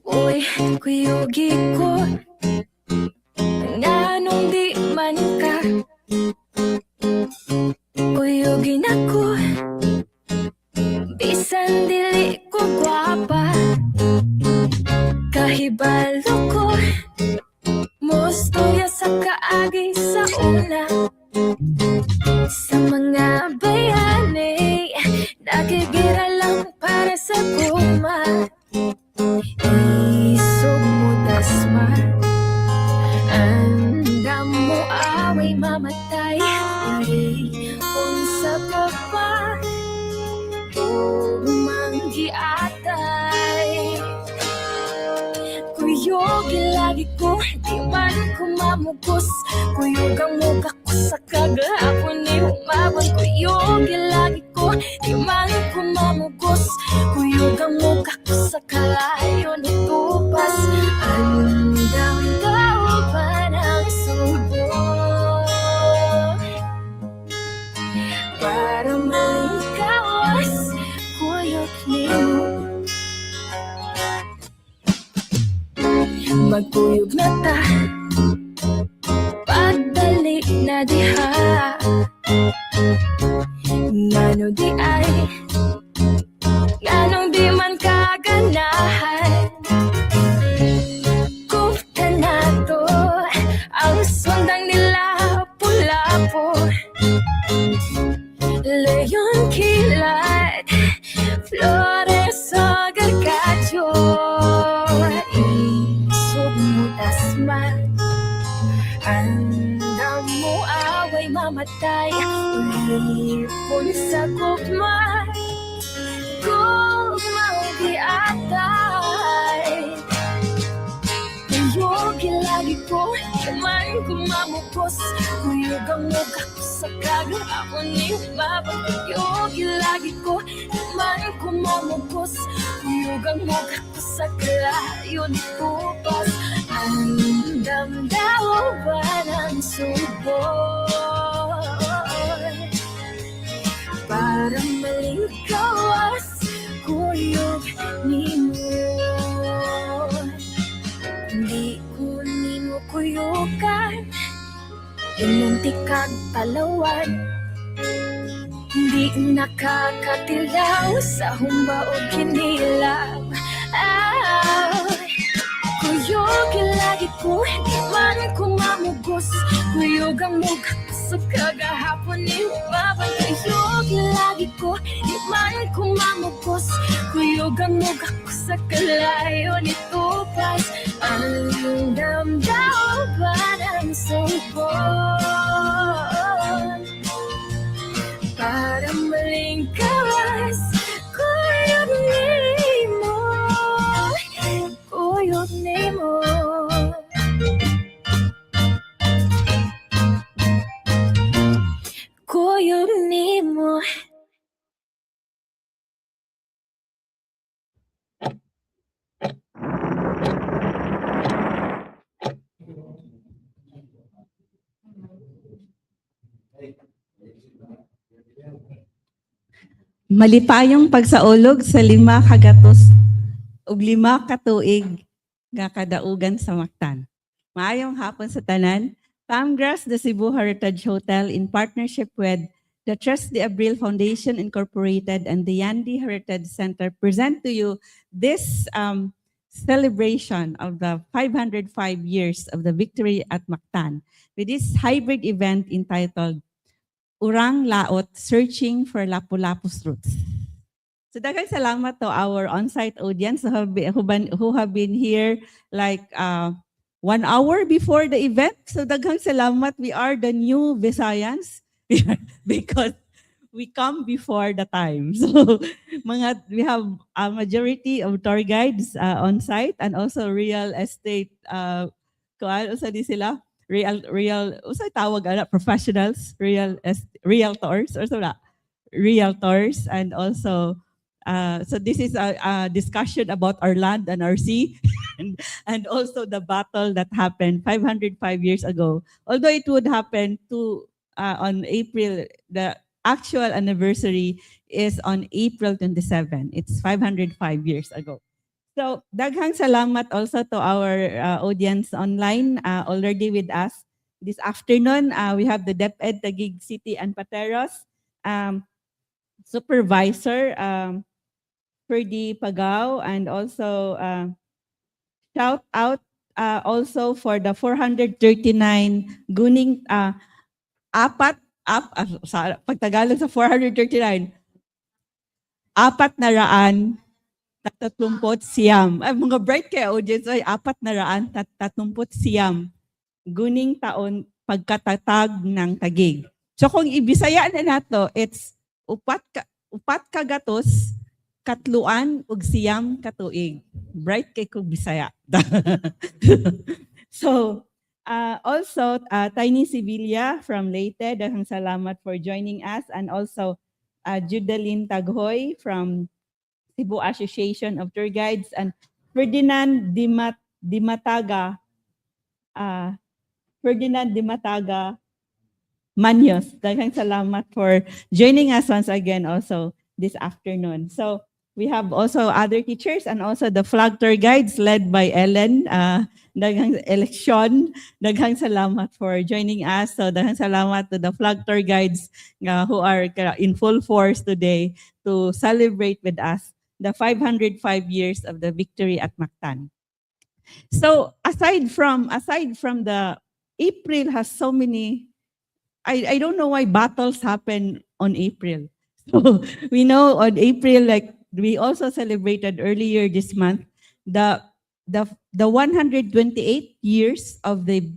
Uy, kuyugi ko, nganong di man ka. Kuyugin ako, bisan dili ko gwapa. Kahibalo ko, musto ya sa kaagi sa una. Sa mga bayani, nagigira lang para sa kuma. Isog mo dasma, andam mo away mamatay. Unsa ka pa, umanggi atay. Kuyogi lagi ko, di man ko mamugos. Kuyogang mukha ko sa kagahapon ni umabon. Kuyogi lagi ko, di man ko mamugos. Kuyogang mukha ko sa kalayo ni tupas. Andam daw pa ng subo para malingkawas kuyog nimo. Magkuyog na ta, pagdali na diha. Ngano di ay, nganong di man kaganahan. Kufta na to, ang sundang nila 𝗍𝗏𝗄𝗏. Leon kilat, flores sa gargadyo. Isog mo dasma, andam mo away mamatay. Ulipon sa gugma, gugmang di atay. Kuyogi lagi ko, di man ko mamupos. Kuyogang mukha ko sa kagahapon ni umabon. Kuyogi lagi ko, di man ko mamupos. Kuyogang mukha ko sa kalayo ni tupas. Andam daw ba ng subo para malingkawas kuyog nimo. Di ko nimo kuyugan, inunti kag talawan. Di nakakatilaw sa humba o kinilaw. Kuyogi lagi ko, di man ko mamugos. Kuyogang mukha ko sa kagahapon ni umabon. Kuyogi lagi ko, di man ko mamugos. Kuyogang mukha ko sa kalayo ni tupas. Andam daw ba ng sabon para malingkawas kuyog nimo. Kuyog nimo. Kuyog nimo. Malipayong pagsaulog sa 5 kagatos ug 5 ka tuig nga kadaugan sa Mactan. Maayong hapon sa tanan. Congress, the Cebu Heritage Hotel, in partnership with the 𝗕𝗂𝗏𝗏 Foundation Incorporated and the Yandi Heritage Center, present to you this celebration of the 505 years of the victory at Mactan with this hybrid event entitled 𝗟𝗏𝗏𝗏𝗀, Searching for LapuLapu's Roots. So daghang salamat to our on-site audience who have been here like 1 hour before the event. So daghang salamat. We are the new Visayans because we come before the time. So we have a majority of tour guides on site and also real estate professionals, realtors or so realtors, and also so this is a discussion about our land and our sea. and also the battle that happened 505 years ago. Although it would happen on April, the actual anniversary is on April 27. It's 505 years ago. So, daghang salamat also to our audience online already with us this afternoon. We have the DepEd Taguig City and Pateros Supervisor 𝗕𝗏𝗄𝗏, and also shout out also for the 439 guning pag Tagalog sa 439, 439 ay mga bright kay audience ay 439 guning taon pagkatatag ng Taguig. So kung ibisaya na nato, it's upat kagatos katluan ug siyam katuig. Bright kay kung Bisaya. So also Tiny Sevilla from Leyte, daghang salamat for joining us, and also Judeline Taghoy from Cebu Association of Tour Guides, and Ferdinand 𝗓𝗏𝗓𝗏 Manyos. Daghang salamat for joining us once again also this afternoon. So we have also other teachers and also the flag tour guides led by Ellen. Daghang eleksyon. Daghang salamat for joining us. So daghang salamat to the flag tour guides who are in full force today to celebrate with us the 505 years of the victory at Mactan. So aside from the April has so many, I don't know why battles happen on April. So we know on April, like we also celebrated earlier this month, the 128 years of the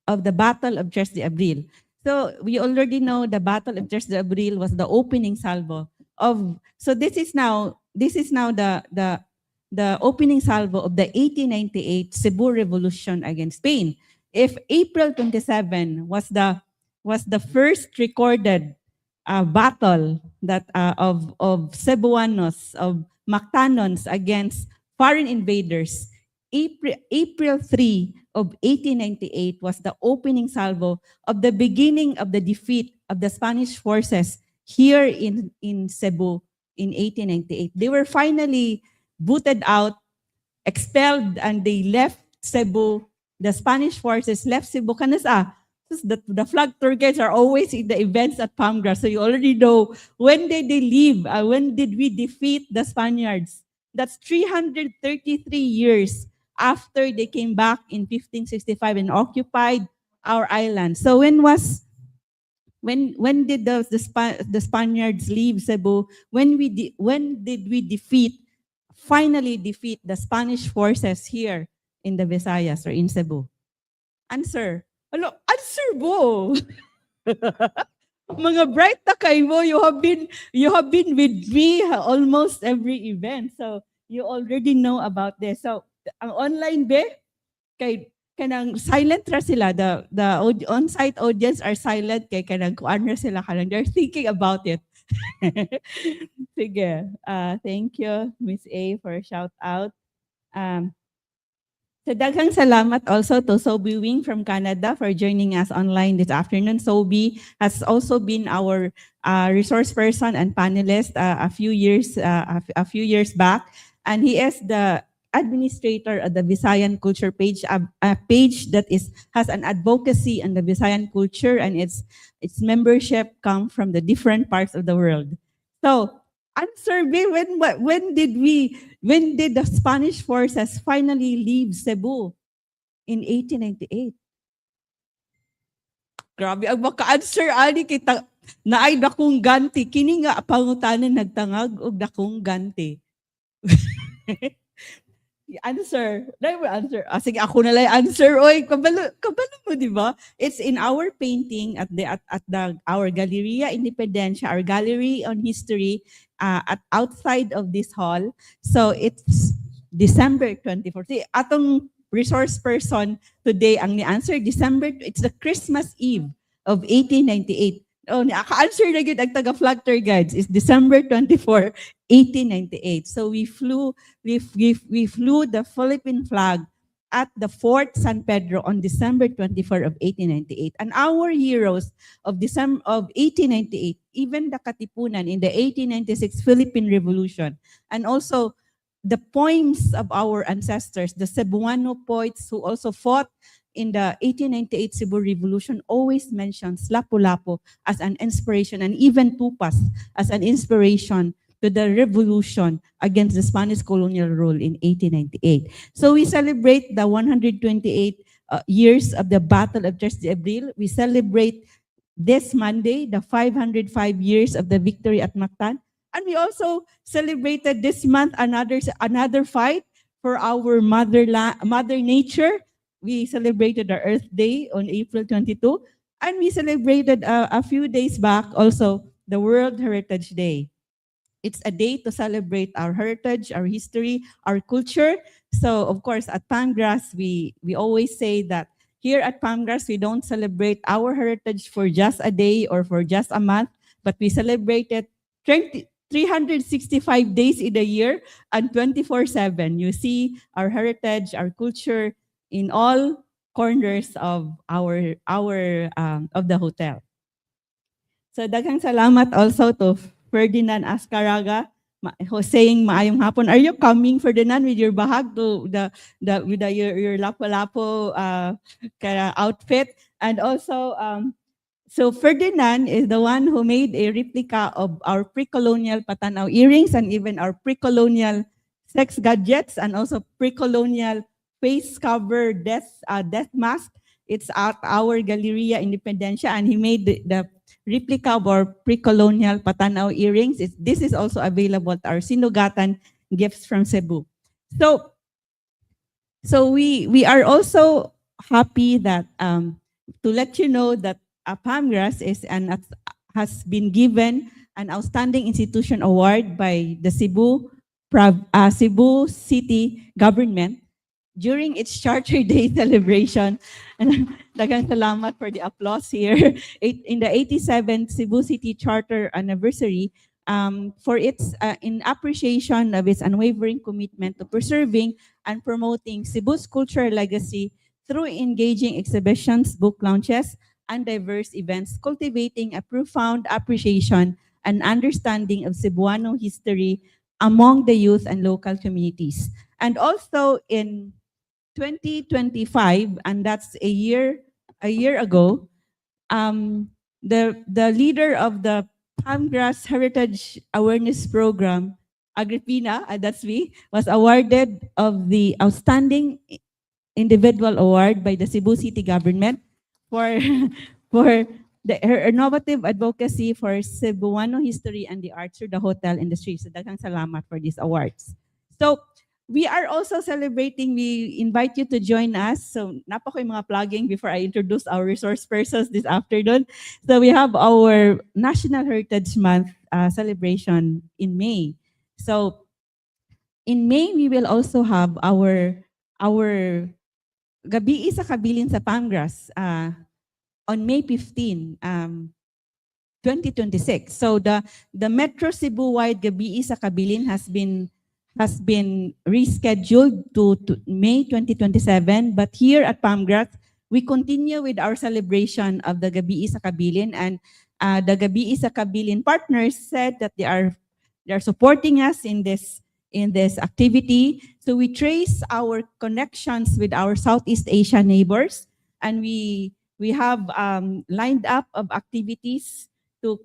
Battle of 𝗪𝗓𝗓. So we already know the Battle of 𝗪𝗓𝗓 was the opening salvo of. So this is now the opening salvo of the 1898 Cebu Revolution against Spain. If April 27 was the first recorded battle that of Cebuanos, of Mactanons against foreign invaders, April 3 of 1898 was the opening salvo of the beginning of the defeat of the Spanish forces here in Cebu in 1898. They were finally booted out, expelled, and they left Cebu. The Spanish forces left Cebu. The flag tour guides are always in the events at Palmgrass, so you already know when did they leave? When did we defeat the Spaniards? That's 333 years after they came back in 1565 and occupied our island. So when did the Spaniards leave Cebu? When did we finally defeat the Spanish forces here in the Visayas or in Cebu? Answer. Answer mo. Mga bright na kayo, you have been with me almost every event. So you already know about this. So ang online kay kanang silent ra sila, the on-site audience are silent kay kanang kuan ra sila kanang they're thinking about it. Sige. Thank you, Miss A, for a shout out. So daghang salamat also to Sobi Wing from Canada for joining us online this afternoon. Sobi has also been our resource person and panelist a few years back, and he is the administrator of the Visayan Culture page, a page that has an advocacy on the Visayan culture, and its membership come from the different parts of the world. So answer me, when did the Spanish forces finally leave Cebu? In 1898. Grabe ang maka-answer ani kita naay dakong ganti kini nga pangutanan nagtangag og dakong ganti. Answer. Answer. Sige, ako na lang answer. Oy, kabalo mo, di ba? It's in our painting at our Galeria Independencia, our gallery on history at outside of this hall. So it's December 24. See, atong resource person today ang ni-answer December, it's the Christmas Eve of 1898. Oh, naka-answer na yun ang taga-flag tour guides is December 24, 1898. So we flew the Philippine flag at the Fort San Pedro on December 24 of 1898. And our heroes of December of 1898, even the Katipunan in the 1896 Philippine Revolution, and also the poems of our ancestors, the Cebuano poets who also fought in the 1898 Cebu Revolution, always mentions Lapu-Lapu as an inspiration, and even Tupas as an inspiration to the revolution against the Spanish colonial rule in 1898. So we celebrate the 128 years of the Battle of 3 de Abril. We celebrate this Monday the 505 years of the victory at Mactan. And we also celebrated this month another fight for our mother nature. We celebrated our Earth Day on April 22, and we celebrated a few days back also the World Heritage Day. It's a day to celebrate our heritage, our history, our culture. So of course at Palmgrass, we always say that here at Palmgrass, we don't celebrate our heritage for just a day or for just a month, but we celebrate it 365 days in a year and 24/7. You see our heritage, our culture in all corners of of the hotel. So daghang salamat also to Ferdinand Ascaraga saying maayong hapon. Are you coming, Ferdinand, with your bahag to your lapu-lapu outfit? And also so Ferdinand is the one who made a replica of our pre-colonial Patanaw earrings and even our pre-colonial sex gadgets and also pre-colonial face cover death mask. It's at our Galleria Independencia, and he made the replica of our pre-colonial Patanaw earrings. This is also available at our Sinugatan Gifts from Cebu. So we are also happy that to let you know that Palmgrass has been given an Outstanding Institution Award by the Cebu City Government during its Charter Day celebration. And daghang salamat for the applause here. In the 87th Cebu City Charter anniversary, for its in appreciation of its unwavering commitment to preserving and promoting Cebu's cultural legacy through engaging exhibitions, book launches, and diverse events, cultivating a profound appreciation and understanding of Cebuano history among the youth and local communities. And also in 2025, and that's a year ago, the leader of the Palmgrass Heritage Awareness Program, Agripina, that's me, was awarded of the Outstanding Individual Award by the Cebu City Government for her innovative advocacy for Cebuano history and the arts through the hotel industry. So daghang salamat for these awards. So we are also celebrating, we invite you to join us. So napa ko yung mga plugging before I introduce our resource persons this afternoon. So we have our National Heritage Month celebration in May. So in May, we will also have our Gabi sa Kabilin sa Palmgrass on May 15, 2026. So the Metro Cebu-wide Gabi sa Kabilin has been rescheduled to May 2027. But here at Palmgrass, we continue with our celebration of the Gabi sa Kabilin, and the Gabi sa Kabilin partners said that they are supporting us in this activity. So we trace our connections with our Southeast Asia neighbors, and we have lined up of activities to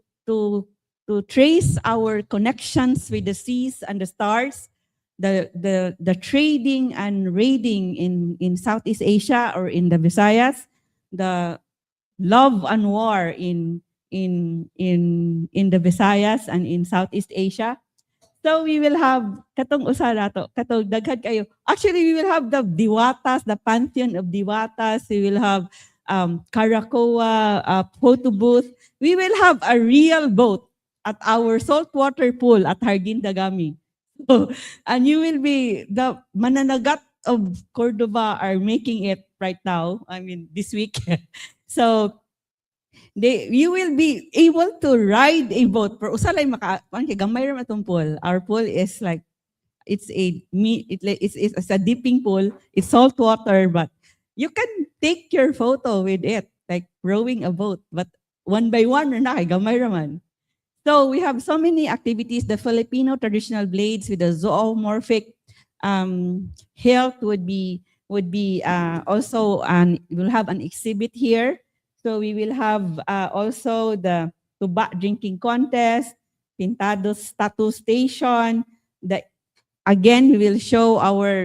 trace our connections with the seas and the stars, the trading and raiding in Southeast Asia or in the Visayas, the love and war in the Visayas and in Southeast Asia. So we will have katong usara to, katong daghan kayo. Actually, we will have the Diwatas, the Pantheon of Diwatas. We will have Karakoa photo booth. We will have a real boat at our saltwater pool at Hardin Dagami. So, and you will be, the mananagat of Cordova are making it right now. I mean, this week. So you will be able to ride a boat. Pero usa lang gamay ra matong pool. Our pool is like it's a dipping pool. It's salt water, but you can take your photo with it, like rowing a boat. But one by one, na gamay ra man. So we have so many activities. The Filipino traditional blades with the zoomorphic health would be also, and we'll have an exhibit here. So we will have also the tuba drinking contest, Pintados tattoo station. Again, we will show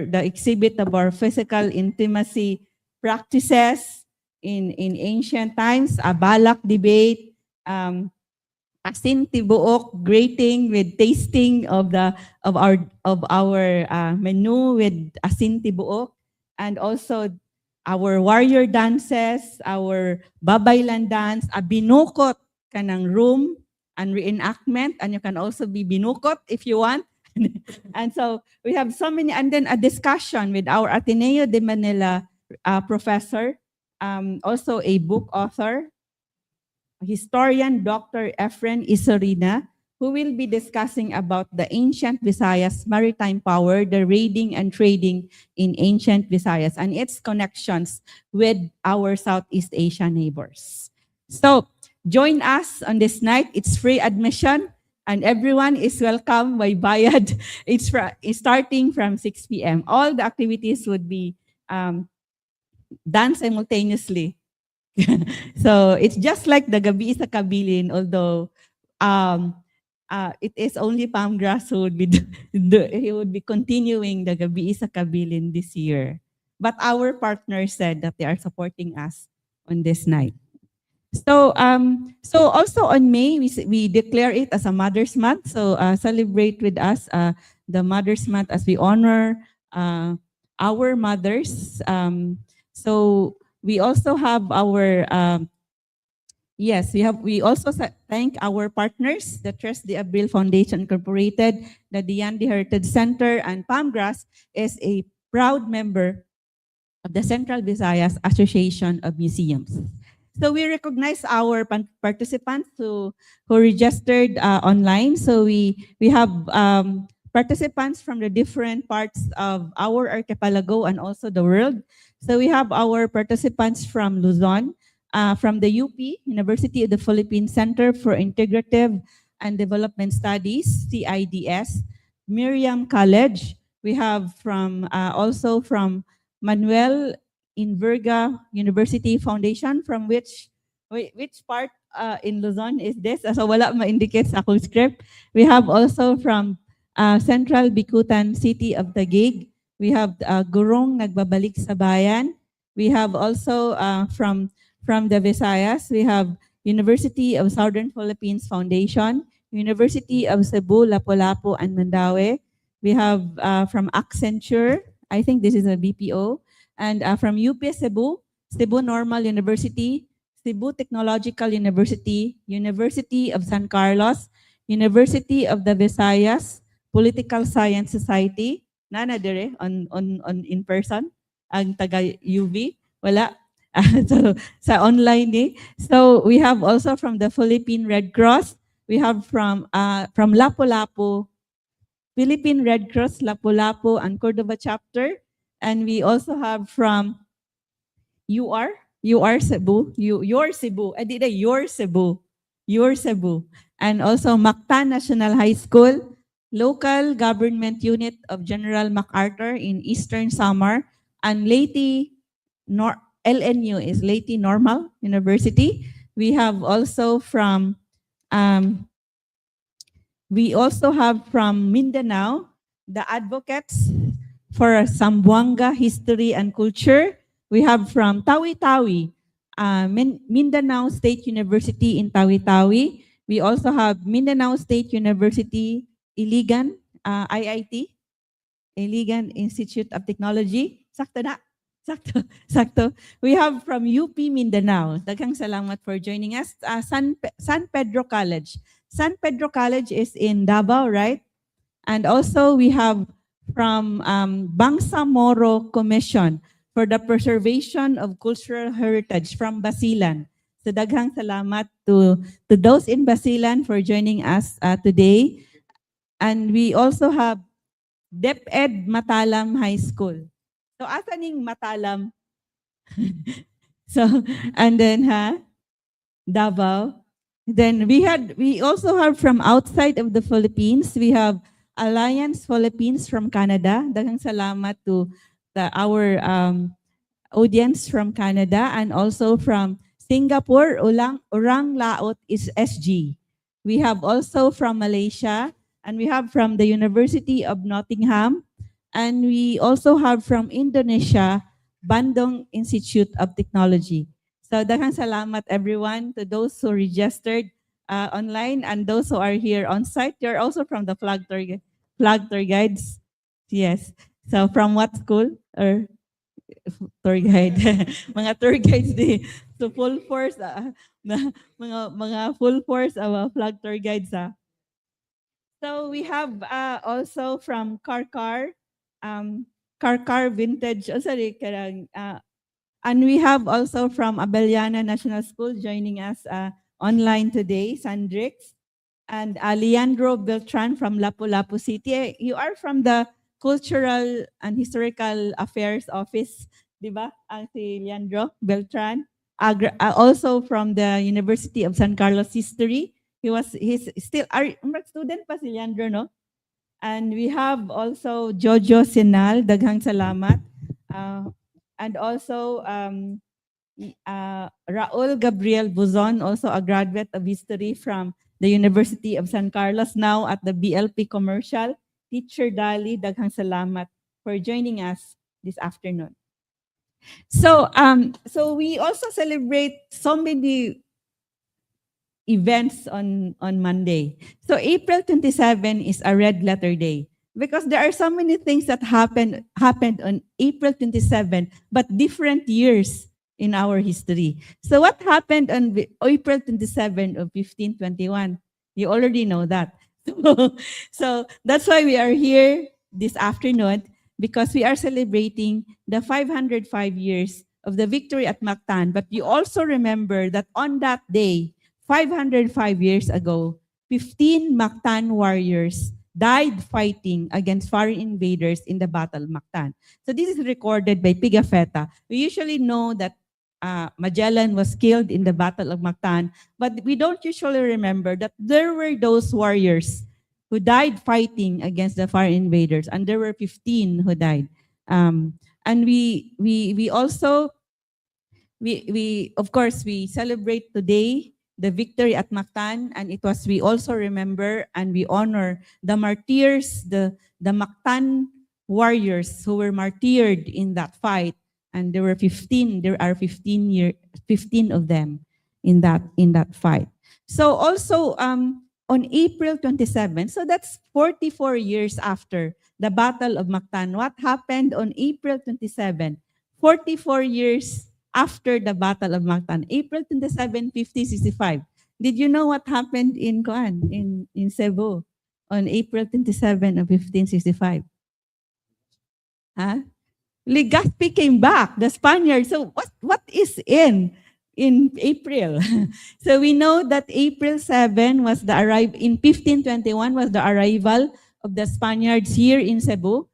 the exhibit of our physical intimacy practices in ancient times, a balak debate, 𝗪𝗪𝗪𝗪 grating with tasting of our menu with 𝗪𝗪𝗪𝗪, and also our warrior dances, our babaylan dance, a binukot kanang room and reenactment, and you can also be binukot if you want. And so we have so many, and then a discussion with our Ateneo de Manila professor, also a book author, historian Dr. Efren Isorina, who will be discussing about the ancient Visayas maritime power, the raiding and trading in ancient Visayas, and its connections with our Southeast Asia neighbors. So join us on this night. It's free admission, and everyone is welcome by bayad. It's starting from 6 p.m. All the activities would be done simultaneously. So it's just like the 𝗕𝗵𝗊𝗂𝗀 𝗂𝗃𝗀, although it is only Pamgrass who would be continuing the 𝗕𝗵𝗊𝗂𝗃𝗀 this year. But our partners said that they are supporting us on this night. So also on May, we declare it as a Mother's Month. So celebrate with us the Mother's Month as we honor our mothers. So we also have our we also thank our partners, the 𝗓𝗪𝗪𝗪𝗪 Foundation Incorporated, the Diandi Heritage Center, and Pamgrass is a proud member of the Central Visayas Association of Museums. So we recognize our participants who registered online. So we have participants from the different parts of our archipelago and also the world. So we have our participants from Luzon, from the UP, University of the Philippines Center for Integrative and Development Studies, CIDS, Miriam College. We have also from Manuel Inverga University Foundation, from which part in Luzon is this? So wala ma-indicate sa akong script. We have also from Central Bicutan City of Taguig. We have Gurong Nagbabalik sa Bayan. We have also from the Visayas, we have University of Southern Philippines Foundation, University of Cebu, LapuLapu, and Mandaue. We have from Accenture, I think this is a BPO, and from UP Cebu, Cebu Normal University, Cebu Technological University, University of San Carlos, University of the Visayas, Political Science Society, nana dire on in person, ang taga UV, wala. So sa online ni. So we have also from the Philippine Red Cross, we have from LapuLapu, Philippine Red Cross, LapuLapu, and Cordova chapter, and we also have from Cebu, your Cebu, and also Mactan National High School, Local Government Unit of General MacArthur in Eastern Samar, and LNU is Leyte Normal University. We have also from Mindanao, the Advocates for Zamboanga History and Culture. We have from Tawi-Tawi, Mindanao State University in Tawi-Tawi. We also have Mindanao State University, Iligan, IIT, Iligan Institute of Technology. Sakto na. Sakto. We have from UP Mindanao. Daghang salamat for joining us. San Pedro College. San Pedro College is in Davao, right? And also we have from Bangsamoro Commission for the Preservation of Cultural Heritage from Basilan. So daghang salamat to those in Basilan for joining us today. And we also have DepEd Matalam High School. So asa ning Matalam? So, and then Davao. Then we also have from outside of the Philippines, we have Alliance Philippines from Canada. Daghang salamat to our audience from Canada, and also from Singapore, 𝗟𝗏𝗡𝗚 𝗟𝗽𝗂𝘀. We have also from Malaysia, and we have from the University of Nottingham, and we also have from Indonesia, Bandung Institute of Technology. So daghang salamat everyone, to those who registered online and those who are here on site. You're also from the flag tour guides. Yes. So from what school or tour guide? Mga tour guides di. So full force mga full force flag tour guides . So we have also from 𝗪𝗪𝗪 Vintage. Sorry, and we have also from Abellana National School joining us online today, Sandrix, and Leandro Beltran from Lapu-Lapu City. You are from the Cultural and Historical Affairs Office, di ba? Si Leandro Beltran. Also from the University of San Carlos History. He's still student pa si Leandro, no? And we have also Jojo Sinal, daghang salamat. And also Raul Gabriel Buzon, also a graduate of history from the University of San Carlos, now at the BLP Commercial. Teacher Dali, daghang salamat for joining us this afternoon. So we also celebrate so many events on Monday. So April 27 is a red letter day, because there are so many things that happened on April 27, but different years in our history. So what happened on April 27 of 1521? You already know that. So that's why we are here this afternoon, because we are celebrating the 505 years of the victory at Mactan. But you also remember that on that day, 505 years ago, 15 Mactan warriors died fighting against foreign invaders in the Battle of Mactan. So this is recorded by Pigafetta. We usually know that Magellan was killed in the Battle of Mactan, but we don't usually remember that there were those warriors who died fighting against the foreign invaders, and there were 15 who died. And we also, of course, we celebrate today the victory at Mactan, and we also remember and we honor the martyrs, the Mactan warriors who were martyred in that fight, and there are 15 of them in that fight. So also on April 27, so that's 44 years after the Battle of Mactan. What happened on April 27? 44 years after the Battle of Mactan, April 27, 1565. Did you know what happened in Cebu on April 27 of 1565? Huh? Legazpi came back, the Spaniards. So what is in April? So we know that April 7 was the arrival, in 1521 was the arrival of the Spaniards here in Cebu.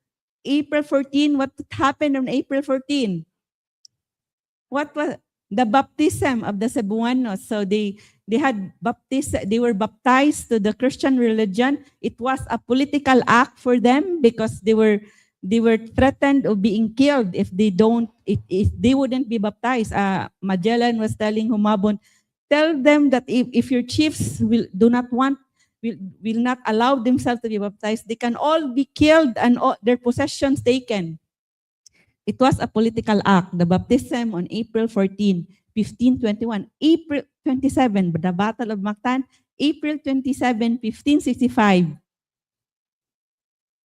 April 14, what happened on April 14? What was the baptism of the Cebuanos? So they were baptized to the Christian religion. It was a political act for them, because they were threatened of being killed if they wouldn't be baptized. Magellan was telling Humabon, tell them that if your chiefs will not allow themselves to be baptized, they can all be killed and all their possessions taken. It was a political act. The baptism on April 14, 1521. April 27, the Battle of Mactan. April 27, 1565.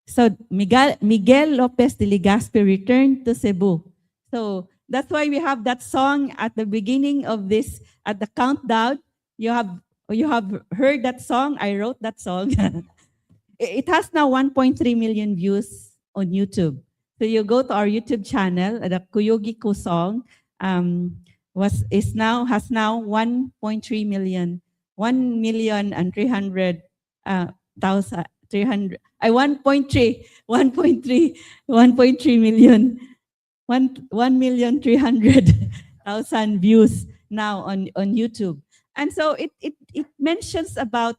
So Miguel Lopez de Legazpi returned to Cebu. So that's why we have that song at the beginning of this, at the countdown. You have heard that song. I wrote that song. It has now 1.3 million views on YouTube. So you go to our YouTube channel, the Kuyogi Ko song. has now 1.3 million, 1,300,000, 300, 1.3 million, 1,300,000 views now on YouTube. And so it mentions about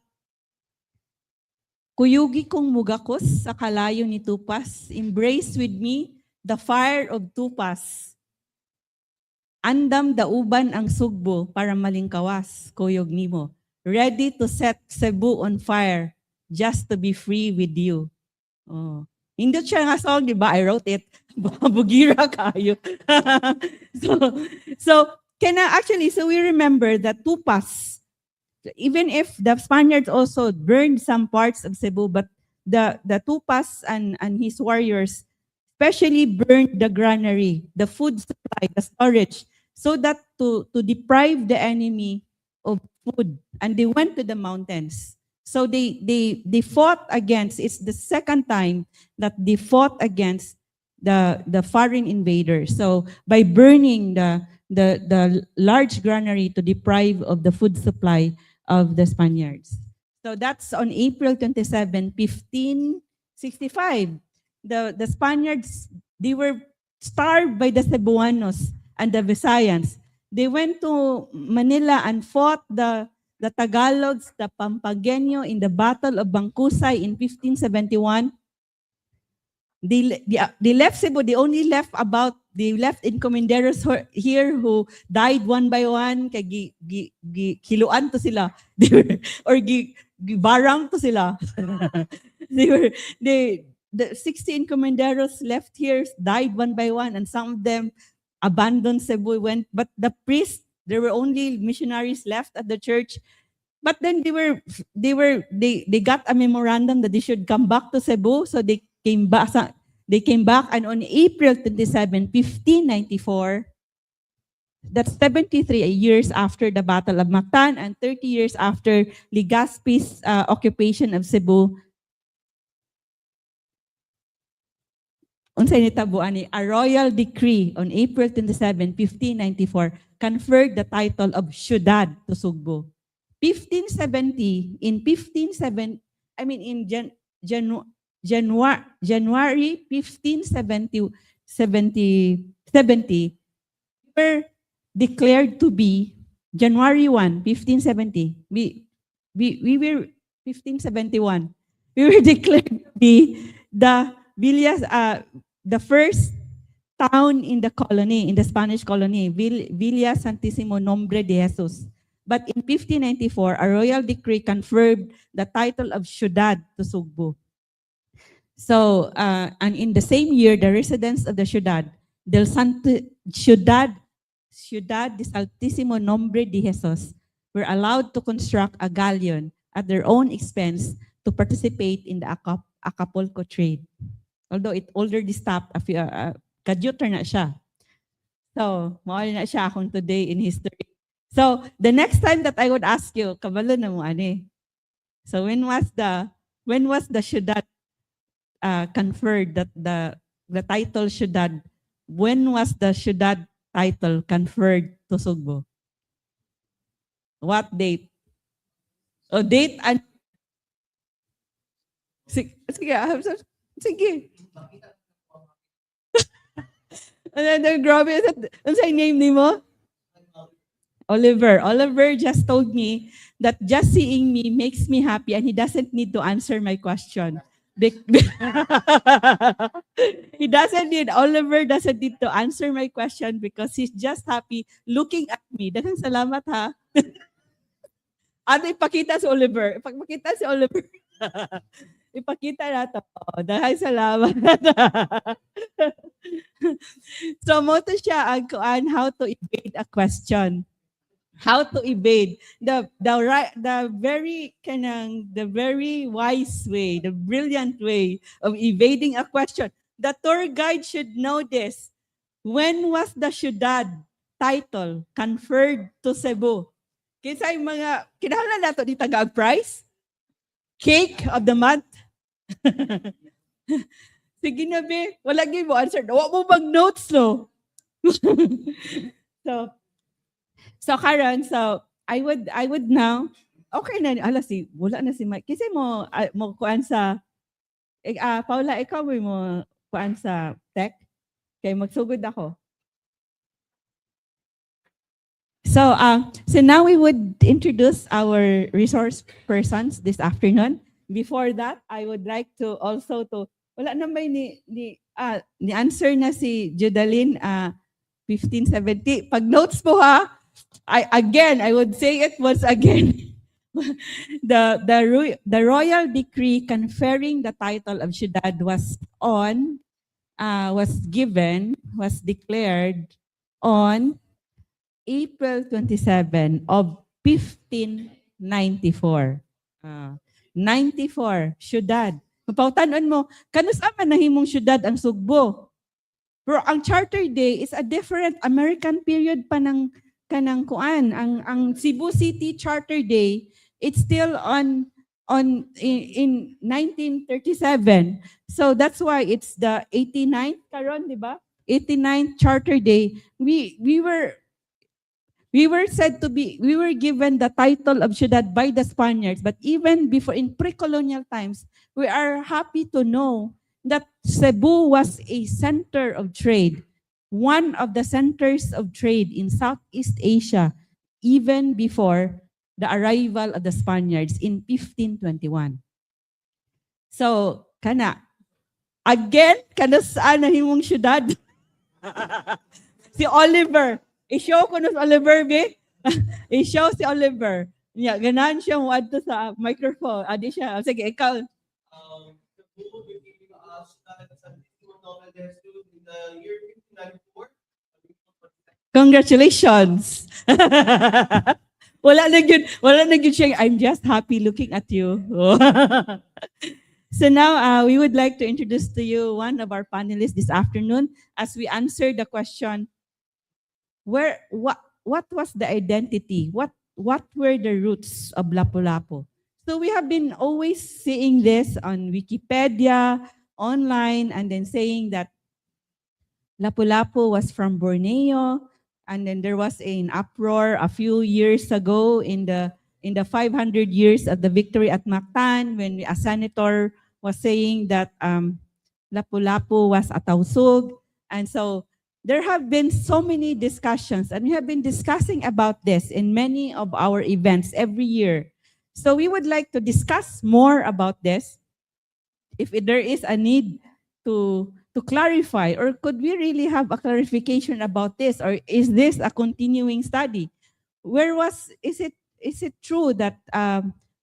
kuyugi kong mugakos sa kalayo ni tupas, embrace with me the fire of tupas. Andam dauban ang sugbo para malingkawas, kuyog nimo. Ready to set Cebu on fire, just to be free with you. Oh. Hindi siya nga song, di ba? I wrote it. Bugira kayo. so we remember that tupas, even if the Spaniards also burned some parts of Cebu, but the tupas and his warriors especially burned the granary, the food supply, the storage, so that to deprive the enemy of food. And they went to the mountains. So they fought against, it's the second time that they fought against the foreign invaders. So by burning the large granary to deprive of the food supply of the Spaniards. So that's on April 27, 1565. The Spaniards, they were starved by the Cebuanos and the Visayans. They went to Manila and fought the Tagalogs, the Pampagueño in the Battle of Bangkusay in 1571. They left Cebu. They left encomenderos here who died one by one. Kay kiluan to sila. Or barang to sila. The 60 encomenderos left here died one by one, and some of them abandoned Cebu, but the priests, there were only missionaries left at the church. But then they got a memorandum that they should come back to Cebu, so they came back, and on April 27, 1594, that's 73 years after the Battle of Mactan and 30 years after Legazpi's occupation of Cebu, unsay nitabuan ni a royal decree on April 27, 1594 conferred the title of Ciudad to Sugbo. 1570, in January 1570, were declared to be January 1, 1570. We were 1571. We were declared to be the Villas, the first town in the colony, in the Spanish colony, Villa Santísimo Nombre de Jesus. But in 1594, a royal decree conferred the title of Ciudad to Sugbo. So, and in the same year, the residents of the Ciudad de Santísimo Nombre de Jesus were allowed to construct a galleon at their own expense to participate in the Acapulco trade. Although it already stopped, kadyuter na siya. So, mawala na siya akong today in history. So, the next time that I would ask you, kabalo na mo ani. So, when was the Ciudad conferred, that the title Ciudad, when was the Ciudad title conferred to Sugbo? What date? O date and sige. Grabe, ano sa name ni mo? Oliver. Oliver just told me that just seeing me makes me happy and he doesn't need to answer my question. Oliver doesn't need to answer my question because he's just happy looking at me. Daghang salamat ha. Ano ipakita si Oliver? Ipakita si Oliver. Ipakita na to. Daghang salamat. So, mo to siya ang how to evade a question. How to evade the very wise way, the brilliant way of evading a question. The tour guide should know this. When was the Ciudad title conferred to Cebu? Kinsay mga kinahanglan nato di tagag prize? Cake of the month. Sige na be, wala gyud mo answer. Wa mo bang notes no? So So karon, so I would now, okay na, ala si, wala na si Mike. Kasi mo kuan sa, Paula, ikaw mo kuan sa tech? Kay magsugod ako. So now we would introduce our resource persons this afternoon. Before that, I would like to also to, wala na may ni answer na si Judalyn 1570. Pag notes po ha, I would say it once again. The royal decree conferring the title of ciudad was declared on April 27 of 1594. 94, syudad. Mapautanon mo, kanus man nahimong syudad ang Sugbo. Pero ang Charter Day is a different American period pa ng kanang kuan. Ang Cebu City Charter Day, it's still in 1937. So that's why it's the 89th karon, di ba? 89th Charter Day. We were given the title of ciudad by the Spaniards, but even before, in pre-colonial times, we are happy to know that Cebu was a center of trade, one of the centers of trade in Southeast Asia, even before the arrival of the Spaniards in 1521. So, again, saan na himong syudad? Si Oliver. I-show ko na si Oliver, be. I-show si Oliver. Yeah, ganahan siya mo adto sa microphone. Adi siya. Sige, ikaw. Congratulations. Wala na yun siya. I'm just happy looking at you. So now we would like to introduce to you one of our panelists this afternoon as we answer the question, what was the identity? What were the roots of Lapu-Lapu? So we have been always seeing this on Wikipedia, online, and then saying that Lapu-Lapu was from Borneo, and then there was an uproar a few years ago in the 500 years of the victory at Mactan when a senator was saying that Lapu-Lapu was a Tausug, and so there have been so many discussions, and we have been discussing about this in many of our events every year. So we would like to discuss more about this. If there is a need to clarify, or could we really have a clarification about this, or is this a continuing study? Is it true that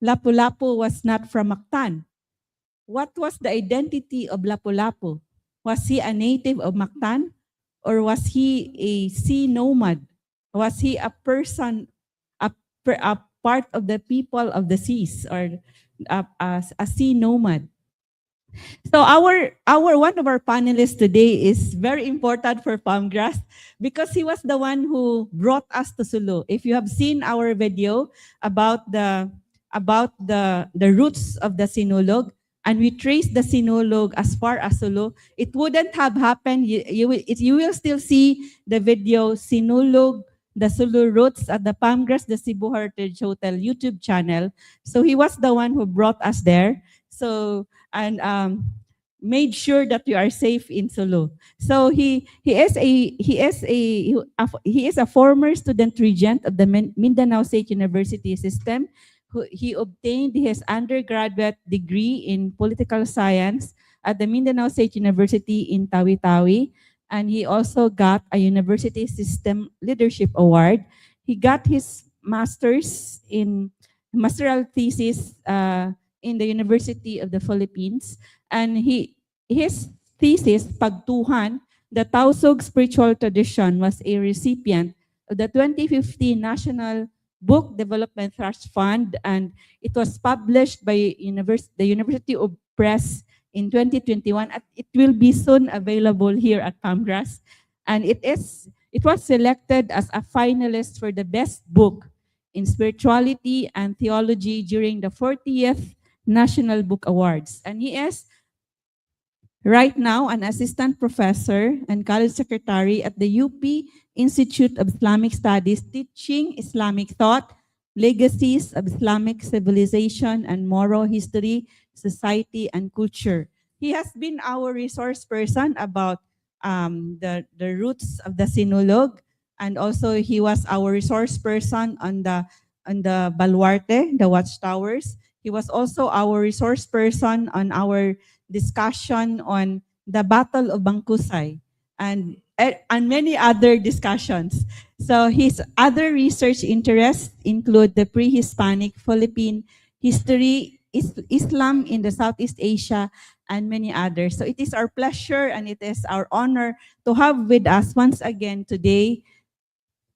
Lapu-Lapu was not from Mactan? What was the identity of Lapu-Lapu? Was he a native of Mactan? Or was he a sea nomad? Was he a person, a part of the people of the seas, or a sea nomad? So one of our panelists today is very important for Palmgrass because he was the one who brought us to Sulu. If you have seen our video about the roots of the Sinulog, and we trace the Sinulog as far as Sulu, it wouldn't have happened. You will still see the video Sinulog, the Sulu roots at the Palmgrass, the Cebu Heritage Hotel YouTube channel. So he was the one who brought us there. So and made sure that you are safe in Sulu. So he is a former student regent of the Mindanao State University system. He obtained his undergraduate degree in political science at the Mindanao State University in Tawi-Tawi, and he also got a University System Leadership Award. He got his master's masteral thesis in the University of the Philippines, and his thesis, Pagtuhan, the Tausug Spiritual Tradition, was a recipient of the 2015 National Book Development Trust Fund, and it was published by the University of Press in 2021. It will be soon available here at Palmgrass, and it was selected as a finalist for the best book in spirituality and theology during the 40th National Book Awards. And he is Right now, an assistant professor and college secretary at the UP Institute of Islamic Studies, teaching Islamic thought, legacies of Islamic civilization and moral history, society, and culture. He has been our resource person about the roots of the Sinulog, and also he was our resource person on the Baluarte, the watchtowers. He was also our resource person on our discussion on the Battle of Bangkusay and many other discussions. So his other research interests include the pre-Hispanic Philippine history, Islam in the Southeast Asia, and many others. So it is our pleasure and it is our honor to have with us once again today,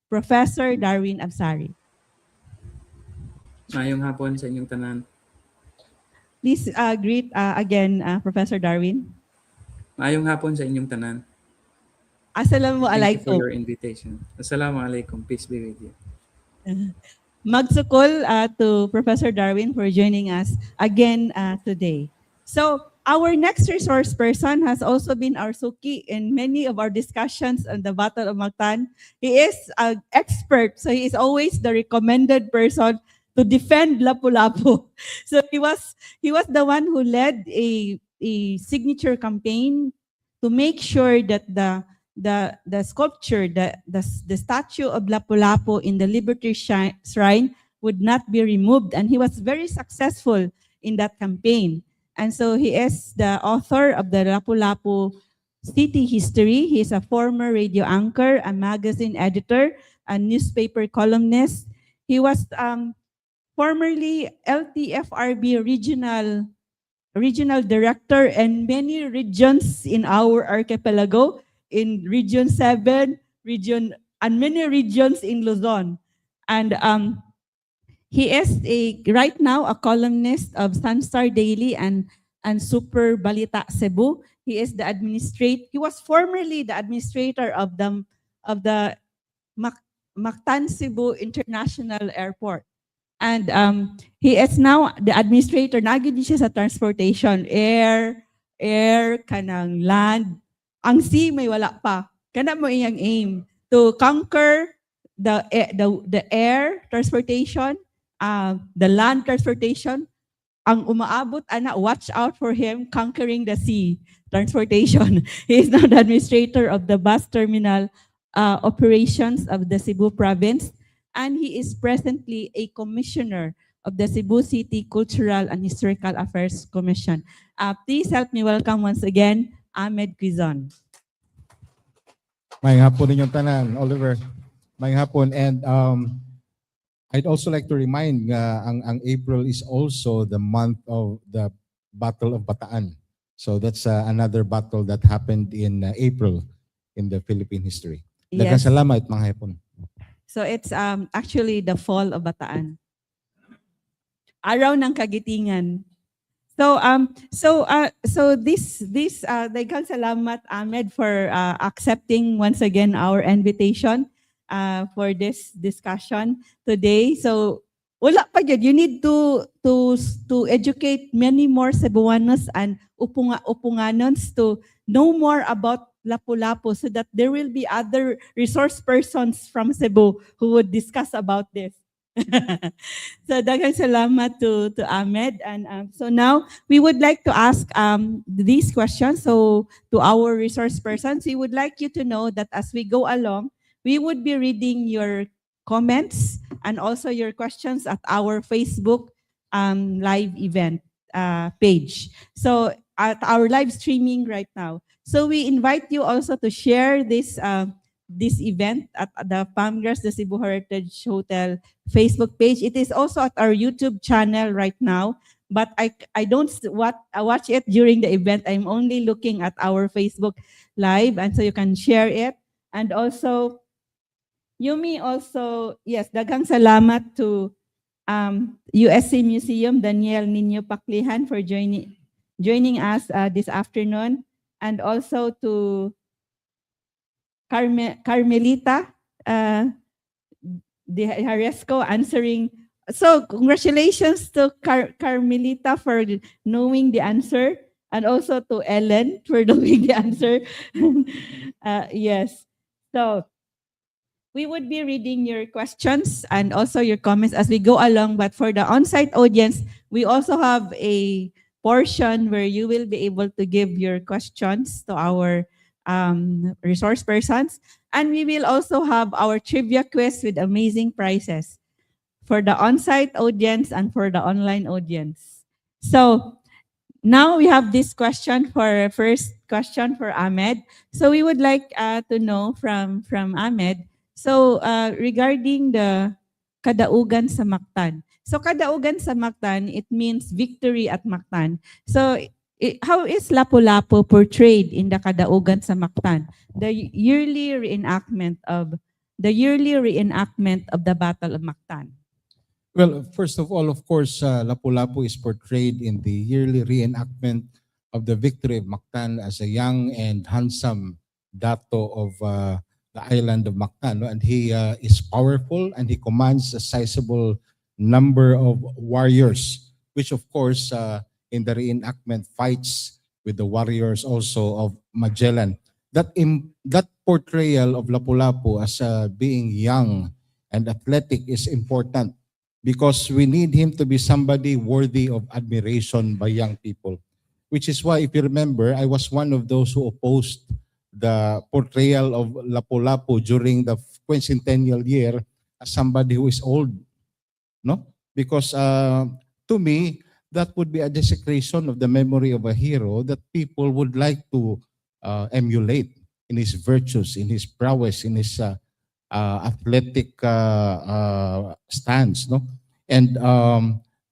Professor Darwin Absari. Ngayong hapon sa inyong tanan. Please greet again, Professor Darwin. Ngayong hapon sa inyong tanan. Assalamu Thank you for alaikum. your invitation. Assalamu alaikum. Peace be with you. Magsukol to Professor Darwin for joining us again today. So our next resource person has also been our suki in many of our discussions on the Battle of Mactan. He is an expert, so he is always the recommended person to defend Lapu-Lapu. So he was the one who led a signature campaign to make sure that the sculpture, the statue of Lapu-Lapu in the Liberty Shrine would not be removed. And he was very successful in that campaign. And so he is the author of the Lapu-Lapu City History. He is a former radio anchor, a magazine editor, a newspaper columnist. He was formerly LTFRB regional director in many regions in our archipelago, in Region 7, and many regions in Luzon. And he is right now a columnist of Sunstar Daily and Super Balita Cebu. He was formerly the administrator of the Mactan Cebu International Airport. And he is now the administrator. Nagid siya sa transportation, air, kanang land. Ang sea may wala pa. Kana mo iyang aim to conquer the air transportation, the land transportation. Ang umaabot ana, watch out for him conquering the sea transportation. He is now the administrator of the bus terminal operations of the Cebu province. And he is presently a commissioner of the Cebu City Cultural and Historical Affairs Commission. Please help me welcome once again, 𝗷𝗫𝗄𝗏. May hapon ninyong tanan, Oliver. May hapon. And I'd also like to remind ang April is also the month of the Battle of Bataan. So that's another battle that happened in April in the Philippine history. Daghang salamat, mga hapon. So it's actually the fall of Bataan. Araw ng Kagitingan. So this daghang salamat, Ahmed, for accepting once again our invitation for this discussion today. So wala pa yun. You need to educate many more Cebuanos and Upunganons to know more about Lapu-Lapu so that there will be other resource persons from Cebu who would discuss about this. So daghang salamat to Ahmed. And so now we would like to ask these questions. So to our resource persons, we would like you to know that as we go along, we would be reading your comments and also your questions at our Facebook live event page. So at our live streaming right now. So we invite you also to share this event at the Palmgrass, the Cebu Heritage Hotel Facebook page. It is also at our YouTube channel right now, but I don't watch it during the event. I'm only looking at our Facebook live, and so you can share it. And also, Yumi also, yes, daghang salamat to USC Museum, Daniel Nino Paklihan, for joining us this afternoon. And also to Carmelita de Haresco answering. So congratulations to Carmelita for knowing the answer. and also to Ellen for doing the answer. Yes. So we would be reading your questions and also your comments as we go along. But for the on-site audience, we also have a portion where you will be able to give your questions to our resource persons. And we will also have our trivia quiz with amazing prizes for the on-site audience and for the online audience. So now we have this question for first question for Ahmed. So we would like to know from Ahmed. So regarding the kadaugan sa Mactan. So kadaugan sa Mactan, it means victory at Mactan. So how is Lapu-Lapu portrayed in the kadaugan sa Mactan? The yearly reenactment of the Battle of Mactan. Well, first of all, of course, Lapu-Lapu is portrayed in the yearly reenactment of the victory of Mactan as a young and handsome dato of the island of Mactan. No? And he is powerful and he commands a sizable number of warriors, which of course in the reenactment fights with the warriors also of Magellan. That portrayal of Lapu-Lapu as being young and athletic is important, because we need him to be somebody worthy of admiration by young people. Which is why, if you remember, I was one of those who opposed the portrayal of Lapu-Lapu during the quincentennial year as somebody who is old. No? Because to me, that would be a desecration of the memory of a hero that people would like to emulate in his virtues, in his prowess, in his athletic stance, no? And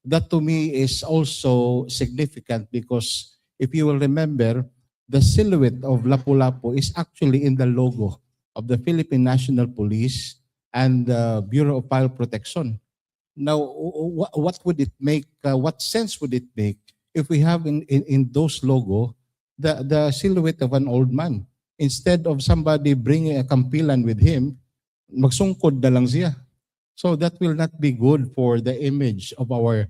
that to me is also significant because if you will remember, the silhouette of Lapu-Lapu is actually in the logo of the Philippine National Police and the Bureau of Fire Protection. Now, what would it make? What sense would it make if we have in those logo the silhouette of an old man instead of somebody bringing a kampilan with him? Magsungkod na lang siya. So that will not be good for the image of our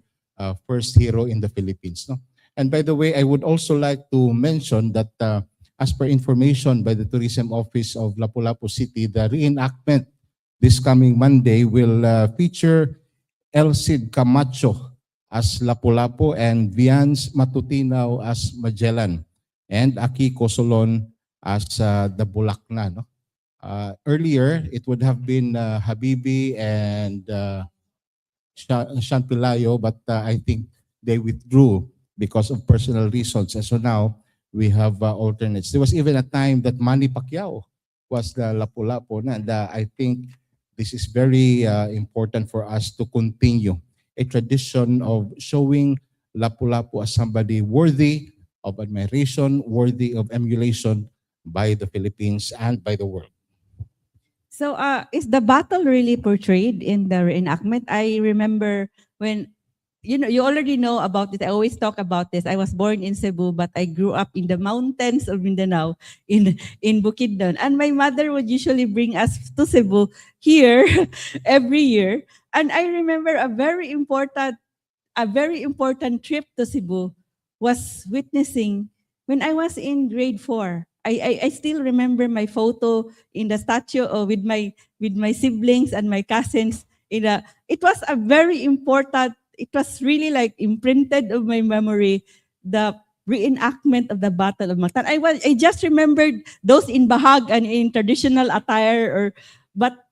first hero in the Philippines. No? And by the way, I would also like to mention that as per information by the Tourism Office of Lapu-Lapu City, the reenactment this coming Monday will feature 𝗟𝗏𝗂 Camacho as Lapu-Lapu and 𝗍𝗪𝗔 Matutinaw as Magellan and 𝗍𝗂𝗶𝗃 Cosolon as the Bulakna. No? Earlier, it would have been Habibi and Shanpilayo, but I think they withdrew because of personal reasons. And so now we have alternates. There was even a time that Manny Pacquiao was the Lapu-Lapu, and I think this is very important for us to continue a tradition of showing Lapu-Lapu as somebody worthy of admiration, worthy of emulation by the Philippines and by the world. So is the battle really portrayed in the reenactment? I remember when, you already know about this. I always talk about this. I was born in Cebu, but I grew up in the mountains of Mindanao in Bukidnon. And my mother would usually bring us to Cebu here every year. And I remember a very important trip to Cebu was witnessing when I was in grade 4. I still remember my photo in the statue with my siblings and my cousins. It was a very important. It was really like imprinted of my memory, the reenactment of the Battle of Mactan. I just remembered those in bahag and in traditional attire, but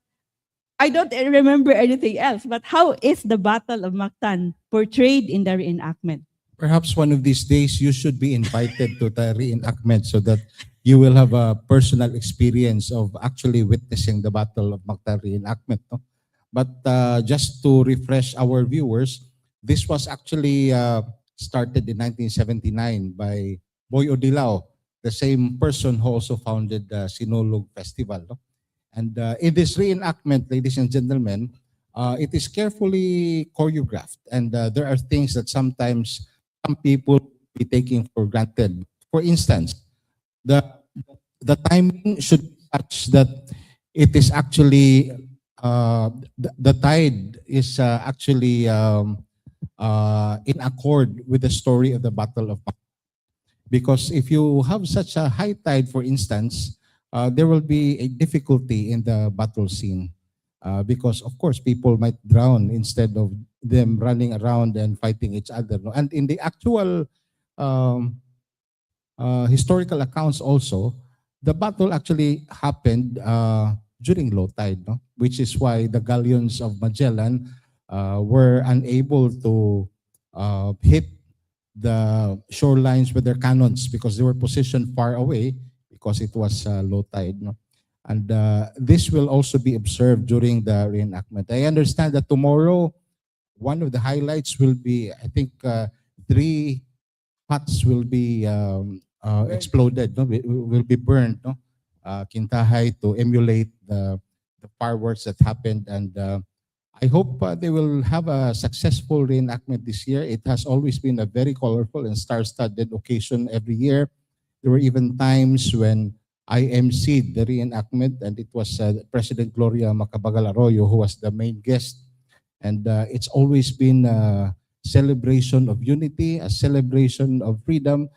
I don't remember anything else. But how is the Battle of Mactan portrayed in the reenactment? Perhaps one of these days you should be invited to the reenactment so that you will have a personal experience of actually witnessing the Battle of Mactan reenactment. No? But just to refresh our viewers, this was actually started in 1979 by Boy Odilao, the same person who also founded the Sinulog Festival. No? And in this reenactment, ladies and gentlemen, it is carefully choreographed, and there are things that sometimes some people be taking for granted. For instance, the timing should be such that it is actually the tide is actually in accord with the story of the Battle of Mactan. Because if you have such a high tide, for instance, there will be a difficulty in the battle scene. Because of course people might drown instead of them running around and fighting each other. No? And in the actual um, historical accounts also, the battle actually happened during low tide, no? Which is why the galleons of Magellan were unable to hit the shorelines with their cannons because they were positioned far away because it was low tide. No? And this will also be observed during the reenactment. I understand that tomorrow, one of the highlights will be, I think, 3 huts will be exploded, no? Will be burned, no? Quintahay to emulate the fireworks that happened. And I hope they will have a successful reenactment this year. It has always been a very colorful and star-studded occasion every year. There were even times when I emceed the reenactment, and it was President Gloria Macapagal-Arroyo who was the main guest. And it's always been a celebration of unity, a celebration of freedom.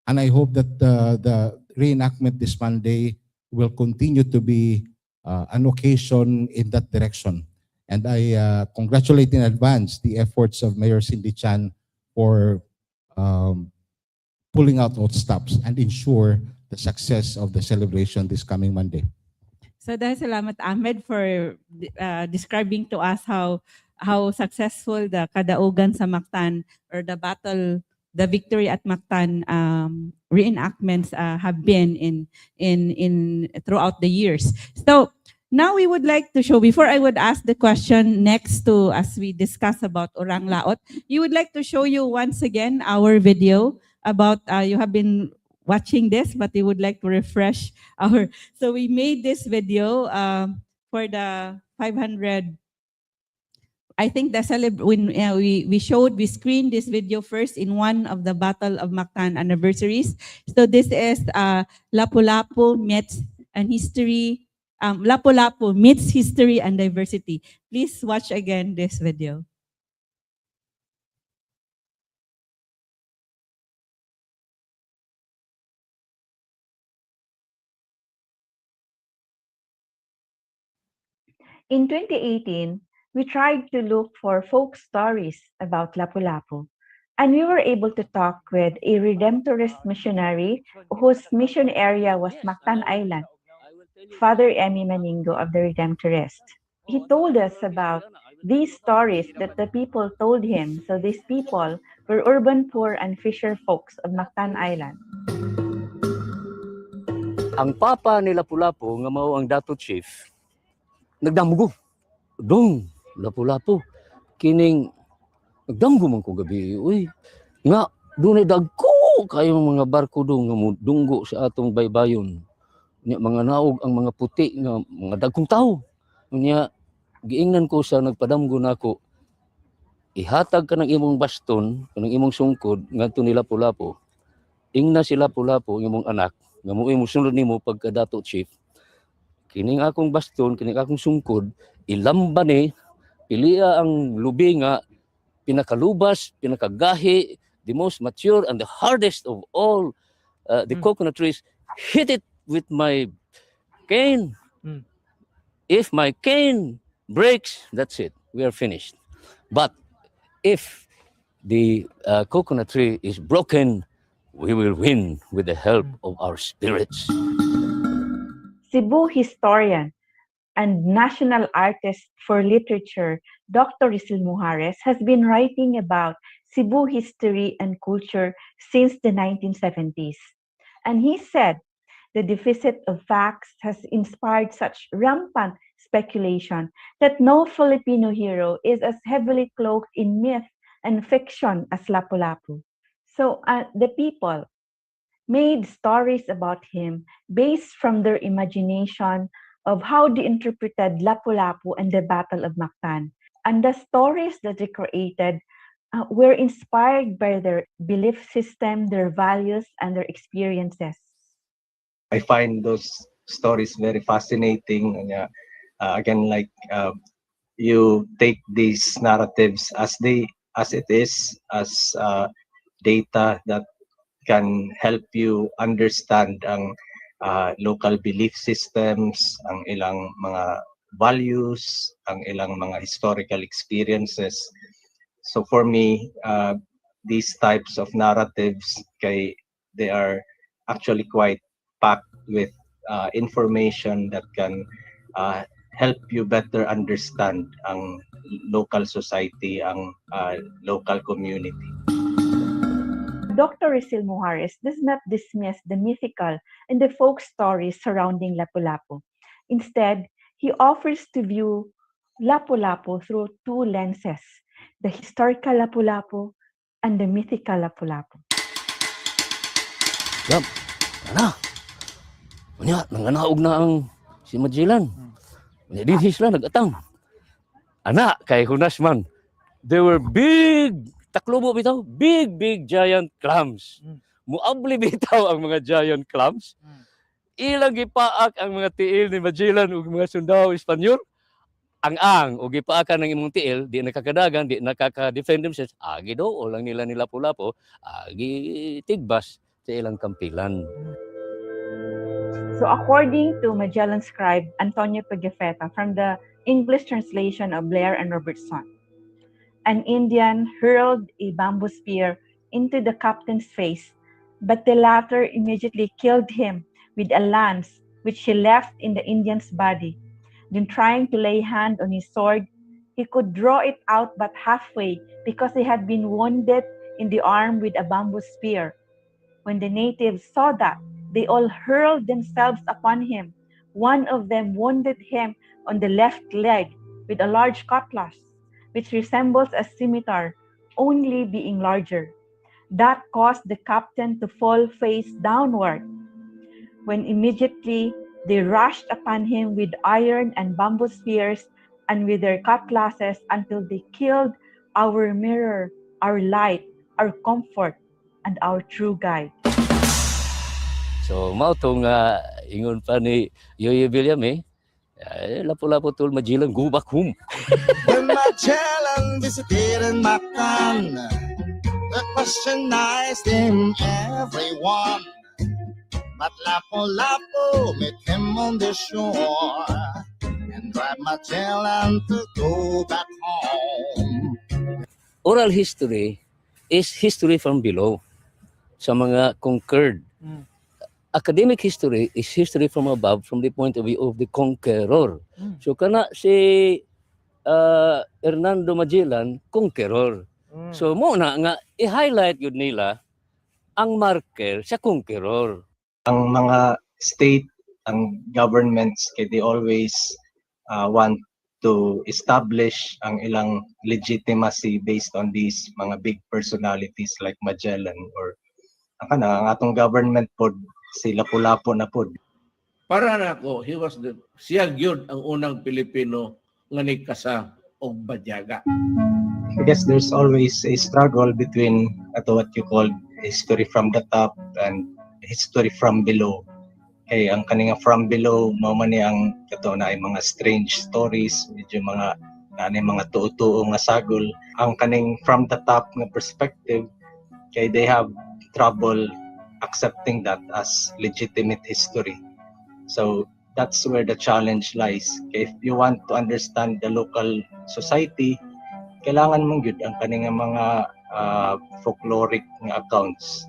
And I hope that the reenactment this Monday will continue to be an occasion in that direction. And I congratulate in advance the efforts of Mayor Cindy Chan for pulling out all stops and ensure the success of the celebration this coming Monday. So dahil salamat Ahmed for describing to us how successful the kadaugan sa Mactan or the battle, the victory at Mactan reenactments have been in throughout the years. So now we would like to show, before I would ask the question next to, as we discuss about Orang Laot, you would like to show you once again our video about, you have been watching this, but you would like to refresh our, so we made this video for the 500, I think the when we screened this video first in one of the Battle of Mactan anniversaries. So this is LapuLapu Myths and History, LapuLapu Myths, History, and Diversity. Please watch again this video. In 2018, we tried to look for folk stories about Lapu-Lapu, and we were able to talk with a Redemptorist missionary whose mission area was Mactan Island, Father Emmy Maningo of the Redemptorist. He told us about these stories that the people told him. So these people were urban poor and fisher folks of Mactan Island. Ang papa ni Lapu-Lapu nga mao ang dato chief nagdamgo dong Lapu-Lapu kining nagdamgo man ko gabi uy nga dunay dagko kayong mga barko dong nga mudunggo sa atong baybayon nya mga naog ang mga puti nga mga dagkong tawo nya giingnan ko sa nagpadamgo nako ihatag ka ng imong baston kanang imong sungkod ngadto ni Lapu-Lapu ingna si Lapu-Lapu imong anak nga mo'y musunod nimo pagka dato chief kining akong baston, kining akong sungkod, ilamba ni, pilia ang lubi nga, pinakalubas, pinakagahi, the most mature and the hardest of all the coconut trees, hit it with my cane. If my cane breaks, that's it. We are finished. But if the coconut tree is broken, we will win with the help of our spirits. Cebu historian and national artist for literature, Dr. Rizal Mujares, has been writing about Cebu history and culture since the 1970s. And he said the deficit of facts has inspired such rampant speculation that no Filipino hero is as heavily cloaked in myth and fiction as Lapu-Lapu. So the people made stories about him based from their imagination of how they interpreted Lapu-Lapu and the Battle of Mactan. And the stories that they created were inspired by their belief system, their values, and their experiences. I find those stories very fascinating. Again, like you take these narratives as it is, as data that can help you understand ang local belief systems, ang ilang mga values, ang ilang mga historical experiences. So for me, these types of narratives, they are actually quite packed with information that can help you better understand ang local society, ang local community. Dr. 𝗟𝗏𝗪𝗏 does not dismiss the mythical and the folk stories surrounding Lapu-Lapu. Instead, he offers to view Lapu-Lapu through two lenses, the historical Lapu-Lapu and the mythical Lapu-Lapu. Yap, ana. Unya, nanganaog na ang si Magellan. Unya, din sila nag-atang. Ana, kay hunas man. They were big, taklubo bitaw, big giant clams. Muabli bitaw ang mga giant clams. Ilang gipaak ang mga tiil ni Magellan ug mga sundao Espanyol. Ang ug gipaakan ng imong tiil, di nakakadagan, di nakaka-defend themselves. Agi do o lang nila Lapu-Lapu, agi tigbas sa ilang kampilan. So according to Magellan's scribe Antonio Pigafetta from the English translation of Blair and Robertson, an Indian hurled a bamboo spear into the captain's face, but the latter immediately killed him with a lance which he left in the Indian's body. Then trying to lay hand on his sword, he could draw it out but halfway because he had been wounded in the arm with a bamboo spear. When the natives saw that, they all hurled themselves upon him. One of them wounded him on the left leg with a large cutlass, which resembles a scimitar, only being larger. That caused the captain to fall face downward. When immediately they rushed upon him with iron and bamboo spears and with their cutlasses until they killed our mirror, our light, our comfort, and our true guide. So, mao tong ingon pa ni 𝗖𝗂𝗶𝘃𝗏, Lapu-Lapu told Magellan, go back home. When Magellan visited in Mactan, the questionized him everyone. But Lapu-Lapu met him on the shore and drive Magellan to go back home. Oral history is history from below sa mga conquered. Academic history is history from above from the point of view of the conqueror. So kana si Hernando Magellan, conqueror. So mo na nga i-highlight yun nila ang marker sa conqueror. Ang mga state, ang governments, they always want to establish ang ilang legitimacy based on these mga big personalities like Magellan or ang atong government pod si Lapu-Lapu na pod. Para nako, siya gyud ang unang Pilipino nga nagkasa og badyaga. I guess there's always a struggle between what you call history from the top and history from below. Kay ang kaninga from below mao man ni ang kato na ay mga strange stories, medyo mga mga tuo-tuo nga sagol. Ang kaning from the top nga perspective kay they have trouble accepting that as legitimate history. So that's where the challenge lies. If you want to understand the local society, kailangan mong yun ang kaninga mga folkloric nga accounts.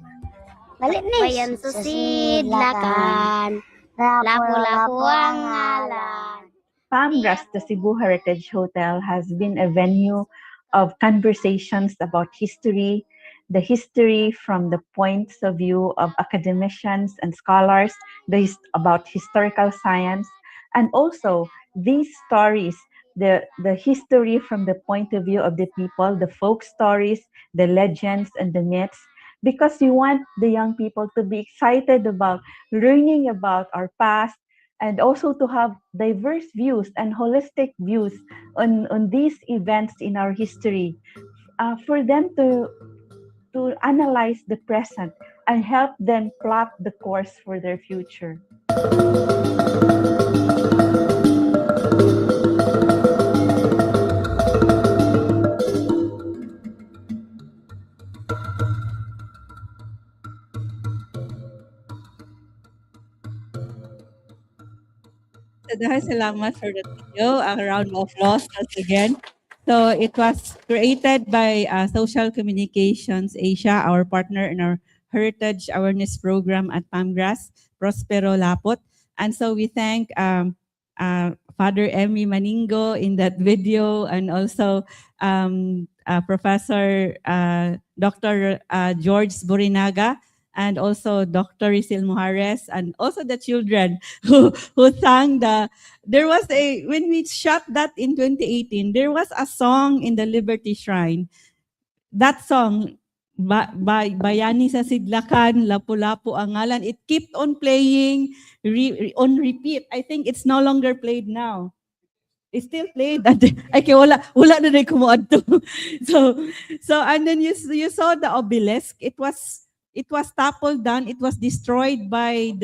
Bayan susidlakan, Lapu-Lapu ang ngalan. Palmgrass, the Cebu Heritage Hotel, has been a venue of conversations about history, the history from the points of view of academicians and scholars, about historical science, and also these stories, the history from the point of view of the people, the folk stories, the legends, and the myths, because we want the young people to be excited about learning about our past and also to have diverse views and holistic views on these events in our history, for them to analyze the present and help them plot the course for their future. So dahil salamat for that video, a round of applause once again. So it was created by Social Communications Asia, our partner in our Heritage Awareness Program at PAMGRAS, Prospero Lapot. And so we thank Father Emmy Maningo in that video, and also Professor Dr. George Borinaga, and also Dr. 𝗷𝗫𝗄𝗧, and also the children who sang there was when we shot that in 2018, there was a song in the Liberty Shrine. That song, by Bayani sa Sidlakan, LapuLapu ang ngalan, it kept on playing on repeat. I think it's no longer played now. It's still played. Ay, kaya wala na rin kumuad to. So, and then you saw the obelisk. It was toppled down. It was destroyed by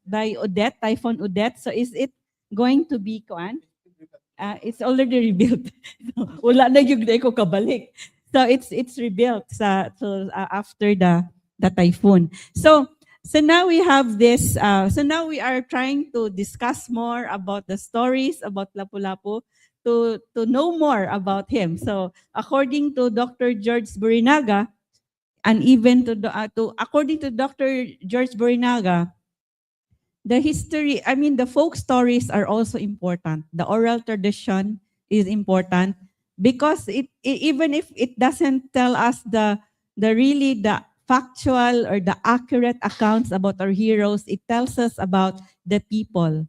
Typhoon Odette. So is it going to be kuan? It's already rebuilt. Wala na yung ko kabalik. So it's rebuilt after the typhoon. So now we have this. So now we are trying to discuss more about the stories about Lapu-Lapu to know more about him. So according to Dr. George Borinaga, and even according to Dr. George Borinaga, the folk stories are also important. The oral tradition is important because even if it doesn't tell us the factual or the accurate accounts about our heroes, it tells us about the people.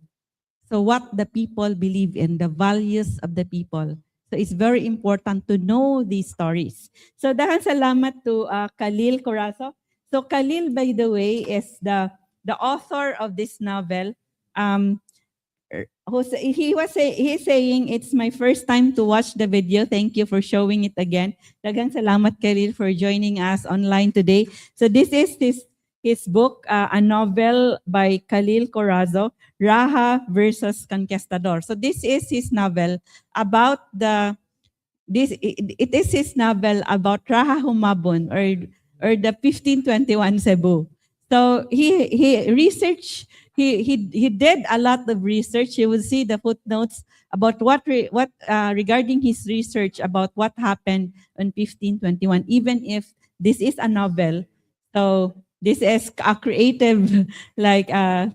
So what the people believe in, the values of the people. So it's very important to know these stories. So dahil salamat to Khalil Corazzo. So Khalil, by the way, is the author of this novel. He's saying, it's my first time to watch the video. Thank you for showing it again. Daghang salamat, Khalil, for joining us online today. So this is his book, a novel by Khalil Corazzo, Raha versus Conquistador. So this is his novel about it is his novel about Raha Humabon, or the 1521 Cebu. So he researched. He did a lot of research. You will see the footnotes about what regarding his research about what happened in 1521. Even if this is a novel, so this is a creative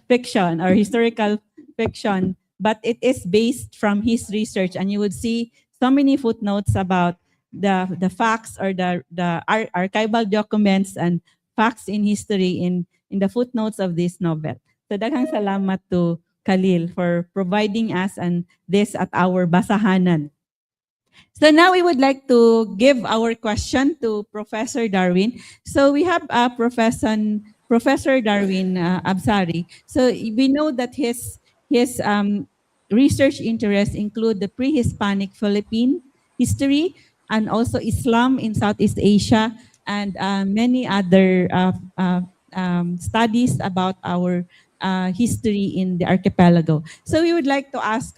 fiction or historical fiction, but it is based from his research, and you would see so many footnotes about the facts or the archival documents and facts in history in the footnotes of this novel. So daghang salamat to Khalil for providing us and this at our basahanan. So now we would like to give our question to Professor Darwin. So we have Professor Darwin Absari. So we know that his research interests include the pre-Hispanic Philippine history and also Islam in Southeast Asia and many other studies about our history in the archipelago. So we would like to ask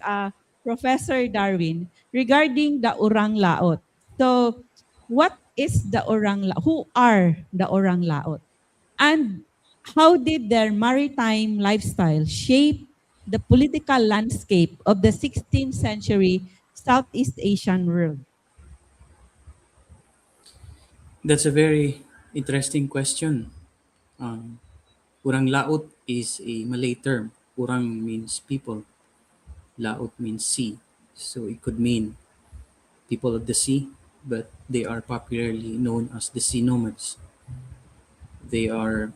Professor Darwin regarding the Orang Laot. So what is the Orang Laot? Who are the Orang Laot? And how did their maritime lifestyle shape the political landscape of the 16th century Southeast Asian world? That's a very interesting question. Orang Laot is a Malay term. Orang means people. Laot means sea. So it could mean people of the sea, but they are popularly known as the sea nomads. They are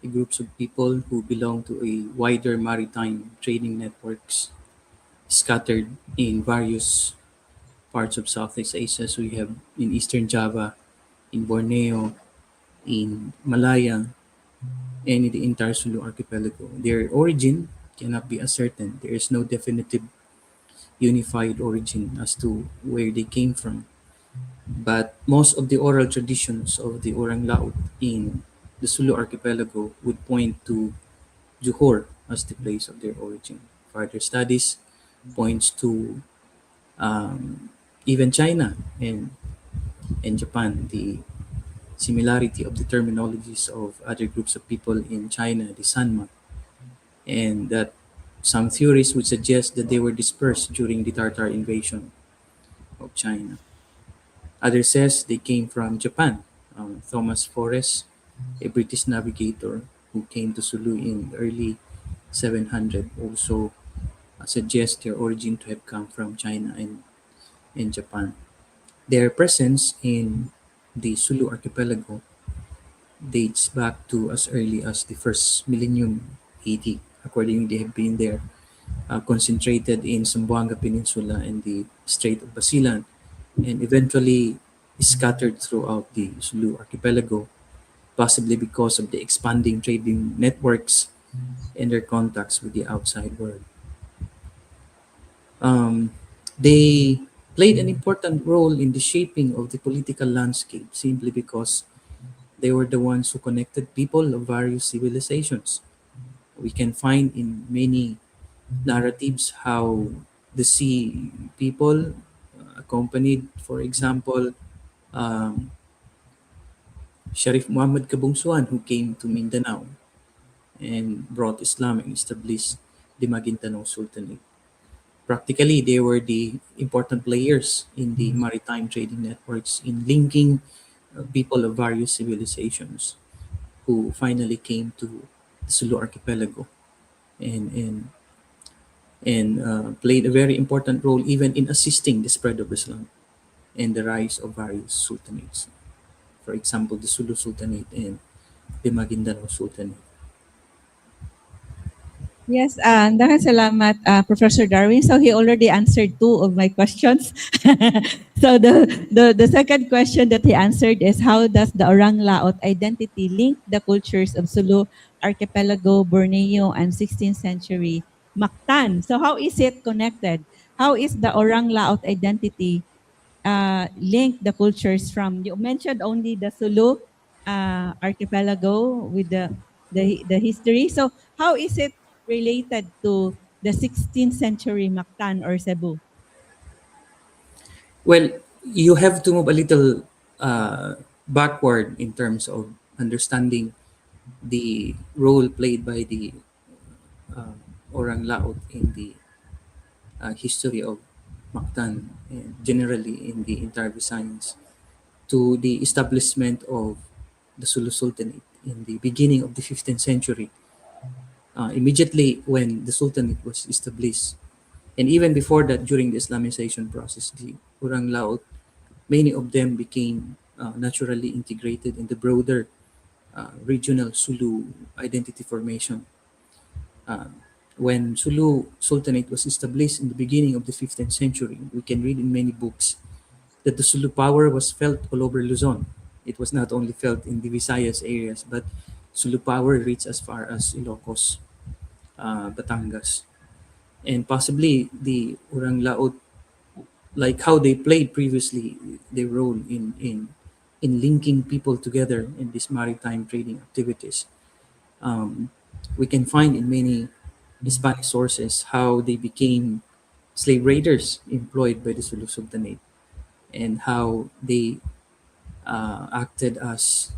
groups of people who belong to a wider maritime trading networks scattered in various parts of Southeast Asia. So you have in Eastern Java, in Borneo, in Malaya, and in the entire Sulu archipelago. Their origin cannot be ascertained. There is no definitive unified origin as to where they came from. But most of the oral traditions of the Orang Laut in the Sulu archipelago would point to Johor as the place of their origin. Further studies points to even China and Japan, the similarity of the terminologies of other groups of people in China, the Sanma, and that Some theories would suggest that they were dispersed during the Tartar invasion of China. Others says they came from Japan. Thomas Forrest, a British navigator who came to Sulu in the early 700, also suggests their origin to have come from China and Japan. Their presence in the Sulu archipelago dates back to as early as the first millennium AD. According, they have been there, concentrated in Zamboanga Peninsula and the Strait of Basilan, and eventually scattered throughout the Sulu archipelago, possibly because of the expanding trading networks and their contacts with the outside world. They played an important role in the shaping of the political landscape simply because they were the ones who connected people of various civilizations. We can find in many narratives how the sea people accompanied, for example, um, Sharif Muhammad Kabungsuan, who came to Mindanao and brought Islam and established the Maguindanao Sultanate. Practically, they were the important players in the maritime trading networks in linking people of various civilizations who finally came to the Sulu archipelago and played a very important role even in assisting the spread of Islam and the rise of various sultanates. For example, the Sulu Sultanate and the Maguindanao Sultanate. Yes, daghang salamat, Professor Darwin. So he already answered two of my questions. So the second question that he answered is, how does the Orang Laot identity link the cultures of Sulu Archipelago, Borneo, and 16th century Mactan? So how is it connected? How is the Orang Laot identity link the cultures from, you mentioned only the Sulu archipelago with the history. So how is it related to the 16th century Mactan or Cebu? Well, you have to move a little backward in terms of understanding the role played by the Orang Laot in the history of Mactan and generally in the entire Visayas to the establishment of the Sulu Sultanate in the beginning of the 15th century. Immediately when the Sultanate was established, and even before that, during the Islamization process, the Orang Laot, many of them became naturally integrated in the broader regional Sulu identity formation. When Sulu Sultanate was established in the beginning of the 15th century, we can read in many books that the Sulu power was felt all over Luzon. It was not only felt in the Visayas areas, but Sulu power reached as far as Ilocos, Batangas. And possibly the Orang Laot, like how they played previously their role in linking people together in these maritime trading activities. We can find in many Hispanic sources how they became slave raiders employed by the Sulu Sultanate and how they acted as,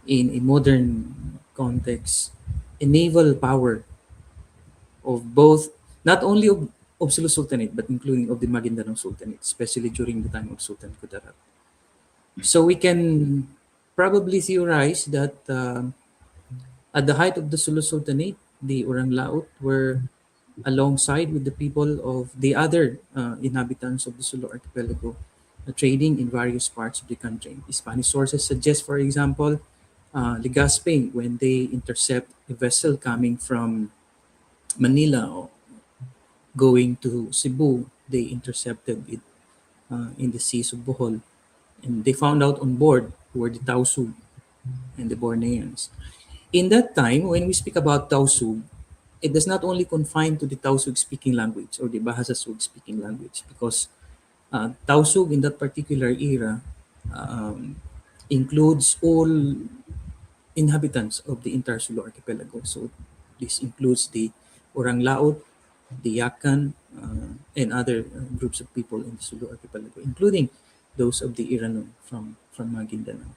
in a modern context, a naval power of both, not only of Sulu Sultanate, but including of the Maguindanao Sultanate, especially during the time of Sultan Kudarat. So we can probably theorize that at the height of the Sulu Sultanate, the Orang Laot were alongside with the people of the other inhabitants of the Sulu archipelago, trading in various parts of the country. Spanish sources suggest, for example, Legazpi, when they intercept a vessel coming from Manila or going to Cebu, they intercepted it in the seas of Bohol. And they found out on board were the Tausug and the Borneans. In that time, when we speak about Tausug, it does not only confine to the Tausug speaking language or the Bahasa-Sug speaking language, because Tausug in that particular era includes all inhabitants of the entire Sulu archipelago. So this includes the Orang Laot, the Yakan, and other groups of people in the Sulu archipelago, including those of the Iranon from Maguindanao.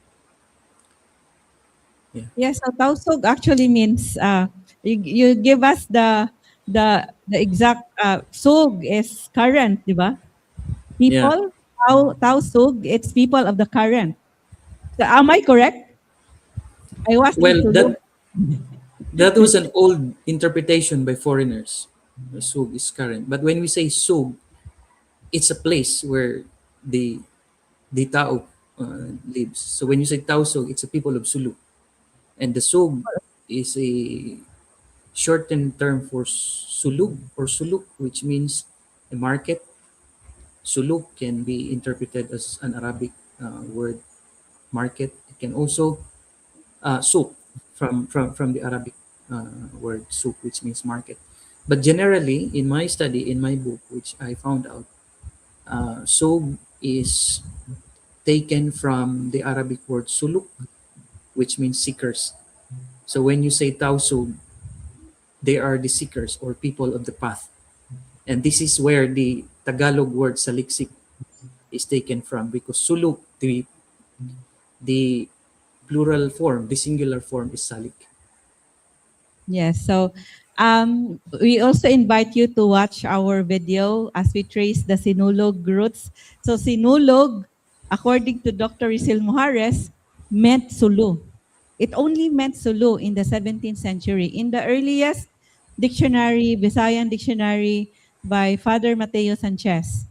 Yes, so Tausug actually means, you give us the exact sug is current, di ba? Yeah. People, tao sug, it's people of the current. So am I correct? I was in Well, Sulu. that was an old interpretation by foreigners. Sug is current, but when we say sug, it's a place where the tao lives. So when you say tao sug, it's a people of Sulu, and the sug is a shortened term for sulug or suluk, which means a market. Suluk can be interpreted as an Arabic word, market. It can also souk from the Arabic word souk, which means market. But generally, in my study, in my book, which I found out, souk is taken from the Arabic word suluk, which means seekers. So when you say tawsug, they are the seekers or people of the path. And this is where the Tagalog word saliksik is taken from, because suluk, the plural form, the singular form is salik. Yes. So we also invite you to watch our video as we trace the Sinulog roots. So Sinulog, according to Dr. 𝗟𝗪𝗂𝗧, meant Sulu. It only meant Sulu in the 17th century. In the earliest dictionary, Visayan dictionary by Father Mateo Sanchez,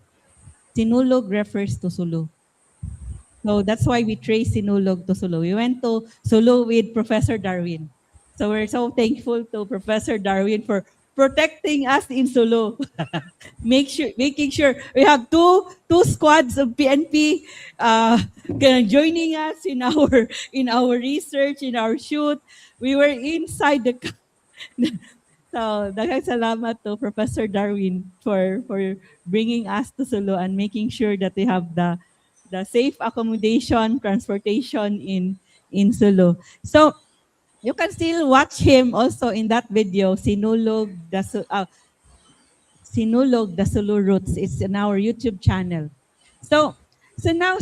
Sinulog refers to Sulu. So that's why we trace Sinulog to Sulu. We went to Sulu with Professor Darwin. So we're so thankful to Professor Darwin for protecting us in Sulu. Making sure we have two squads of PNP joining us in our research, in our shoot. We were inside the so daghang salamat to Professor Darwin for bringing us to Sulu and making sure that we have the safe accommodation, transportation in Sulu. So you can still watch him also in that video, Sinulog the Sulu Roots. It's in our YouTube channel. So now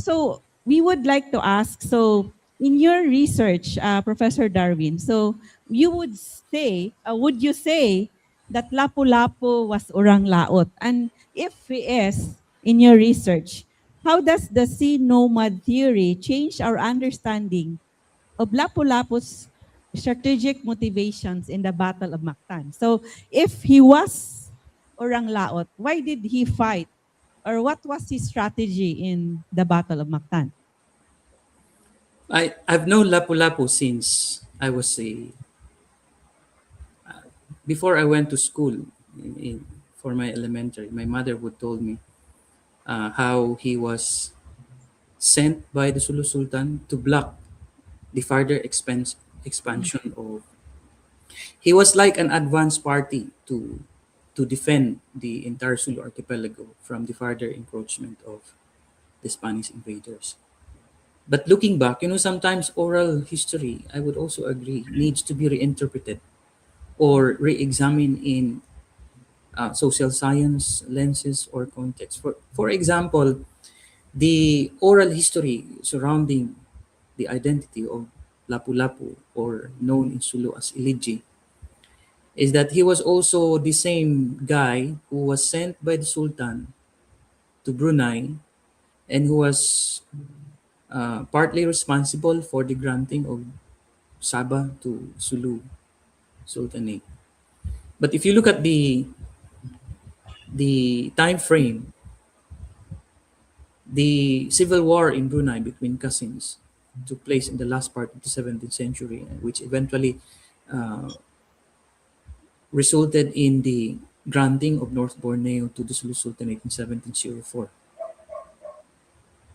we would like to ask, so in your research, Professor Darwin, so would you say that Lapu-Lapu was orang laot? And if he is, in your research, how does the sea nomad theory change our understanding of Lapu-Lapu's strategic motivations in the Battle of Mactan? So if he was orang laot, why did he fight? Or what was his strategy in the Battle of Mactan? I've known Lapu-Lapu since I was before I went to school for my elementary. My mother would told me how he was sent by the Sulu Sultan to block the further expansion of. He was like an advance party to defend the entire Sulu archipelago from the further encroachment of the Spanish invaders. But looking back, sometimes oral history, I would also agree, needs to be reinterpreted or re-examined in social science lenses or context. For example, the oral history surrounding the identity of Lapu-Lapu, or known in Sulu as 𝗟𝗪𝗔𝗊, is that he was also the same guy who was sent by the Sultan to Brunei and who was partly responsible for the granting of Sabah to Sulu Sultanate. But if you look at the time frame, the civil war in Brunei between cousins took place in the last part of the 17th century, which eventually resulted in the granting of North Borneo to the Sulu Sultanate in 1704.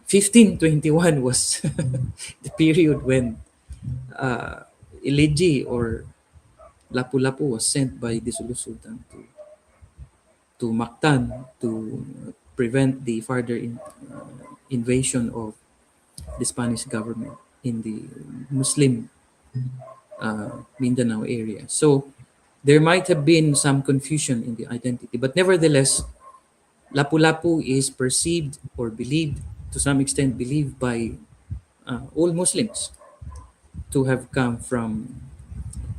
1521 was the period when 𝗟𝗪𝗔𝗓 or Lapu-Lapu was sent by the Sulu Sultan to Mactan to prevent the further invasion of the Spanish government in the Muslim Mindanao area. So there might have been some confusion in the identity, but nevertheless, Lapu-Lapu is perceived or believed, to some extent believed by all Muslims to have come from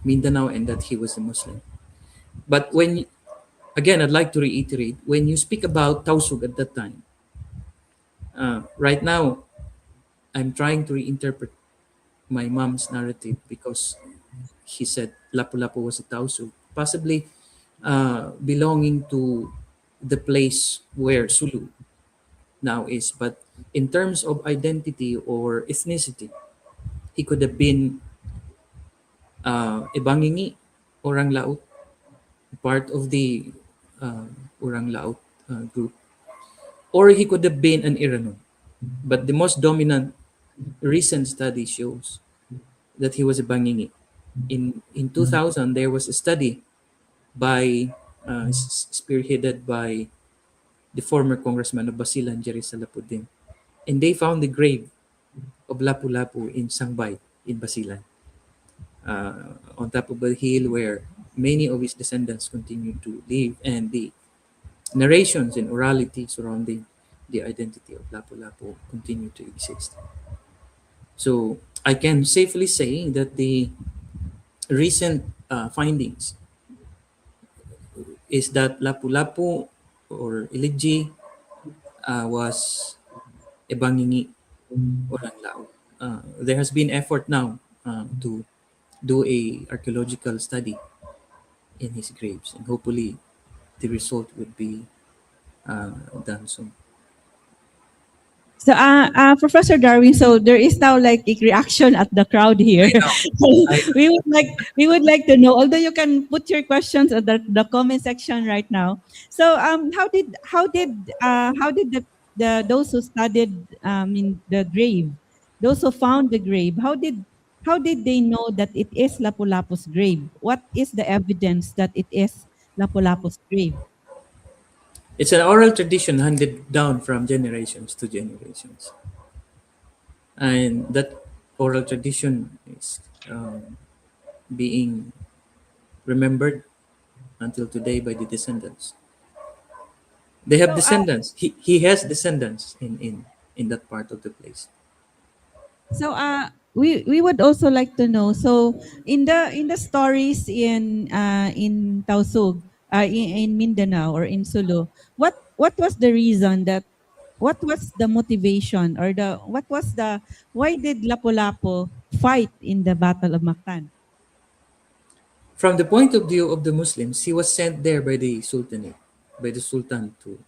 Mindanao and that he was a Muslim. But when again, I'd like to reiterate, when you speak about Tausug at that time, right now, I'm trying to reinterpret my mom's narrative because he said Lapu-Lapu was a Tausug, possibly belonging to the place where Sulu now is. But in terms of identity or ethnicity, he could have been Ibangingi, Orang Laut, part of the uh, Orang Laut group, or he could have been an Irano. But the most dominant recent study shows that he was a Bangingi. In 2000, there was a study by spearheaded by the former congressman of Basilan, Jerry Salapudin, and they found the grave of Lapu-Lapu in Sangbay in Basilan, on top of a hill where many of his descendants continue to live, and the narrations and orality surrounding the identity of Lapu-Lapu continue to exist. So I can safely say that the recent findings is that Lapu-Lapu or Iligji was a Bangingi Orang Lao. There has been effort now to do a archaeological study in his graves, and hopefully the result would be done soon. So, Professor Darwin, so there is now like a reaction at the crowd here. We would like to know. Although you can put your questions at the comment section right now. So, how did the those who studied in the grave, those who found the grave, how did they know that it is Lapu-Lapu's grave? What is the evidence that it is Lapu-Lapu's grave? It's an oral tradition handed down from generations to generations. And that oral tradition is being remembered until today by the descendants. They have descendants. He has descendants in that part of the place. So we would also like to know, so in the stories in Tausug, in Mindanao or in Sulu, what was the reason that what was the motivation or why did Lapu-Lapu fight in the Battle of Mactan? From the point of view of the Muslims, he was sent there by the Sultanate, by the Sultan to,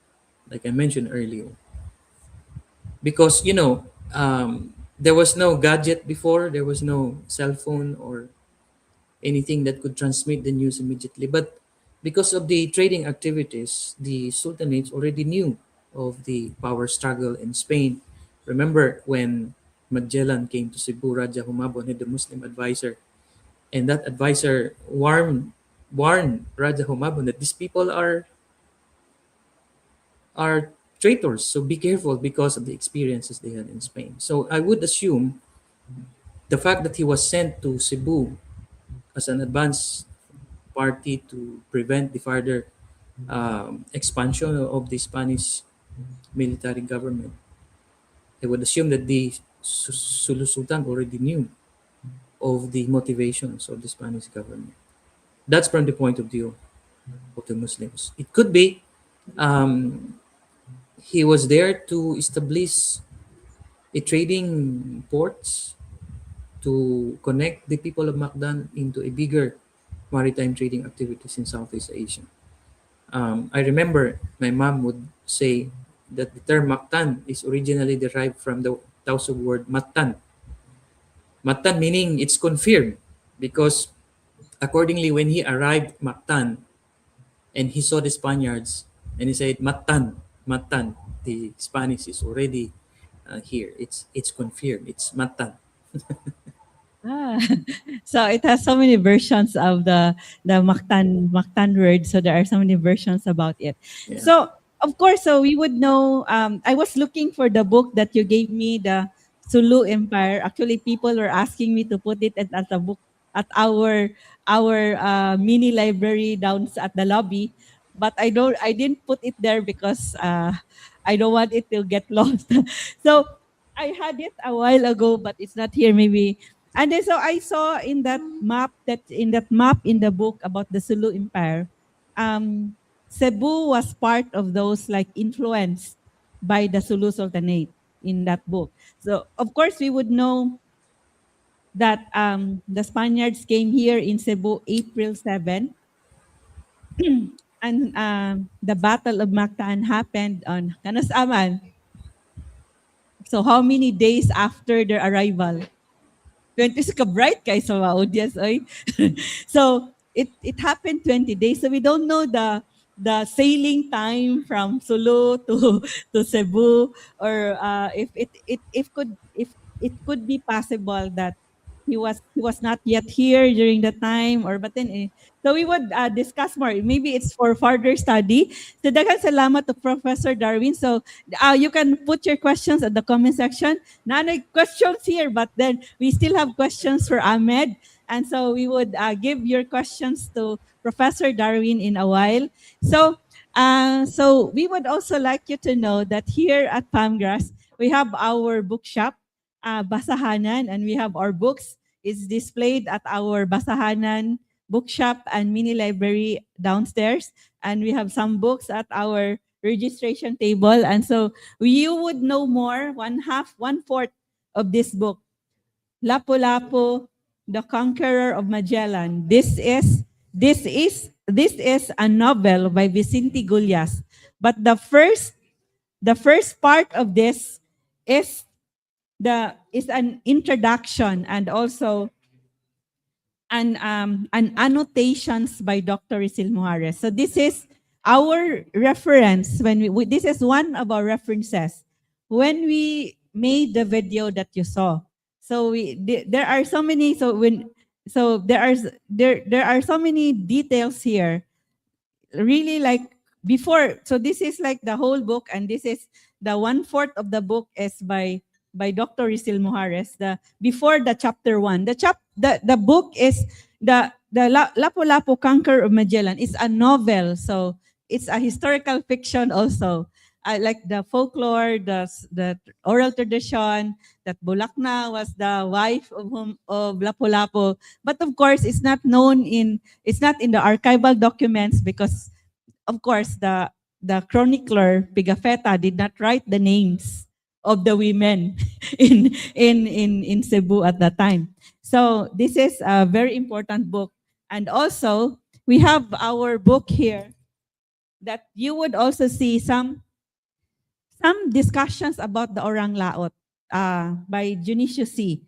like I mentioned earlier. Because, there was no gadget before, there was no cell phone or anything that could transmit the news immediately. But because of the trading activities, the Sultanates already knew of the power struggle in Spain. Remember when Magellan came to Cebu, 𝗪𝗪𝗪𝗪 had the Muslim advisor, and that advisor warned 𝗪𝗪𝗪𝗪 that these people are traitors, so be careful because of the experiences they had in Spain. So I would assume the fact that he was sent to Cebu as an advance party to prevent the further expansion of the Spanish military government, I would assume that the Sulu Sultan already knew of the motivations of the Spanish government. That's from the point of view of the Muslims. It could be he was there to establish a trading ports to connect the people of Mactan into a bigger maritime trading activities in Southeast Asia. I remember my mom would say that the term Mactan is originally derived from the Tausug word Mactan. Mactan meaning it's confirmed, because accordingly when he arrived Mactan and he saw the Spaniards and he said Mactan, Mactan, the Spanish is already here. It's confirmed. It's Mactan. Ah, so it has so many versions of the Mactan word. So there are so many versions about it. Yeah. So of course, so we would know. I was looking for the book that you gave me, the Sulu Empire. Actually, people were asking me to put it as a book at our mini library down at the lobby, but I didn't put it there because I don't want it to get lost. So I had it a while ago, but it's not here. Maybe. And then so I saw in that map in the book about the Sulu Empire, um, Cebu was part of those like influenced by the Sulu Sultanate in that book. So of course we would know that the Spaniards came here in Cebu April 7, and the Battle of Mactan happened on Kanasaman. So how many days after their arrival? 20 ka bright kay sa mga audience, oy. So it happened 20 days. So we don't know the sailing time from Sulu to Cebu, or if it could be possible that he was not yet here during the time, or but then so we would discuss more. Maybe it's for further study. So daghang salamat to Professor Darwin. So you can put your questions at the comment section. Nanay questions here, but then we still have questions for Ahmed. And so we would give your questions to Professor Darwin in a while. So so we would also like you to know that here at Palmgrass, we have our bookshop, Basahanan, and we have our books. It's displayed at our Basahanan bookshop and mini library downstairs. And we have some books at our registration table. And so you would know more, one-fourth of this book, Lapu-Lapu, the Conqueror of Magellan. This is a novel by Vicente Gullias. But the first part of this is an introduction and also an annotations by Dr. Risil Muhares. So this is our reference when this is one of our references when we made the video that you saw. So there are so many there are so many details here. Really like before, so this is like the whole book, and this is the 1/4 of the book is by Dr. Risil Muhares. Before the chapter 1, the book is the Lapu-Lapu Conqueror of Magellan. It's a novel, so it's a historical fiction also. Like the folklore, the oral tradition that Bulakna was the wife of Lapu-Lapu. But of course, it's not in the archival documents because, of course, the chronicler Pigafetta did not write the names of the women in Cebu at that time. So this is a very important book. And also, we have our book here that you would also see some discussions about the Orang Laot by Junicio C.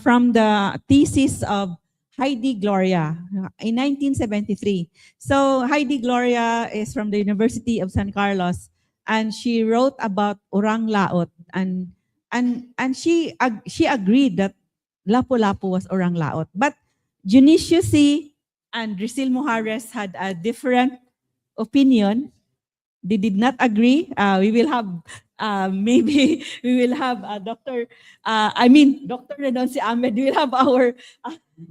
From the thesis of Heidi Gloria in 1973. So Heidi Gloria is from the University of San Carlos, and she wrote about Orang Laot, and she agreed that Lapu-Lapu was Orang Laot. But Junicio C. and Risil Muhares had a different opinion. They did not agree. We will have maybe we will have Dr. Redonce Ahmed. We will have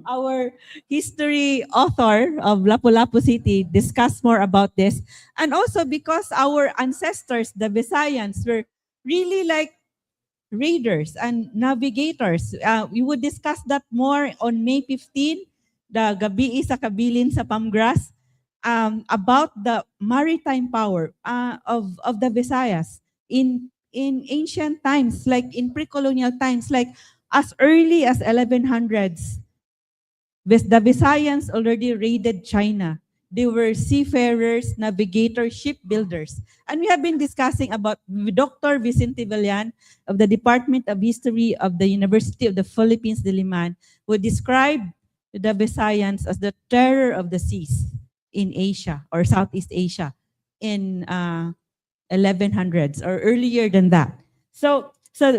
our history author of Lapu-Lapu City discuss more about this. And also because our ancestors, the Visayans, were really like raiders and navigators. We would discuss that more on May 15, the Gabi sa Kabilin sa Palmgrass, about the maritime power of the Visayas in ancient times, like in pre-colonial times, like as early as 1100s. The Visayans already raided China. They were seafarers, navigators, shipbuilders. And we have been discussing about Dr. Vicente Villan of the Department of History of the University of the Philippines, Diliman, who described the Visayans as the terror of the seas in Asia or Southeast Asia in 1100s or earlier than that. So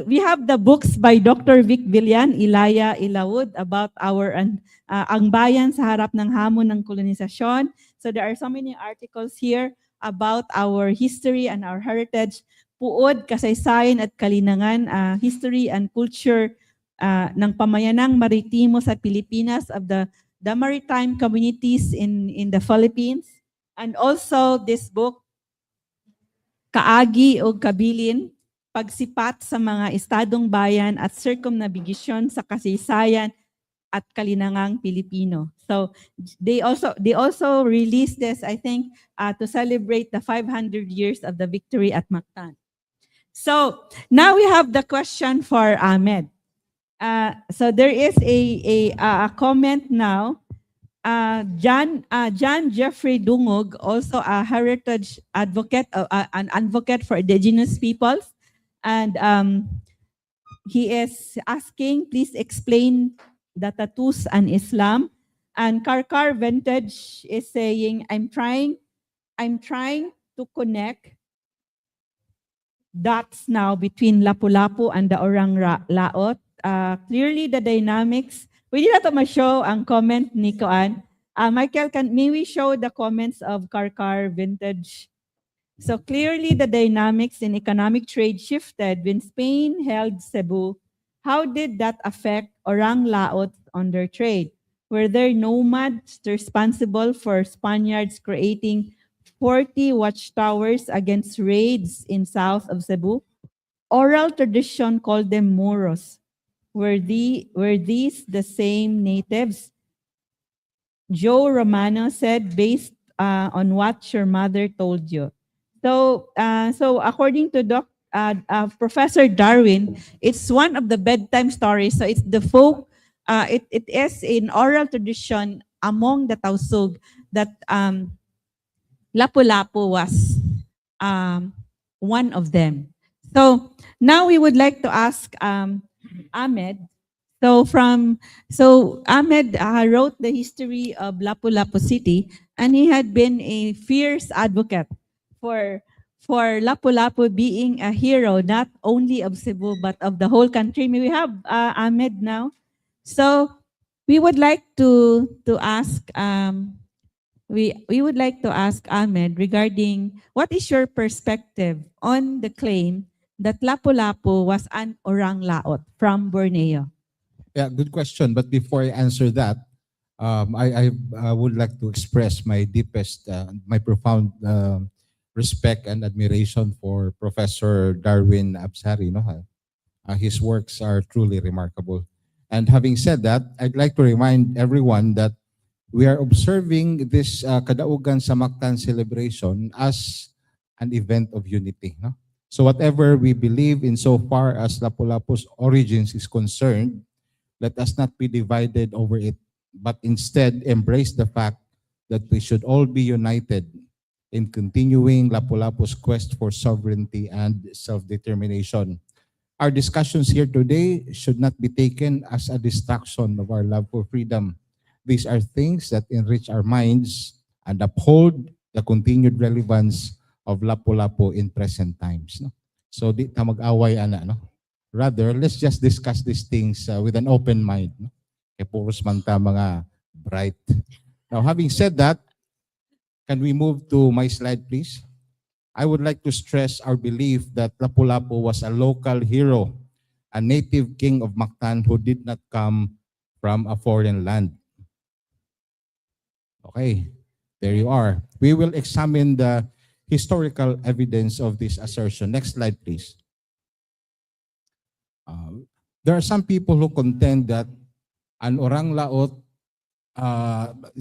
we have the books by Dr. Vic Villan, Ilaya, Ilawod about ang bayan sa harap ng hamon ng kolonisasyon. So there are so many articles here about our history and our heritage, puod, kasaysayan at kalinangan, history and culture ng pamayanang maritimo sa Pilipinas, of the maritime communities in the Philippines. And also this book, Kaagi o Kabilin, pagsipat sa mga estadong bayan at circumnavigation sa kasaysayan at kalinangang Pilipino. So they also released this, I think, to celebrate the 500 years of the victory at Mactan. So now we have the question for Ahmed. So there is a comment now. John Jeffrey Dungog, also a heritage advocate, an advocate for indigenous peoples, and he is asking, please explain the tattoos and Islam. And Karkar Vintage is saying, I'm trying to connect dots now between Lapu-Lapu and the Orang-Laot. Clearly the dynamics. Pwede na to ma-show ang comment ni Koan. Michael, may we show the comments of Karkar Vintage? So clearly the dynamics in economic trade shifted when Spain held Cebu. How did that affect Orang-Laot on their trade? Were there nomads responsible for Spaniards creating 40 watchtowers against raids in south of Cebu? Oral tradition called them Moros. Were these the same natives? Joe Romano said, based on what your mother told you. So according to Professor Darwin, it's one of the bedtime stories. So it's the folk. It is in oral tradition among the Tausug that Lapu-Lapu was one of them. So now we would like to ask Ahmed. So Ahmed wrote the history of Lapu-Lapu City, and he had been a fierce advocate for Lapu-Lapu being a hero, not only of Cebu, but of the whole country. May we have Ahmed now? So we would like to ask we would like to ask Ahmed regarding what is your perspective on the claim that Lapu-Lapu was an Orang-Laot from Borneo? Yeah, good question. But before I answer that, I would like to express my deepest, my profound respect and admiration for Professor Darwin Absari. His works are truly remarkable. And having said that, I'd like to remind everyone that we are observing this Kadaugan sa Mactan celebration as an event of unity. So whatever we believe in so far as Lapu-Lapu's origins is concerned, let us not be divided over it, but instead embrace the fact that we should all be united in continuing Lapu-Lapu's quest for sovereignty and self-determination. Our discussions here today should not be taken as a distraction of our love for freedom. These are things that enrich our minds and uphold the continued relevance of Lapu-Lapu in present times. So di ta mag-away ana, Rather, let's just discuss these things with an open mind. Kaya puros man ta mga bright. Now, having said that, can we move to my slide, please? I would like to stress our belief that Lapu-Lapu was a local hero, a native king of Mactan who did not come from a foreign land. Okay, there you are. We will examine the historical evidence of this assertion. Next slide, please. There are some people who contend that an Orang-Laot,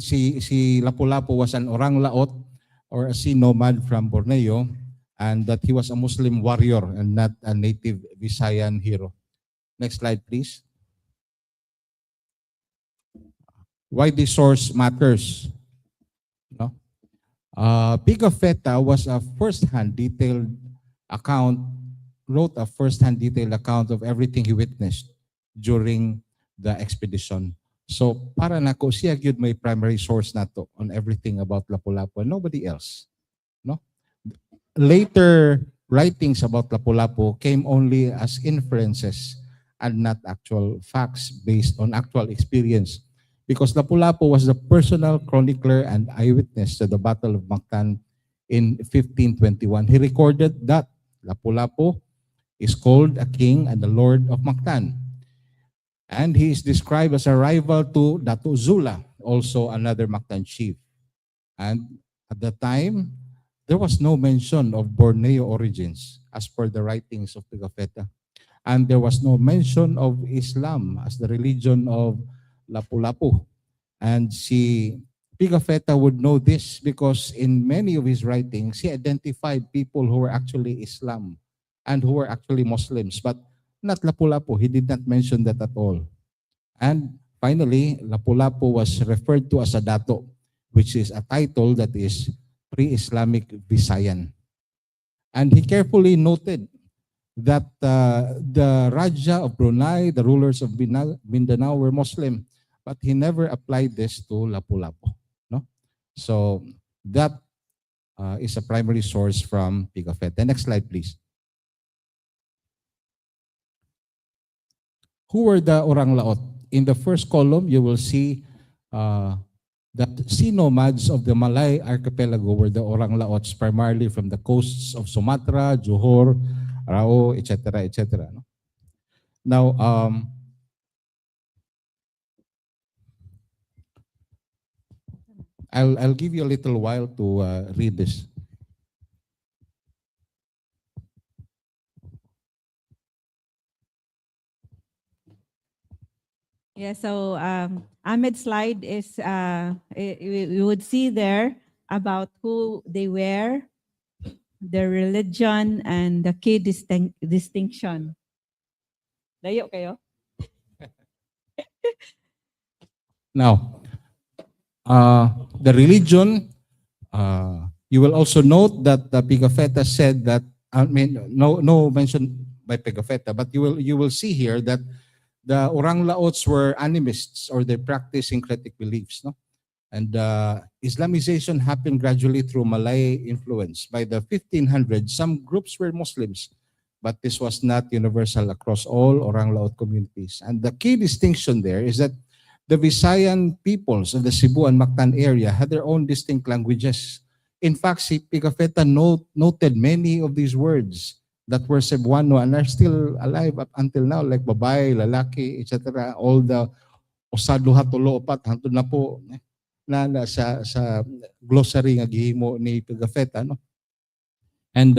si Lapu-Lapu was an Orang-Laot or a sea nomad from Borneo, and that he was a Muslim warrior and not a native Visayan hero. Next slide, please. Why this source matters. 𝗕𝗂𝗏 was a first-hand detailed account, wrote a first-hand detailed account of everything he witnessed during the expedition. So para nako siya gyud may primary source nato on everything about Lapu-Lapu and nobody else. Later writings about Lapu-Lapu came only as inferences and not actual facts based on actual experience, because Lapu-Lapu was the personal chronicler and eyewitness to the Battle of Mactan in 1521. He recorded that Lapu-Lapu is called a king and the lord of Mactan. And he is described as a rival to Dato' Zula, also another Mactan chief. And at the time, there was no mention of Borneo origins as per the writings of 𝗕𝗂𝗏. And there was no mention of Islam as the religion of Lapu-Lapu. And si Pigafetta would know this because in many of his writings, he identified people who were actually Islam and who were actually Muslims, but not Lapu-Lapu. He did not mention that at all. And finally, Lapu-Lapu was referred to as a dato, which is a title that is pre-Islamic Visayan. And he carefully noted that the Raja of Brunei, the rulers of Mindanao were Muslim, but he never applied this to Lapu-Lapu. No? So that is a primary source from Pigafetta. Next slide, please. Who were the Orang Laot? In the first column, you will see that sea nomads of the Malay archipelago were the Orang Laots, primarily from the coasts of Sumatra, Johor, Rao, etc., etc. No? Now, I'll give you a little while to read this. Yeah, so Ahmed's slide is, you would see there about who they were, their religion, and the key distinction. Layo kayo? Now, the religion, you will also note that Pigafetta said that, I mean, no mention by Pigafetta, but you will see here that the Orang Laots were animists, or they practiced syncretic beliefs. No? And Islamization happened gradually through Malay influence. By the 1500s, some groups were Muslims, but this was not universal across all Orang Laot communities. And the key distinction there is that the Visayan peoples of the Cebu and Mactan area had their own distinct languages. In fact, si Pigafetta noted many of these words that were Cebuano and are still alive up until now, like babae, lalaki, etc. All the osado hatulo opat hantod na po na sa glossary nga gihimo ni Pigafetta, no? And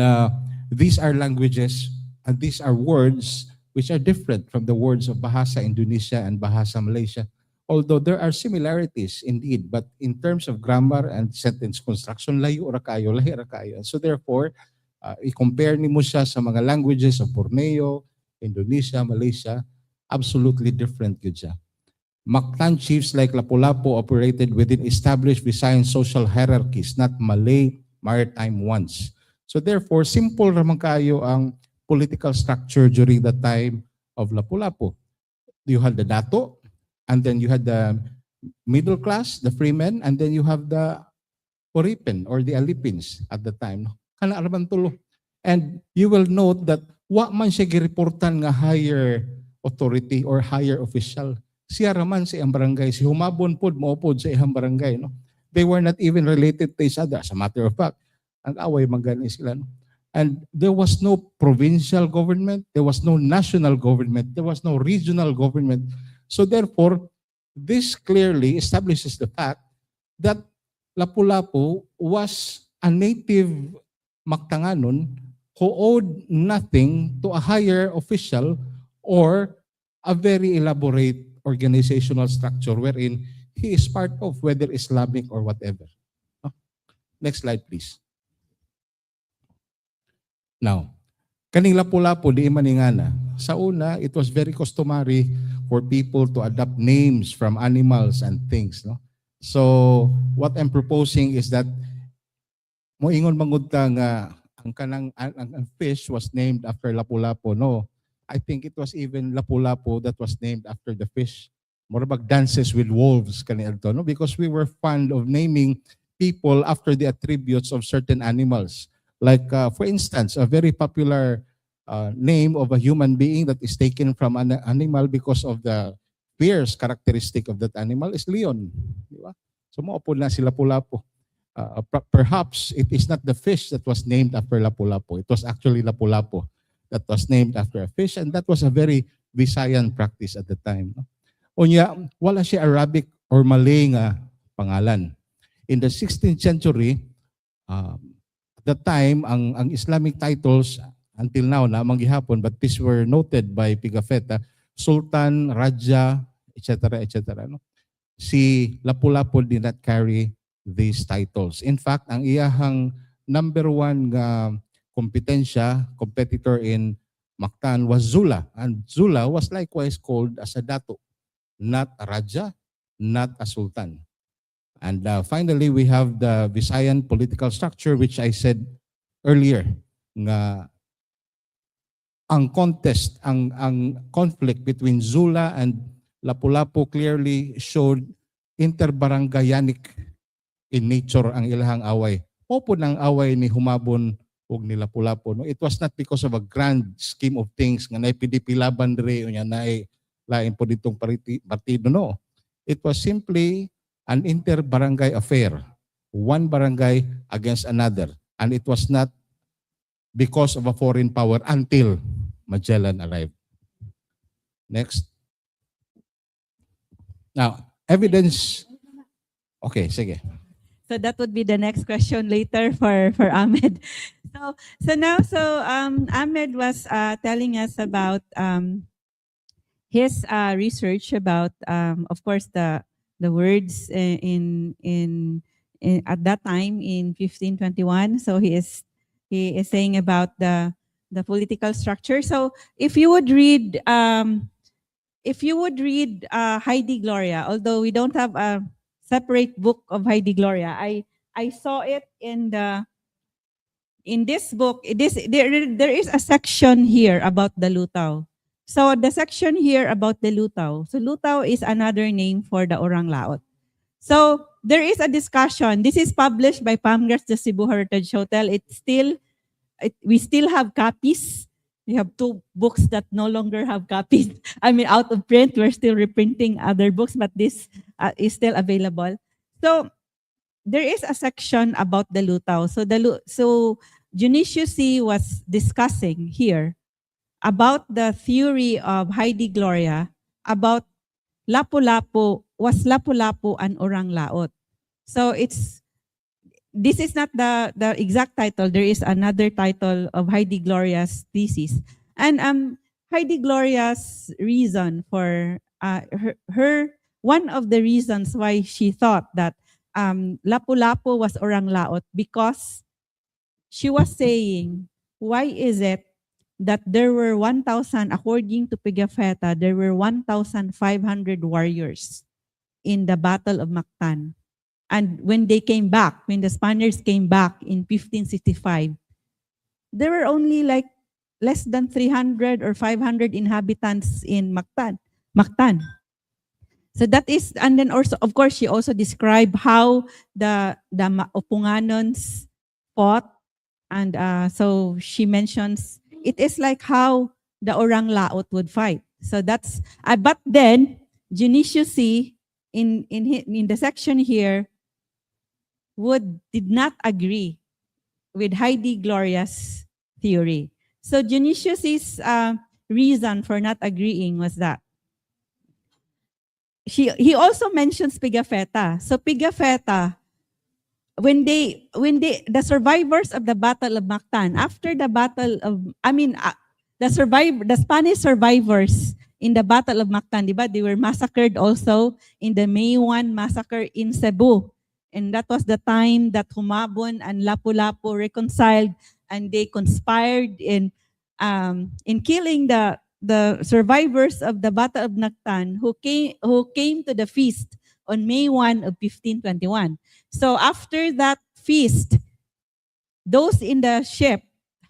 these are languages and these are words which are different from the words of Bahasa Indonesia and Bahasa Malaysia. Although there are similarities indeed, but in terms of grammar and sentence construction, layo ra kayo, lahi ra kayo. So therefore, i-compare ni mo siya sa mga languages of Borneo, Indonesia, Malaysia, absolutely different yun siya. Mactan chiefs like Lapu-Lapu operated within established Visayan social hierarchies, not Malay maritime ones. So therefore, simple raman kayo ang political structure during the time of Lapu-Lapu. You had the dato, and then you had the middle class, the freemen, and then you have the Oripen or the Alipins at the time. Kana araman tulo. And you will note that wa man siya gireportan nga higher authority or higher official. Siya raman sa iyang barangay, si humabon pod maupod sa iyang barangay, no? They were not even related to each other. As a matter of fact, ang away magani sila, no? And there was no provincial government, there was no national government, there was no regional government. So therefore, this clearly establishes the fact that Lapu-Lapu was a native Mactanganon who owed nothing to a higher official or a very elaborate organizational structure wherein he is part of, whether Islamic or whatever. Next slide, please. Now, kaning Lapu-Lapu di maningana. Sa una, it was very customary for people to adopt names from animals and things, no? So, what I'm proposing is that moingon mangudta nga ang fish was named after Lapu-Lapu. No, I think it was even Lapu-Lapu that was named after the fish. Morabag dances with wolves kaniadto, no? Because we were fond of naming people after the attributes of certain animals. Like, for instance, a very popular name of a human being that is taken from an animal because of the fierce characteristic of that animal is leon. Di ba? So maupo na si Lapu-Lapu. Perhaps it is not the fish that was named after Lapu-Lapu. It was actually Lapu-Lapu that was named after a fish, and that was a very Visayan practice at the time. No? Unya, wala siya Arabic or Malay nga pangalan. In the 16th century, at the time, ang Islamic titles until now na manggihapon, but these were noted by Pigafetta, Sultan, Raja, etc., etc. No? Si Lapu-Lapu did not carry these titles. In fact, ang iyahang number one competitor in Mactan was Zula. And Zula was likewise called as a dato, not a Raja, not a Sultan. And finally, we have the Visayan political structure, which I said earlier, nga ang contest, ang conflict between Zula and Lapu-Lapu clearly showed interbarangayanic in nature ang ilahang away. Opo ng away ni Humabon ug ni Lapu-Lapu. No? It was not because of a grand scheme of things nga naay PDP-laban diri unya naay lain po ditong partido. No. It was simply an inter-barangay affair. One barangay against another. And it was not because of a foreign power until Magellan arrived. Next. Now, evidence. Okay, sige. So that would be the next question later for Ahmed. Ahmed was telling us about his research about, of course, the words in at that time in 1521. So he is saying about the political structure. So if you would read Heidi Gloria, although we don't have a separate book of Heidi Gloria, I saw it in this book. There is a section here about the Lutaw. So the section here about the Lutaw. So Lutaw is another name for the Orang Laot. So there is a discussion. This is published by Pamgras, the Cebu Heritage Hotel. We still have copies. We have 2 books that no longer have copies. I mean, out of print. We're still reprinting other books, but this is still available. So there is a section about the Lutaw. So Junicio C. was discussing here about the theory of Heidi Gloria about Lapu-Lapu, was Lapu-Lapu an Orang Laot? So this is not the exact title. There is another title of Heidi Gloria's thesis. And Heidi Gloria's reason for one of the reasons why she thought that Lapu-Lapu was Orang Laot, because she was saying, why is it that there were 1,000, according to Pigafetta, there were 1,500 warriors in the Battle of Mactan. And when they came back, when the Spaniards came back in 1565, there were only like less than 300 or 500 inhabitants in Mactan. So that is, and then also, of course, she also described how the Opunganons fought. And so she mentions, it is like how the Orang Laot would fight. So that's, but then, Junicio C., in the section here, did not agree with Heidi Gloria's theory. So Junicio C.'s reason for not agreeing was that he also mentions Pigafetta. So Pigafetta, when the survivors of the Battle of Mactan, after the Battle of, the Spanish survivors in the Battle of Mactan, diba? They were massacred also in the May 1 massacre in Cebu. And that was the time that Humabon and Lapu-Lapu reconciled, and they conspired in killing the survivors of the Battle of Mactan who came to the feast on May 1 of 1521. So after that feast, those in the ship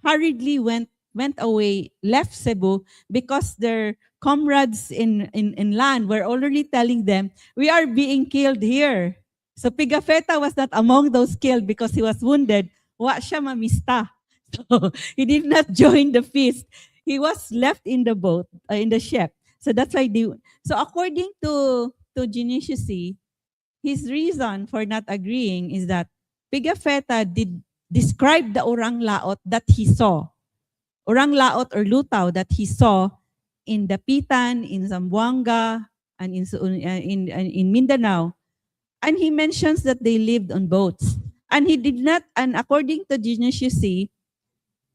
hurriedly went away, left Cebu, because their comrades in land were already telling them, we are being killed here. So Pigafetta was not among those killed because he was wounded. Wa siya mamista. So he did not join the feast. He was left in the boat, in the ship. So that's why so according to Junicio C., his reason for not agreeing is that Pigafetta did describe the Orang Laot that he saw. Orang Laot or Lutaw that he saw in Dapitan, in Zamboanga, and in Mindanao. And he mentions that they lived on boats. And he did not, and according to Junicio C.,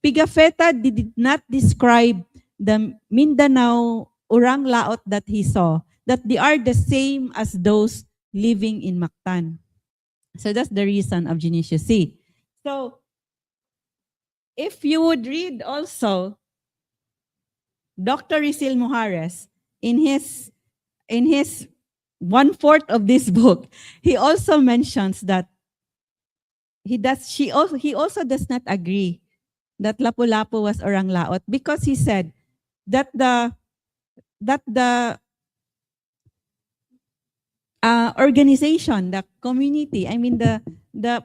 Pigafetta did not describe the Mindanao Orang Laot that he saw. that they are the same as those living in Mactan. So that's the reason of Judicious C. So if you would read also Dr. 𝗟𝗏𝗪𝗀 in his 1/4 of this book, he also mentions that he also does not agree that Lapu-Lapu was orang laot, because he said that the organization, the community, I mean the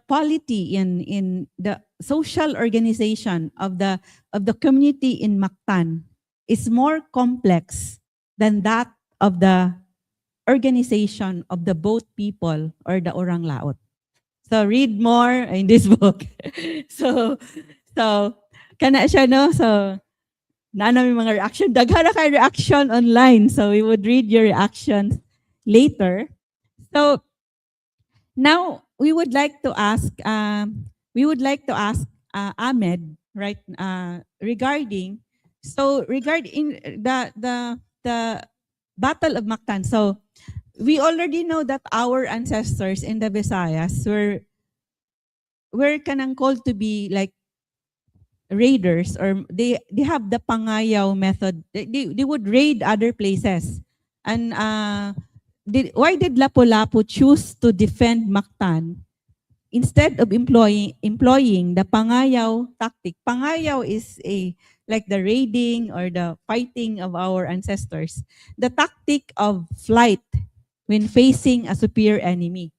polity in the social organization of the community in Mactan is more complex than that of the organization of the boat people or the orang laot. So read more in this book. so kana siya, no? So namin mga reaction, daghan na kay reaction online, so we would read your reactions later. So now we would like to ask Ahmed, right, regarding the Battle of Mactan. So we already know that our ancestors in the Visayas were kanang called to be like raiders, or they have the pangayaw method. They would raid other places. And why did Lapu-Lapu choose to defend Mactan instead of employing the pangayaw tactic? Pangayaw is like the raiding or the fighting of our ancestors, the tactic of flight when facing a superior enemy.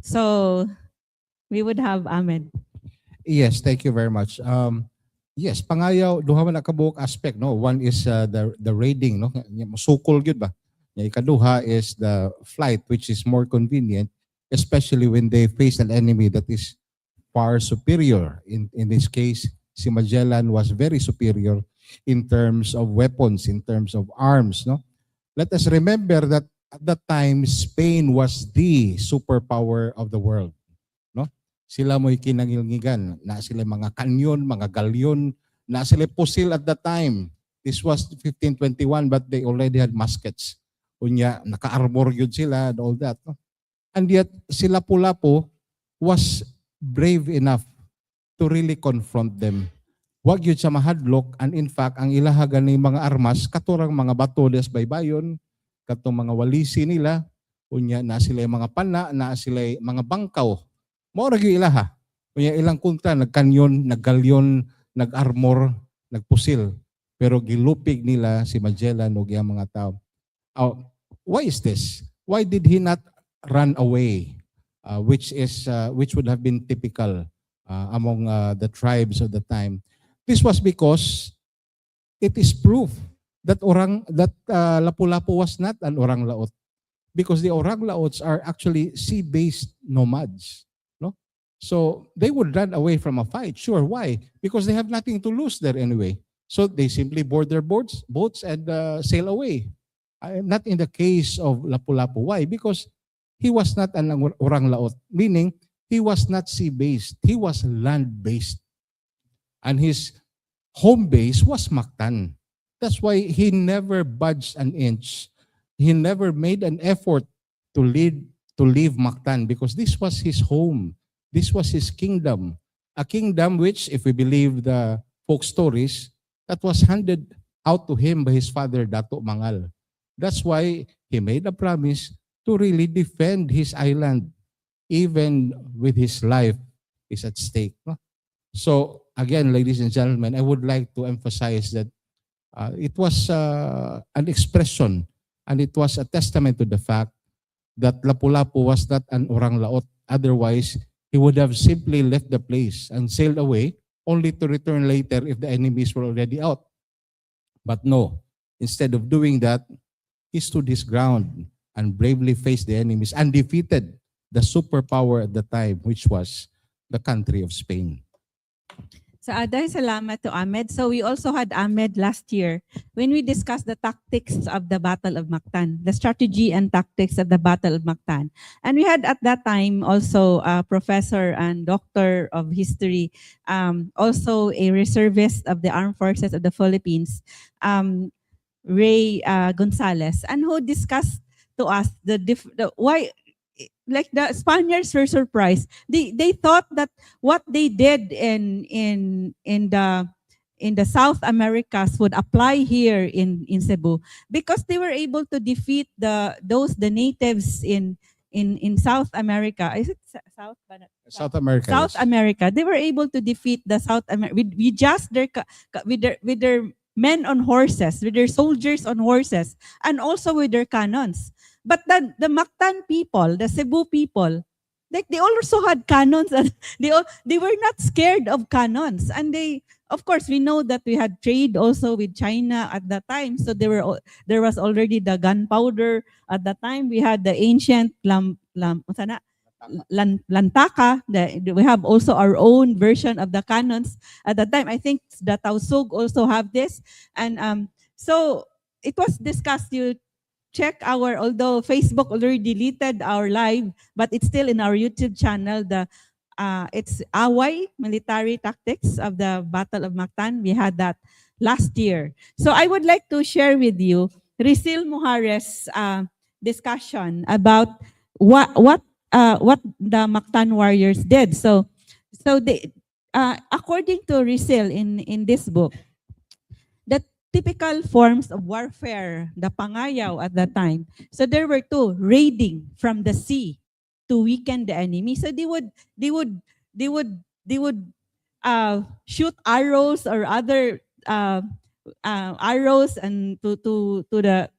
So we would have Ahmed. Yes, thank you very much. Yes, pangayaw, duha man nakabuok aspect, no? One is the raiding, no? Masukol gyud ba? Ikaduha is the flight, which is more convenient, especially when they face an enemy that is far superior. In this case, si Magellan was very superior in terms of weapons, in terms of arms, no? Let us remember that at that time, Spain was the superpower of the world, no? Sila mo'y kinangilngigan, na sila mga kanyon, mga galyon, na sila pusil at that time. This was 1521, but they already had muskets. Unya, naka-armor yun sila and all that, no? And yet, si Lapu-Lapu was brave enough to really confront them. Wag yun siya mahadlok, and in fact, ang ilahagan ni mga armas, katurang mga bato des baybayon, katong mga walisi nila, unya na sila mga pana, na sila mga bangkaw. Mao ra gyud ilaha. Unya ilang kunta, nagkanyon, naggalyon, nag-armor, nagpusil. Pero gilupig nila si Magellan ug iyang mga tao. Why is this? Why did he not run away? Which would have been typical among the tribes of the time. This was because it is proof that Lapu-Lapu was not an orang laot, because the orang laots are actually sea-based nomads, no? So they would run away from a fight. Sure, why? Because they have nothing to lose there anyway. So they simply board their boats and sail away. Not in the case of Lapu-Lapu. Why? Because he was not an orang laot, meaning he was not sea-based. He was land-based. And his home base was Mactan. That's why he never budged an inch. He never made an effort to leave Mactan, because this was his home. This was his kingdom. A kingdom which, if we believe the folk stories, that was handed out to him by his father, Dato' Mangal. That's why he made a promise to really defend his island, even with his life is at stake. No? So again, ladies and gentlemen, I would like to emphasize that it was an expression, and it was a testament to the fact that Lapu-Lapu was not an orang laot. Otherwise, he would have simply left the place and sailed away, only to return later if the enemies were already out. But no, instead of doing that, he stood his ground and bravely faced the enemies and defeated the superpower at the time, which was the country of Spain. So dahil salamat to Ahmed. So we also had Ahmed last year when we discussed the tactics of the Battle of Mactan, the strategy and tactics of the Battle of Mactan. And we had at that time also a professor and doctor of history, also a reservist of the Armed Forces of the Philippines, Gonzalez, and who discussed to us the why, like the Spaniards were surprised. They thought that what they did in the South Americas would apply here in Cebu, because they were able to defeat the natives in South America. Is it South America. South yes. America? They were able to defeat the South America with just with their men on horses, with their soldiers on horses, and also with their cannons. But the Mactan people, the Cebu people, like they also had cannons, and they were not scared of cannons. And they, of course, we know that we had trade also with China at that time. So there was already the gunpowder at that time. We had the ancient lantaka. We have also our own version of the cannons at that time. I think the 𝗬𝗪𝗪 also have this. And so it was discussed. You check although Facebook already deleted our live, but it's still in our YouTube channel. It's Away Military Tactics of the Battle of Mactan. We had that last year. So I would like to share with you 𝗍𝗪 𝗪𝗀's discussion about what the Mactan warriors did. So they, according to 𝗍𝗪 in this book, the typical forms of warfare, the pangayaw at that time. So there were two: raiding from the sea to weaken the enemy. So they would shoot arrows or other arrows and to the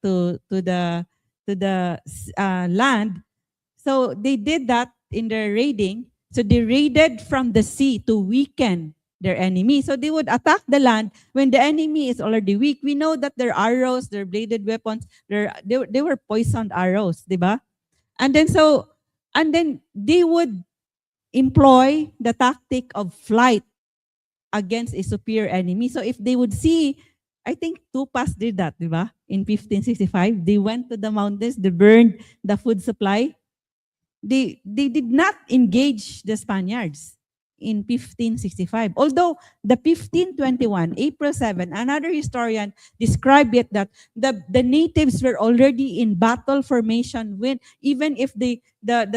land. So they did that in their raiding. So they raided from the sea to weaken their enemy. So they would attack the land when the enemy is already weak. We know that their arrows, their bladed weapons, they were poisoned arrows, diba? And then they would employ the tactic of flight against a superior enemy. So if they would see, I think 𝗬𝗪𝗪 did that, diba? In 1565, they went to the mountains, they burned the food supply. They did not engage the Spaniards in 1565. Although the 1521, April 7, another historian described it that the natives were already in battle formation when, even if the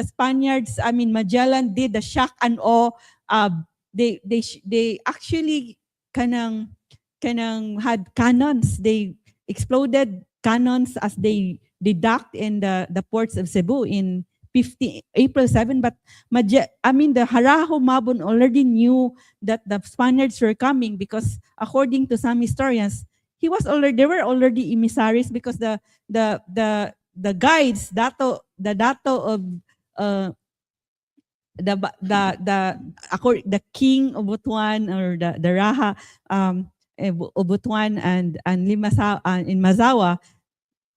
Spaniards, I mean Magellan, did the shock and awe, they actually kanang had cannons. They exploded cannons as they docked in the ports of Cebu in April 7, but the Haraho Mabon already knew that the Spaniards were coming, because according to some historians, they were already emissaries, because the guides, the king of Butuan, or the Raha of Butuan and in Mazawa,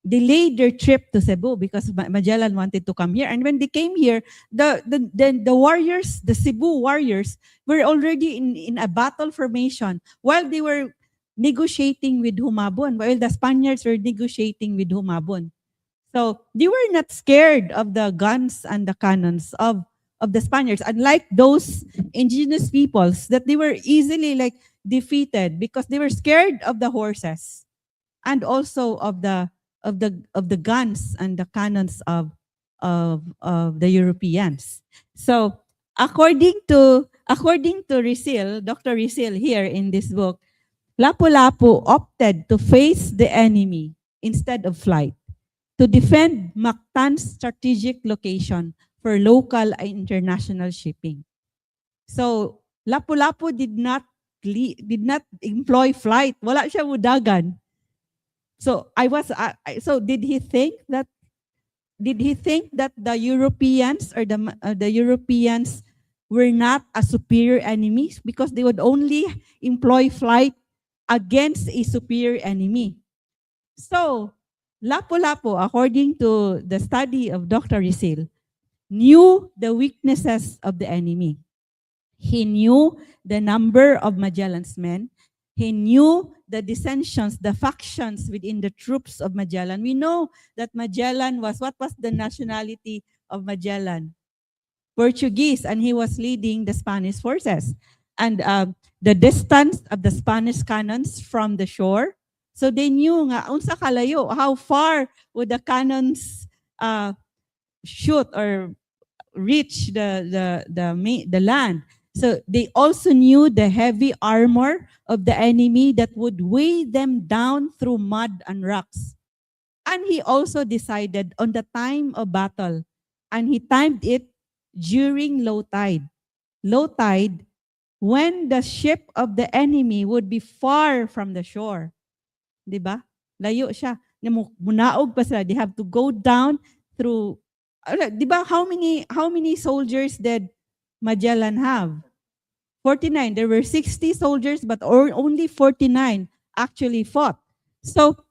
delayed their trip to Cebu because Magellan wanted to come here. And when they came here, the warriors, the Cebu warriors, were already in a battle formation while they were negotiating with Humabon, while the Spaniards were negotiating with Humabon. So they were not scared of the guns and the cannons of the Spaniards, unlike those indigenous peoples that they were easily defeated because they were scared of the horses and also of the guns and the cannons of the Europeans. So according to 𝗍𝗪, Dr. 𝗍𝗪 here in this book, LapuLapu opted to face the enemy instead of flight, to defend Mactan's strategic location for local and international shipping. So LapuLapu did not employ flight. Wala siya mudagan. So did he think that the Europeans or the Europeans were not a superior enemy because they would only employ flight against a superior enemy? So LapuLapu, according to the study of Dr. 𝗍𝗪, knew the weaknesses of the enemy. He knew the number of Magellan's men. He knew the dissensions, the factions within the troops of Magellan. We know that Magellan what was the nationality of Magellan? Portuguese, and he was leading the Spanish forces. And the distance of the Spanish cannons from the shore, So they knew nga unsa kalayo, how far would the cannons shoot or reach the land. So they also knew the heavy armor of the enemy that would weigh them down through mud and rocks. And he also decided on the time of battle, and he timed it during low tide. Low tide, when the ship of the enemy would be far from the shore. Diba? Layo siya. Munaog pa sila. They have to go down through. Diba, how many soldiers did Magellan have? 49. There were 60 soldiers, but only 49 actually fought. So,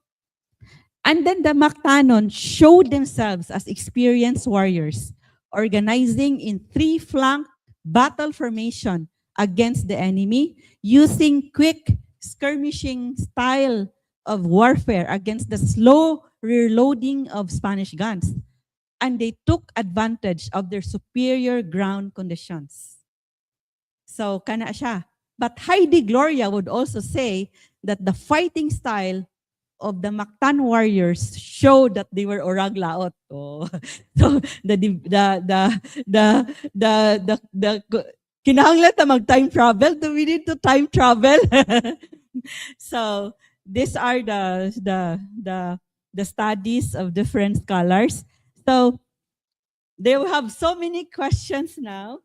and then the Mactanon showed themselves as experienced warriors, organizing in three-flank battle formation against the enemy, using quick skirmishing style of warfare against the slow reloading of Spanish guns. And they took advantage of their superior ground conditions. So, kana siya. But Heidi Gloria would also say that the fighting style of the Mactan warriors showed that they were orang laot. Oh. So kinahanglan ta mag time travel. Do we need to time travel? So these are the studies of different scholars. So they will have so many questions now.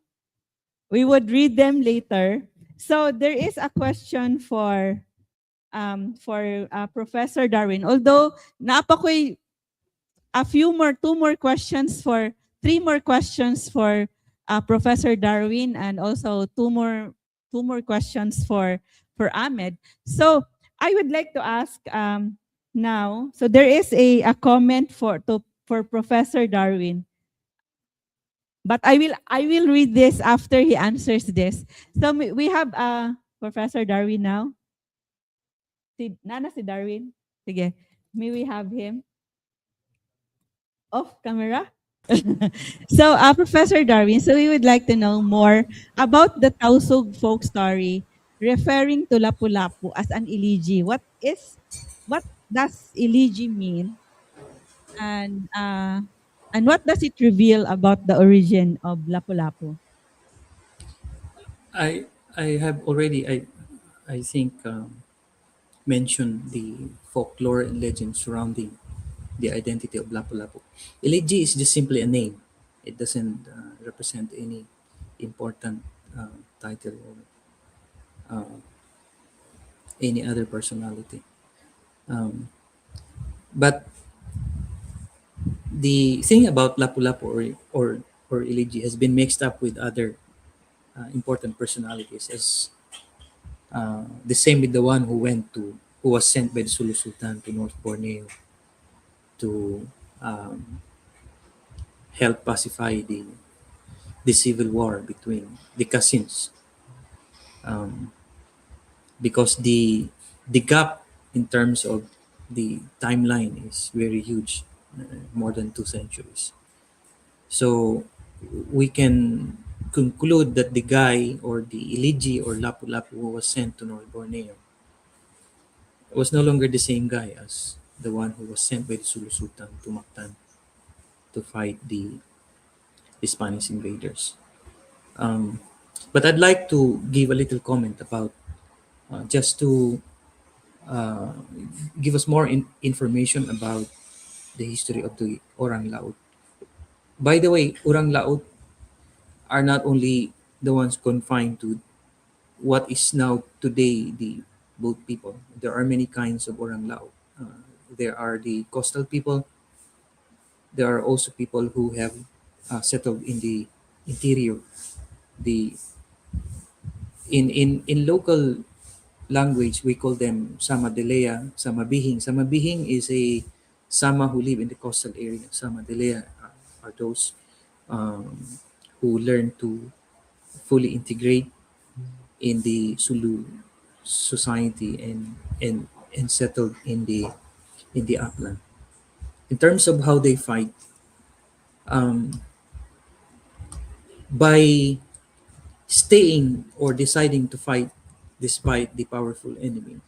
We would read them later. So there is a question for Professor Darwin. Although naapa ko'y three more questions for Professor Darwin, and also two more questions for Ahmed. So I would like to ask now. So there is a comment for Professor Darwin. But I will read this after he answers this. So we have Professor Darwin now. Nana si Darwin? Sige. May we have him? Off camera? So, Professor Darwin, so we would like to know more about the Tausug folk story referring to Lapu-Lapu as an elegy. What does elegy mean? And what does it reveal about the origin of Lapu-Lapu? I have already, I think, mentioned the folklore and legend surrounding the identity of Lapu-Lapu. Elegy is just simply a name. It doesn't represent any important title or any other personality. But the thing about Lapu-Lapu or elegy has been mixed up with other important personalities, as the same with the one who was sent by the Sulu Sultan to North Borneo to help pacify the civil war between the cousins, because the gap in terms of the timeline is very huge, more than 2 centuries. So we can conclude that the guy or the elegy or Lapu-Lapu who was sent to North Borneo was no longer the same guy as the one who was sent by the Sulu Sultan to Mactan to fight the Spanish invaders. But I'd like to give a little comment about, just to give us more information about the history of the Orang Laut. By the way, Orang Laut are not only the ones confined to what is now today the boat people. There are many kinds of Orang Laut. There are the coastal people. There are also people who have settled in the interior. In local language, we call them Sama-Delea, Sama-Bihing. Sama-Bihing is a Sama who live in the coastal area. Sama-Delea are those who learn to fully integrate in the Sulu society and settled in the upland. In terms of how they fight, by staying or deciding to fight despite the powerful enemy,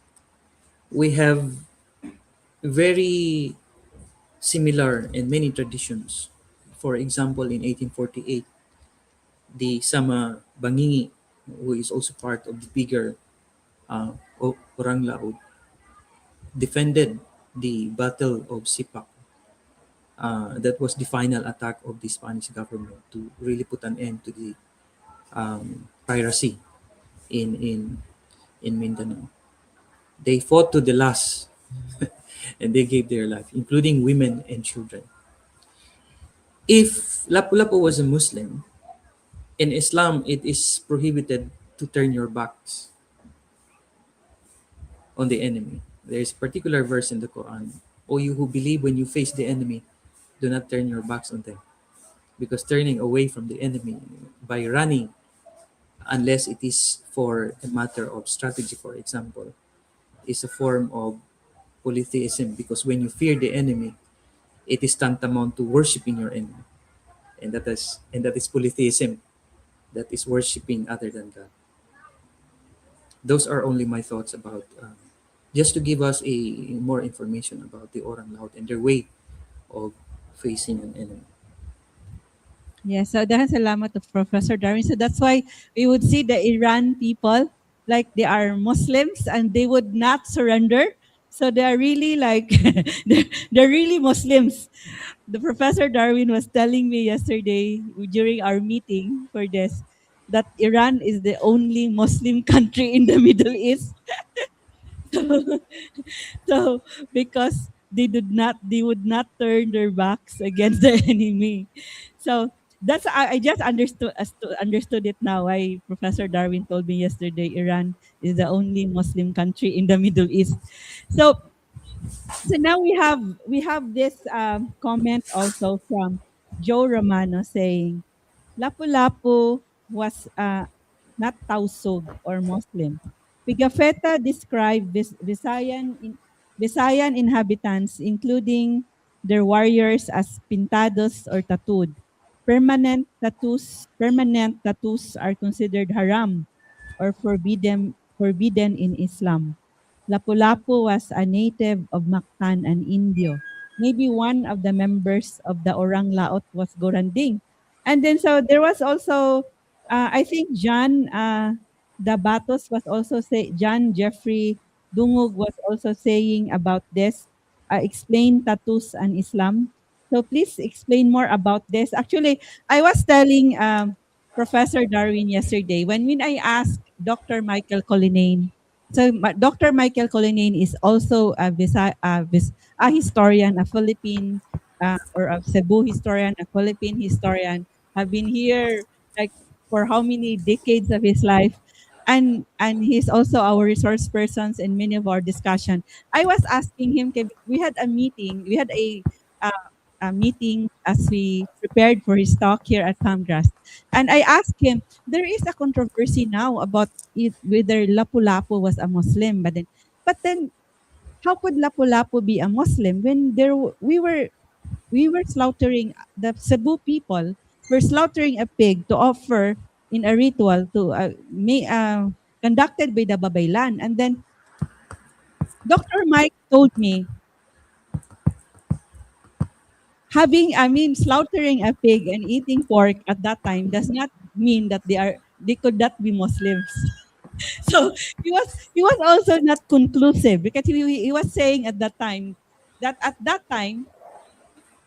we have very similar in many traditions. For example, in 1848, the Sama Bangingi, who is also part of the bigger Orang Laut, defended the Battle of Sipak. That was the final attack of the Spanish government to really put an end to the piracy in Mindanao. They fought to the last and they gave their life, including women and children. If Lapu-Lapu was a Muslim, in Islam it is prohibited to turn your backs on the enemy. There is a particular verse in the Quran, O you who believe, when you face the enemy, do not turn your backs on them. Because turning away from the enemy by running, unless it is for a matter of strategy, for example, is a form of polytheism. Because when you fear the enemy, it is tantamount to worshiping your enemy. And that is polytheism. That is worshiping other than God. Those are only my thoughts about, just to give us more information about the Orang Laut and their way of facing an enemy. Yes, so dahan salamat to Professor Darwin. So that's why we would see the Iran people, like they are Muslims and they would not surrender. So they are really like, they're really Muslims. The Professor Darwin was telling me yesterday during our meeting for this, that Iran is the only Muslim country in the Middle East. So because they would not turn their backs against the enemy. So that's I just understood it now. Why Professor Darwin told me yesterday Iran is the only Muslim country in the Middle East. So now we have this comment also from Joe Romano saying Lapu-Lapu was not Tausug or Muslim. Pigafetta described Visayan inhabitants, including their warriors, as pintados or tattooed. Permanent tattoos are considered haram or forbidden in Islam. Lapu-Lapu was a native of Mactan and Indio. Maybe one of the members of the Orang Laot was Goranding. And then so there was also, I think John Dabatos was also John Jeffrey Dungog was also saying about this, explain tattoos and Islam. So please explain more about this. Actually, I was telling Professor Darwin yesterday when I asked Dr. Michael Collinane. So Dr. Michael Collinane is also a historian, a Philippine or a Cebu historian, a Philippine historian, have been here like for how many decades of his life. And he's also our resource persons in many of our discussion. I was asking him, we had a meeting, a meeting as we prepared for his talk here at Palmgrass. And I asked him, there is a controversy now about whether Lapu-Lapu was a Muslim, but then how could Lapu-Lapu be a Muslim when we were slaughtering the Cebu people were slaughtering a pig to offer in a ritual to conducted by the Babaylan. And then Dr. Mike told me slaughtering a pig and eating pork at that time does not mean that they could not be Muslims. So he was also not conclusive because he was saying at that time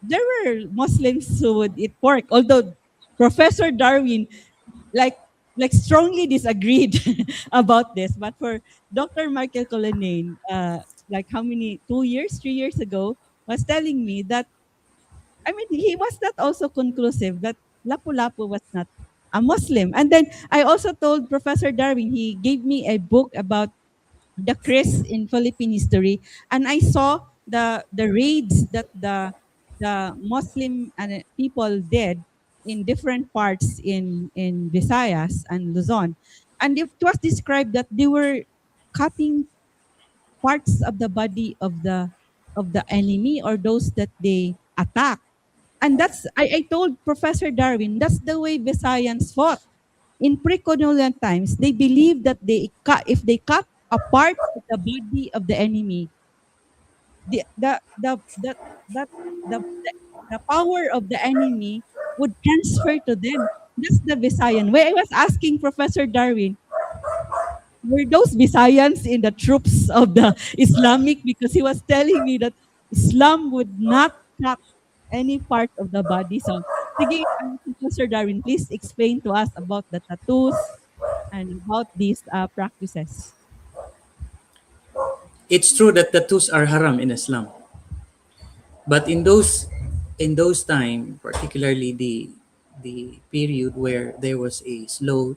there were Muslims who would eat pork, although Professor Darwin like strongly disagreed about this. But for Dr. Michael Collinane, like 3 years ago, was telling me that he was not also conclusive that Lapu-Lapu was not a Muslim. And then I also told Professor Darwin, he gave me a book about the Chris in Philippine history, and I saw the raids that the Muslim people did in different parts in Visayas and Luzon, and it was described that they were cutting parts of the body of the enemy or those that they attack. And that's I told Professor Darwin, that's the way Visayans fought. In pre-colonial times, they believed that if they cut a part of the body of the enemy, the that the power of the enemy would transfer to them. That's the Visayan. When I was asking Professor Darwin, were those Visayans in the troops of the Islamic? Because he was telling me that Islam would not cut any part of the body. So, sige, Professor Darwin, please explain to us about the tattoos and about these practices. It's true that tattoos are haram in Islam, but in those time, particularly the period where there was a slow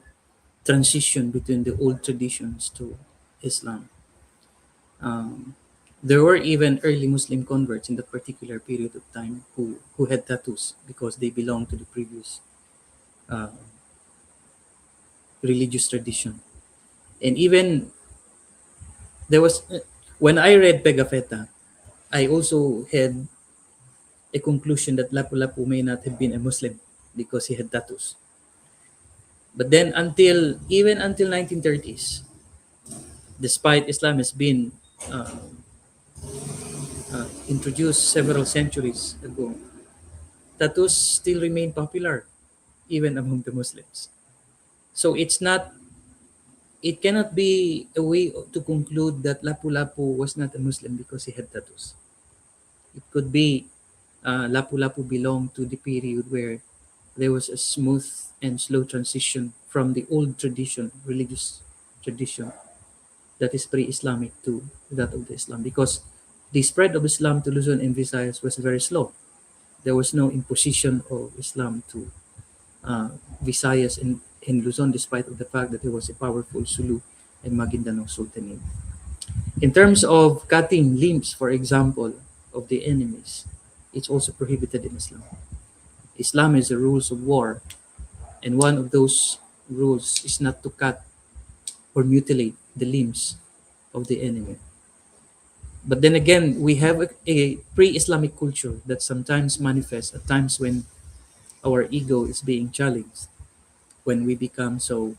transition between the old traditions to Islam. There were even early Muslim converts in that particular period of time who had tattoos because they belonged to the previous uh, religious tradition. And even there was, when I read 𝗂𝗶𝗃𝗃, I also had a conclusion that LapuLapu may not have been a Muslim because he had tattoos. But then even until 1930s, despite Islam has been uh, introduced several centuries ago, tattoos still remain popular even among the Muslims. So it cannot be a way to conclude that LapuLapu was not a Muslim because he had tattoos. It could be LapuLapu belonged to the period where there was a smooth and slow transition from the old tradition, religious tradition that is pre-Islamic to that of the Islam, because the spread of Islam to Luzon and Visayas was very slow. There was no imposition of Islam to Visayas and Luzon, despite of the fact that there was a powerful Sulu and Maguindanao Sultanate. In terms of cutting limbs, for example, of the enemies, it's also prohibited in Islam. Islam is the rules of war, and one of those rules is not to cut or mutilate the limbs of the enemy. But then again, we have a pre-Islamic culture that sometimes manifests at times when our ego is being challenged, when we become so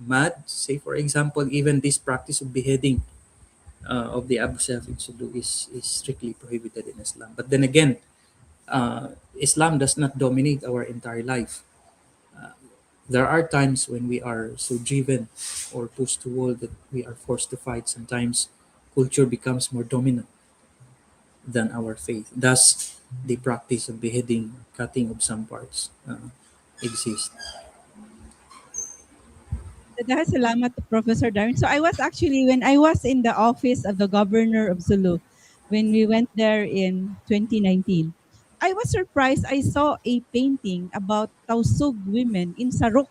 mad. Say, for example, even this practice of beheading of the Abu Sayyaf in Cebu is strictly prohibited in Islam. But then again, Islam does not dominate our entire life. There are times when we are so driven or pushed to wall that we are forced to fight. Sometimes culture becomes more dominant than our faith. Thus, the practice of beheading, cutting of some parts exists. Dahil salamat to Professor Darwin. So I was actually, when I was in the office of the governor of Sulu, when we went there in 2019, I was surprised. I saw a painting about Tausug women in Sarok.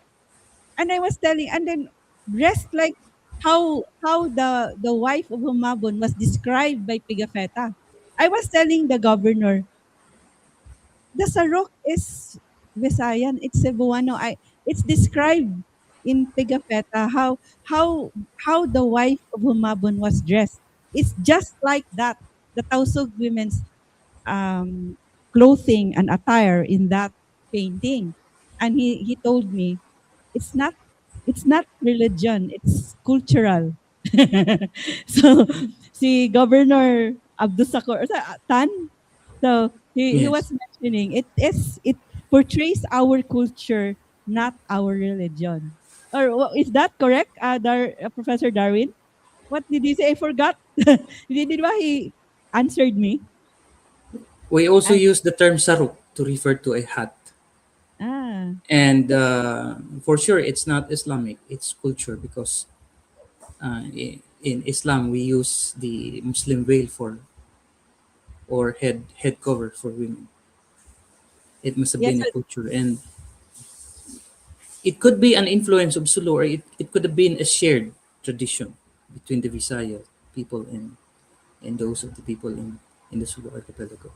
And I was telling, and then dressed like how the wife of Humabon was described by Pigafetta. I was telling the governor, the Sarok is Visayan, it's Cebuano. It's described in Pigafetta how the wife of Humabon was dressed. It's just like that. The Tausug women's clothing and attire in that painting. And he told me, it's not religion, it's cultural. So si Governor Abdusakor Tan, so he was Yes. mentioning it portrays our culture, not our religion. Or is that correct, Professor Darwin? What did he say? I forgot. Did ba he answered me? We also I, use the term saruk to refer to a hat. ah, And for sure, it's not Islamic, it's culture, because in Islam, we use the Muslim veil for, or head cover for women. It must have yes, been a culture. And it could be an influence of Sulu, or it could have been a shared tradition between the Visaya people and those of the people in the Sulu archipelago.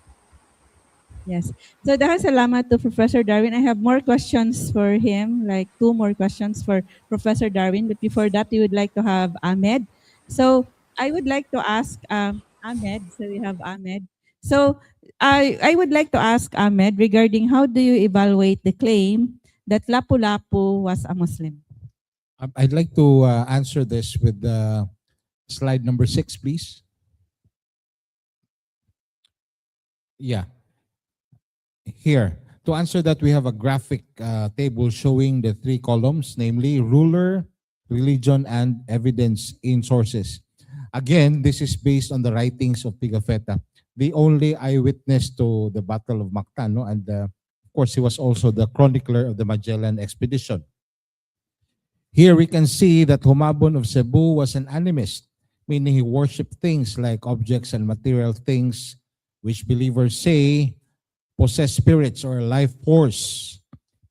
yes. So dahil salamat to Professor Darwin. I have more questions for him, like two more questions for Professor Darwin. But before that, we would like to have Ahmed. So I would like to ask Ahmed. So we have Ahmed. So I would like to ask Ahmed regarding how do you evaluate the claim that Lapu-Lapu was a Muslim? I'd like to answer this with slide number 6, please. Yeah. Here, to answer that, we have a graphic table showing the three columns, namely ruler, religion, and evidence in sources. Again, this is based on the writings of Pigafetta, the only eyewitness to the Battle of Mactan, no? And of course, he was also the chronicler of the Magellan expedition. Here we can see that Humabon of Cebu was an animist, meaning he worshipped things like objects and material things, which believers say possess spirits or life force.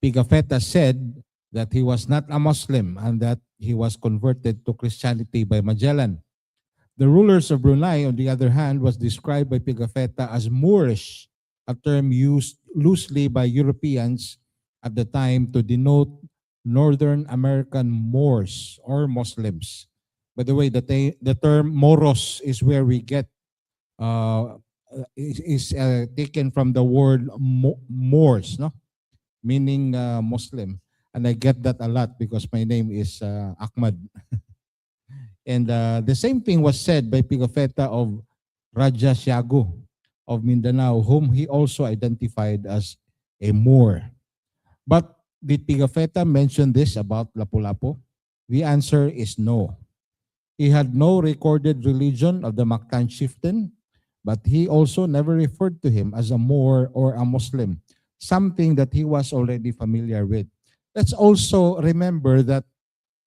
Pigafetta said that he was not a Muslim and that he was converted to Christianity by Magellan. The rulers of Brunei, on the other hand, was described by Pigafetta as Moorish, a term used loosely by Europeans at the time to denote Northern American Moors or Muslims. By the way, the term Moros is where we get taken from the word Moors, no? Meaning Muslim. And I get that a lot because my name is Ahmad. And the same thing was said by Pigafetta of Raja Siago of Mindanao, whom he also identified as a Moor. But did Pigafetta mention this about Lapu-Lapu? The answer is no. He had no recorded religion of the Mactan chieftain, but he also never referred to him as a Moor or a Muslim, something that he was already familiar with. Let's also remember that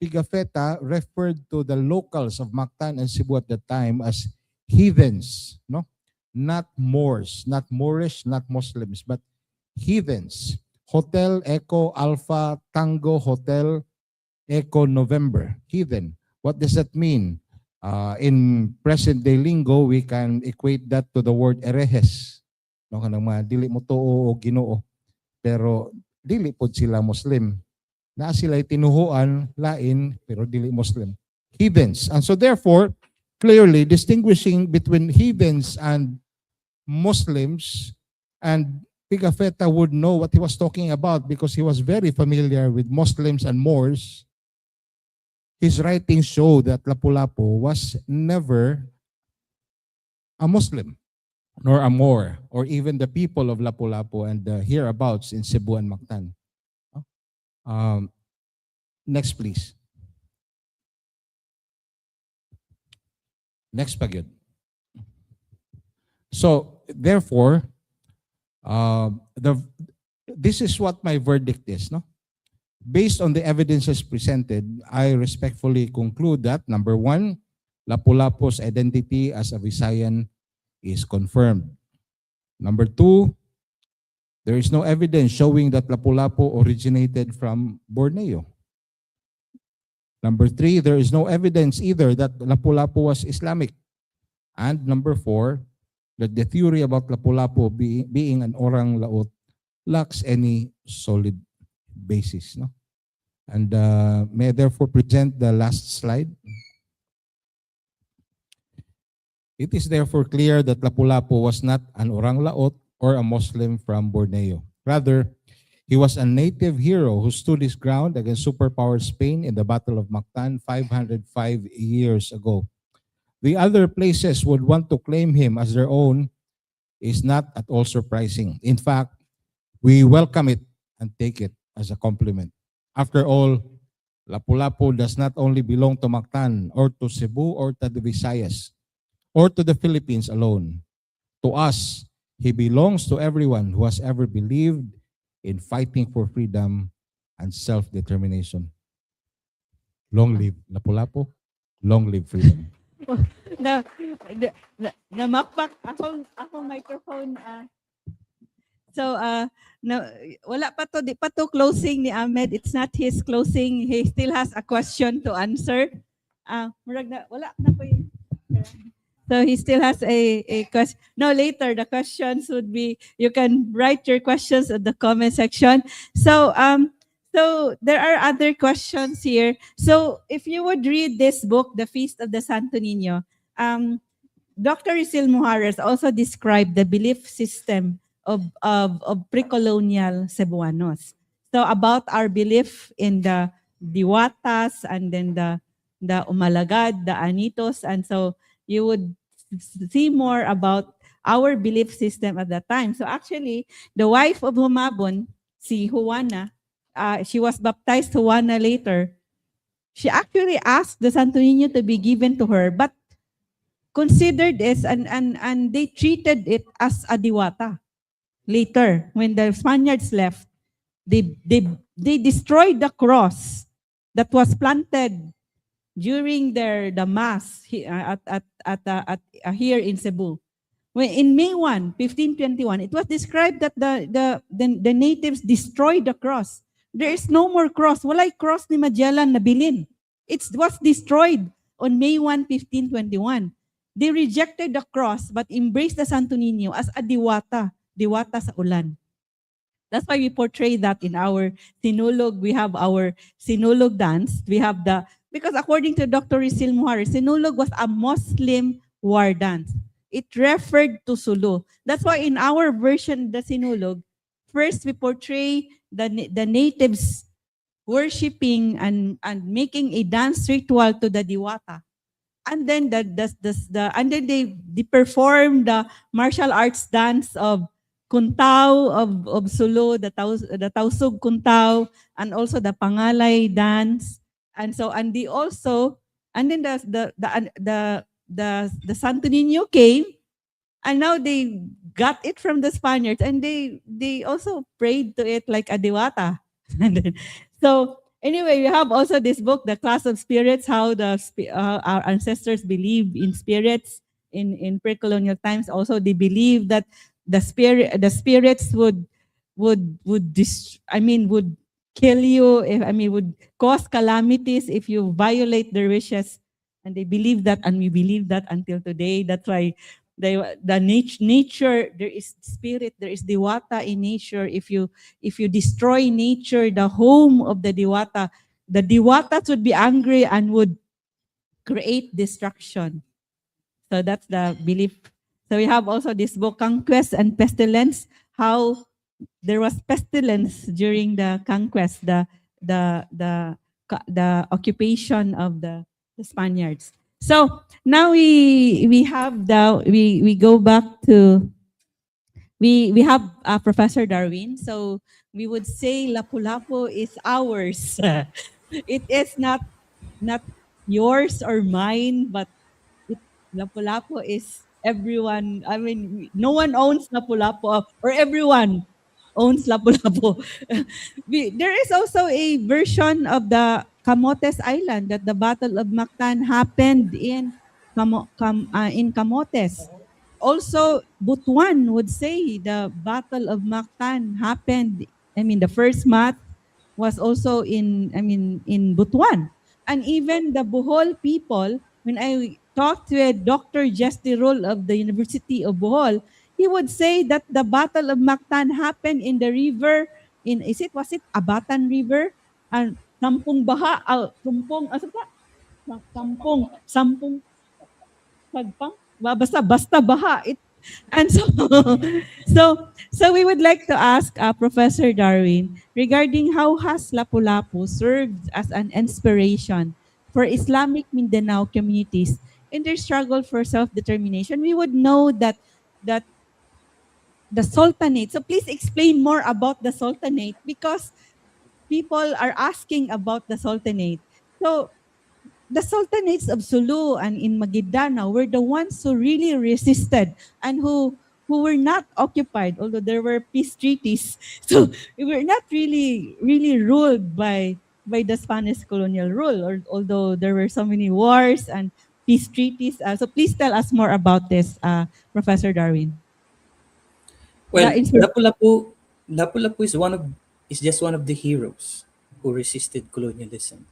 Pigafetta referred to the locals of Mactan and Cebu at the time as heathens, no? Not Moors, not Moorish, not Muslims, but heathens. Hotel Echo Alpha Tango Hotel Echo November, heathen. What does that mean? In present-day lingo, we can equate that to the word herejes. No, kanang mga dili mo tuo o Ginoo. Pero dili pod sila Muslim. Na sila tinuhuan, lain, pero dili Muslim. Heathens. And so therefore, clearly distinguishing between heathens and Muslims, and Pigafetta would know what he was talking about because he was very familiar with Muslims and Moors. His writings show that Lapu-Lapu was never a Muslim, nor a Moor, or even the people of Lapu-Lapu and the hereabouts in Cebu and Mactan. Next, please. Next pagyod. So, therefore, this is what my verdict is, no? Based on the evidences presented, I respectfully conclude that, number one, Lapu-Lapu's identity as a Visayan is confirmed. Number two, there is no evidence showing that Lapu-Lapu originated from Borneo. Number three, there is no evidence either that Lapu-Lapu was Islamic. And number four, that the theory about Lapu-Lapu being an orang laut lacks any solid basis. No? And may I therefore present the last slide? It is therefore clear that Lapu-Lapu was not an orang laut or a Muslim from Borneo. Rather, he was a native hero who stood his ground against superpower Spain in the Battle of Mactan 505 years ago. The other places would want to claim him as their own is not at all surprising. In fact, we welcome it and take it as a compliment. After all, Lapu-Lapu does not only belong to Mactan or to Cebu or to the Visayas or to the Philippines alone. To us, he belongs to everyone who has ever believed in fighting for freedom and self-determination. Long live Lapu-Lapu, long live freedom. Namakpak akong microphone. So wala pa to, di pa to closing ni Ahmed. It's not his closing. He still has a question to answer. Wala na po yun. So he still has a question. No, later the questions would be, you can write your questions in the comment section. So so there are other questions here. So if you would read this book, The Feast of the Santo Niño, Dr. 𝗟𝗪𝗓 also described the belief system of pre-colonial Cebuanos. So about our belief in the Diwatas and then the Umalagad, the Anitos, and so you would see more about our belief system at that time. So actually, the wife of Humabon, si Juana, she was baptized Juana later. She actually asked the Santo Niño to be given to her, but considered this and they treated it as a diwata. Later, when the Spaniards left, they destroyed the cross that was planted during the mass here in Cebu. When in May 1, 1521, it was described that the natives destroyed the cross. There is no more cross. Walay cross ni Magellan na bilin. It was destroyed on May 1, 1521. They rejected the cross but embraced the Santo Niño as a diwata sa ulan. That's why we portray that in our sinulog. We have our sinulog dance. We have because according to Dr. Rizal Muhares, sinulog was a Muslim war dance. It referred to Sulu. That's why in our version, the sinulog, first we portray the natives worshiping and making a dance ritual to the diwata. And then they perform the martial arts dance of Kuntao of Sulu, the Tausug Kuntao, and also the Pangalay dance. And then the Santo Niño came, and now they got it from the Spaniards, and they also prayed to it like a diwata. So anyway, we have also this book, The Class of Spirits, how our ancestors believed in spirits in pre-colonial times. Also, they believed that the spirits would kill you, would cause calamities if you violate their wishes. And they believe that, and we believe that until today. That's why nature, there is spirit, there is diwata in nature. If you destroy nature, the home of the diwatas would be angry and would create destruction. So that's the belief. So we have also this book, Conquest and Pestilence, how there was pestilence during the conquest, the occupation of the Spaniards. So now we go back to we have Professor Darwin. So we would say LapuLapu is ours. It is not yours or mine, but LapuLapu is everyone. I mean, no one owns LapuLapu, or everyone owns LapuLapu. There is also a version of the Camotes Island that the Battle of Mactan happened in Camotes. Also, Butuan would say the Battle of Mactan happened. I mean, the first mat was also in Butuan. And even the Bohol people, when I talked to a Dr. Tirol of the University of Bohol, he would say that the Battle of Mactan happened in the river, was it Abatan River? And Sampung Baha, Sampung Pagpang, basta Baha. And so we would like to ask Professor Darwin regarding how has LapuLapu served as an inspiration for Islamic Mindanao communities in their struggle for self-determination. We would know that the Sultanate, so please explain more about the Sultanate because people are asking about the Sultanate. So the Sultanates of Sulu and in Maguindanao were the ones who really resisted and who were not occupied, although there were peace treaties. So we were not really ruled by the Spanish colonial rule, although there were so many wars and peace treaties. So please tell us more about this, Professor Darwin. Well, Lapu-Lapu is just one of the heroes who resisted colonialism.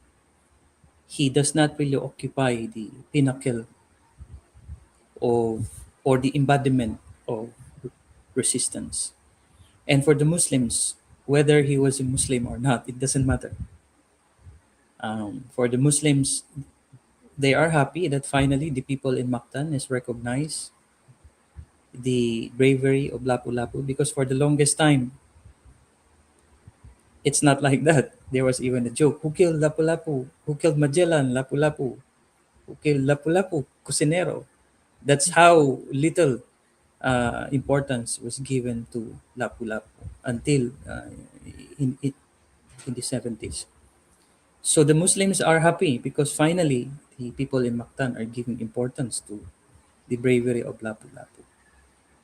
He does not really occupy the pinnacle or the embodiment of resistance. And for the Muslims, whether he was a Muslim or not, it doesn't matter. For the Muslims, they are happy that finally the people in Mactan has recognized the bravery of Lapu-Lapu, because for the longest time, it's not like that. There was even a joke. Who killed Lapu-Lapu? Who killed Magellan? Lapu-Lapu. Who killed Lapu-Lapu? Cusinero. That's how little importance was given to Lapu-Lapu until in, in, in the 70s. So the Muslims are happy because finally the people in Mactan are giving importance to the bravery of Lapu-Lapu.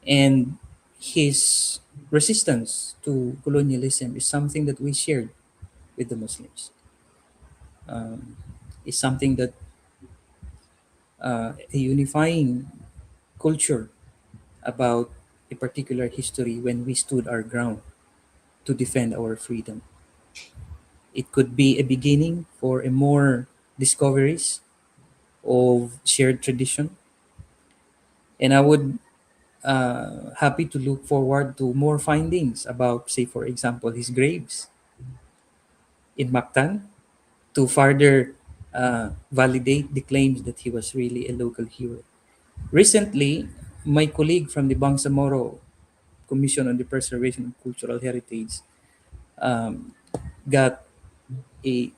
And his resistance to colonialism is something that we shared with the Muslims. It's something that a unifying culture about a particular history when we stood our ground to defend our freedom. It could be a beginning for a more discoveries of shared tradition. And I would happy to look forward to more findings about, say, for example, his graves in Mactan to further validate the claims that he was really a local hero. Recently, my colleague from the Bangsamoro Commission on the Preservation of Cultural Heritage um, got a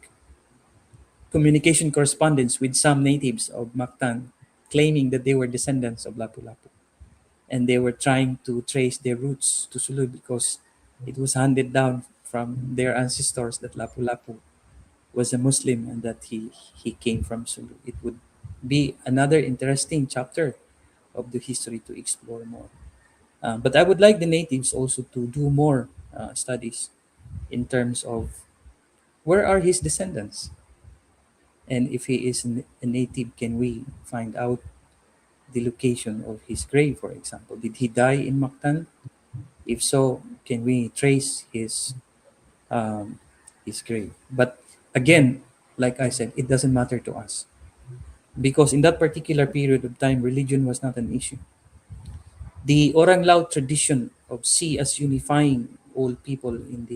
communication correspondence with some natives of Mactan claiming that they were descendants of Lapu-Lapu. And they were trying to trace their roots to Sulu because it was handed down from their ancestors that Lapu-Lapu was a Muslim and that he came from Sulu. It would be another interesting chapter of the history to explore more. But I would like the natives also to do more studies in terms of where are his descendants? And if he is a native, can we find out the location of his grave, for example? Did he die in Mactan? If so, can we trace his grave? But again, like I said, it doesn't matter to us because in that particular period of time, religion was not an issue. The Orang Lao tradition of see as unifying all people in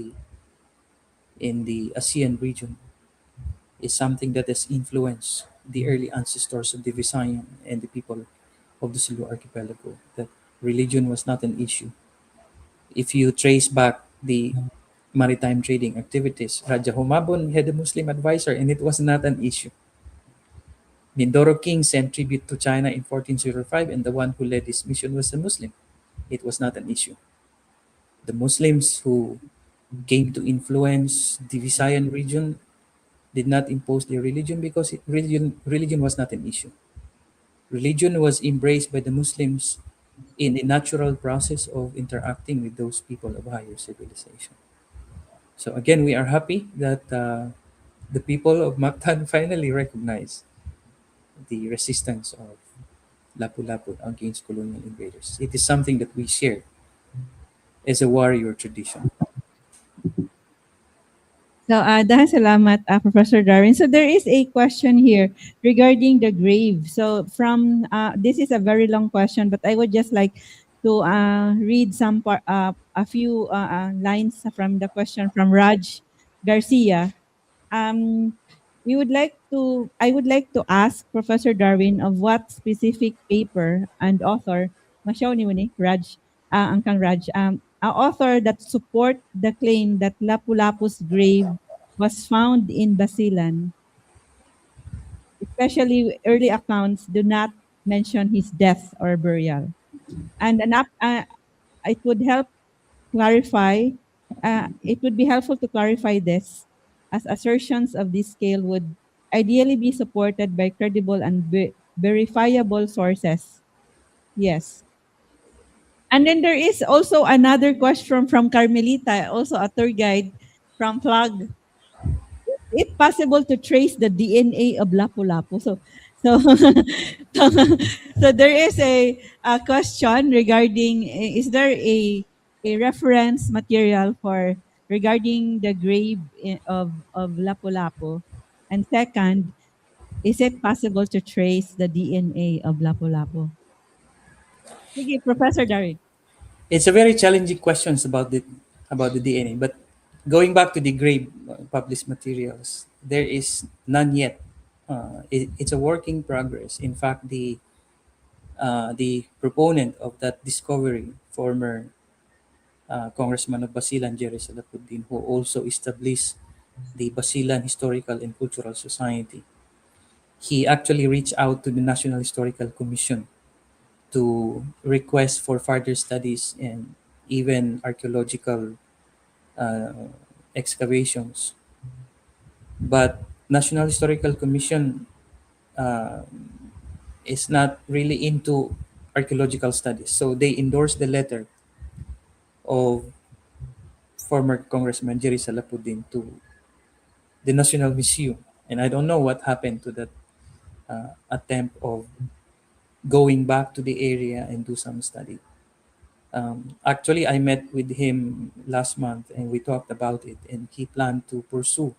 the ASEAN region is something that has influenced the early ancestors of the Visayan and the people of the Sulu archipelago, that religion was not an issue. If you trace back the maritime trading activities, Raja Humabon had a Muslim advisor and it was not an issue. Mindoro king sent tribute to China in 1405 and the one who led his mission was a Muslim. It was not an issue. The Muslims who came to influence the Visayan region did not impose their religion because religion was not an issue. Religion was embraced by the Muslims in a natural process of interacting with those people of higher civilization. So again, we are happy that the people of Mactan finally recognize the resistance of Lapu-Lapu against colonial invaders. It is something that we share as a warrior tradition. So, dahil salamat, Professor Darwin. So, there is a question here regarding the grave. So, from this is a very long question, but I would just like to read a few lines from the question from Raj Garcia. I would like to ask Professor Darwin of what specific paper and author, masyaw ni mo ni, Raj, ang kang Raj, a author that support the claim that Lapu-Lapu's grave was found in Basilan. Especially early accounts do not mention his death or burial. And it would help clarify, it would be helpful to clarify this, as assertions of this scale would ideally be supported by credible and verifiable sources. Yes. And then there is also another question from Carmelita, also a tour guide from Flag. Is it possible to trace the DNA of Lapu-Lapu? So, so there is a question regarding, is there a reference material for regarding the grave of Lapu-Lapu? And second, is it possible to trace the DNA of Lapu-Lapu? Sige, Professor Darwin. It's a very challenging questions about the DNA. But going back to the grave published materials, there is none yet. It's a work in progress. In fact, the proponent of that discovery, former Congressman of Basilan, Jerry Salapuddin, who also established the Basilan Historical and Cultural Society, he actually reached out to the National Historical Commission to request for further studies and even archaeological excavations. But National Historical Commission uh, is not really into archaeological studies. So they endorsed the letter of former Congressman 𝗔𝗯𝗪𝗓 to the National Museum. And I don't know what happened to that attempt of going back to the area and do some study. Actually, I met with him last month and we talked about it, and he planned to pursue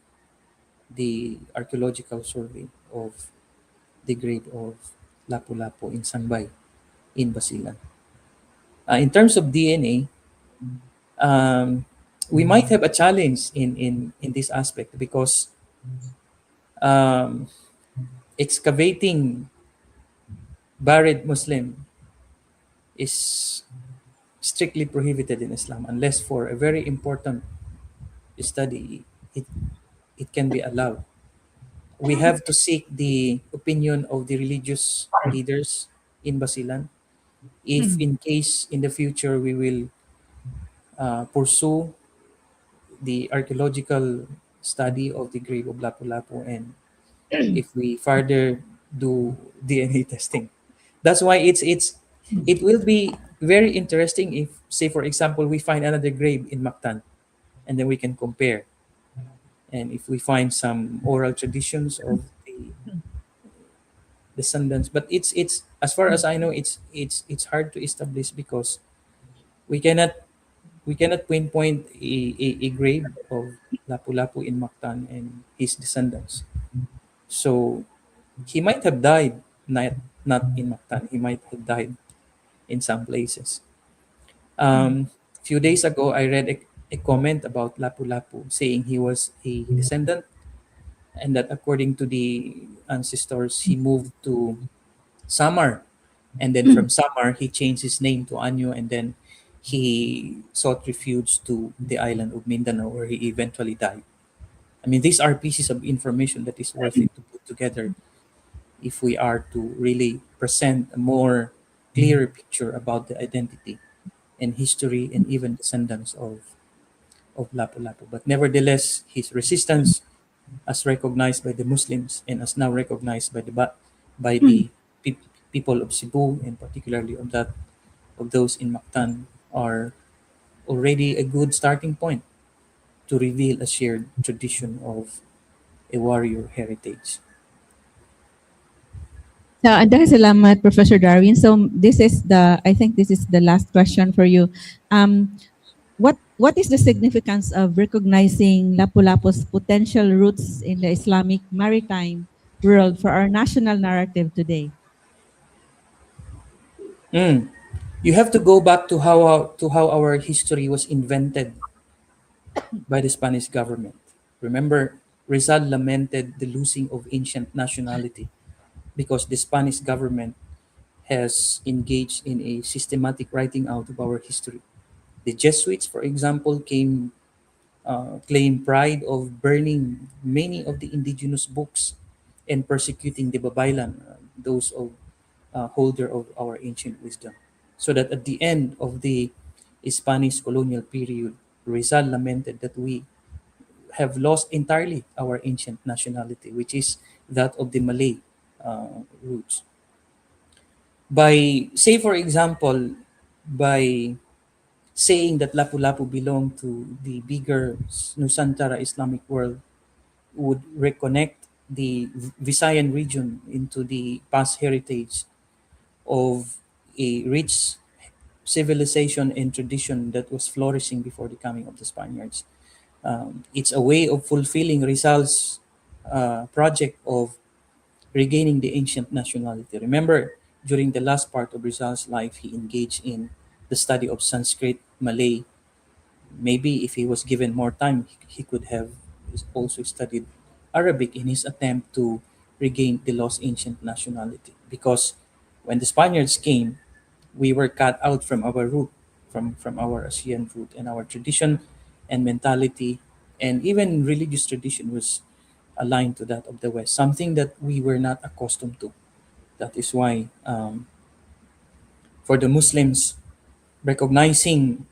the archaeological survey of the grave of Lapu-Lapu in Sanbay in Basilan. In terms of DNA, we might have a challenge in this aspect because um, excavating buried Muslim is strictly prohibited in Islam unless for a very important study it can be allowed. We have to seek the opinion of the religious leaders in Basilan if in case in the future we will pursue the archaeological study of the grave of Lapu-Lapu, and if we further do DNA testing. That's why it will be very interesting if, say for example, we find another grave in Mactan and then we can compare. And if we find some oral traditions of the descendants, but it's as far as I know, it's hard to establish because we cannot pinpoint a grave of Lapu-Lapu in Mactan and his descendants. So he might have died not in Mactan. He might have died in some places. Few days ago, I read a comment about Lapu-Lapu saying he was a descendant, and that according to the ancestors, he moved to Samar, and then from Samar he changed his name to Anyo, and then he sought refuge to the island of Mindanao, where he eventually died. I mean, these are pieces of information that is worth it to put together if we are to really present a more clearer picture about the identity and history and even descendants of Lapu-Lapu. But nevertheless, his resistance, as recognized by the Muslims and as now recognized by the people of Cebu, and particularly of those in Mactan, are already a good starting point to reveal a shared tradition of a warrior heritage. So, dahil salamat, Professor Darwin. So, I think this is the last question for you. What is the significance of recognizing Lapu-Lapu's potential roots in the Islamic maritime world for our national narrative today? You have to go back to how our history was invented by the Spanish government. Remember, Rizal lamented the losing of ancient nationality because the Spanish government has engaged in a systematic writing out of our history. The Jesuits, for example, claim pride of burning many of the indigenous books and persecuting the Babaylan, those of holder of our ancient wisdom. So that at the end of the Spanish colonial period, Rizal lamented that we have lost entirely our ancient nationality, which is that of the Malay roots. By, say for example, by saying that Lapu-Lapu belonged to the bigger Nusantara Islamic world would reconnect the Visayan region into the past heritage of a rich civilization and tradition that was flourishing before the coming of the Spaniards. It's a way of fulfilling Rizal's project of regaining the ancient nationality. Remember, during the last part of Rizal's life, he engaged in the study of Sanskrit, Malay. Maybe if he was given more time, he could have also studied Arabic in his attempt to regain the lost ancient nationality. Because when the Spaniards came, we were cut out from our root, from our ASEAN root, and our tradition and mentality and even religious tradition was aligned to that of the West, something that we were not accustomed to. That is why for the Muslims, recognizing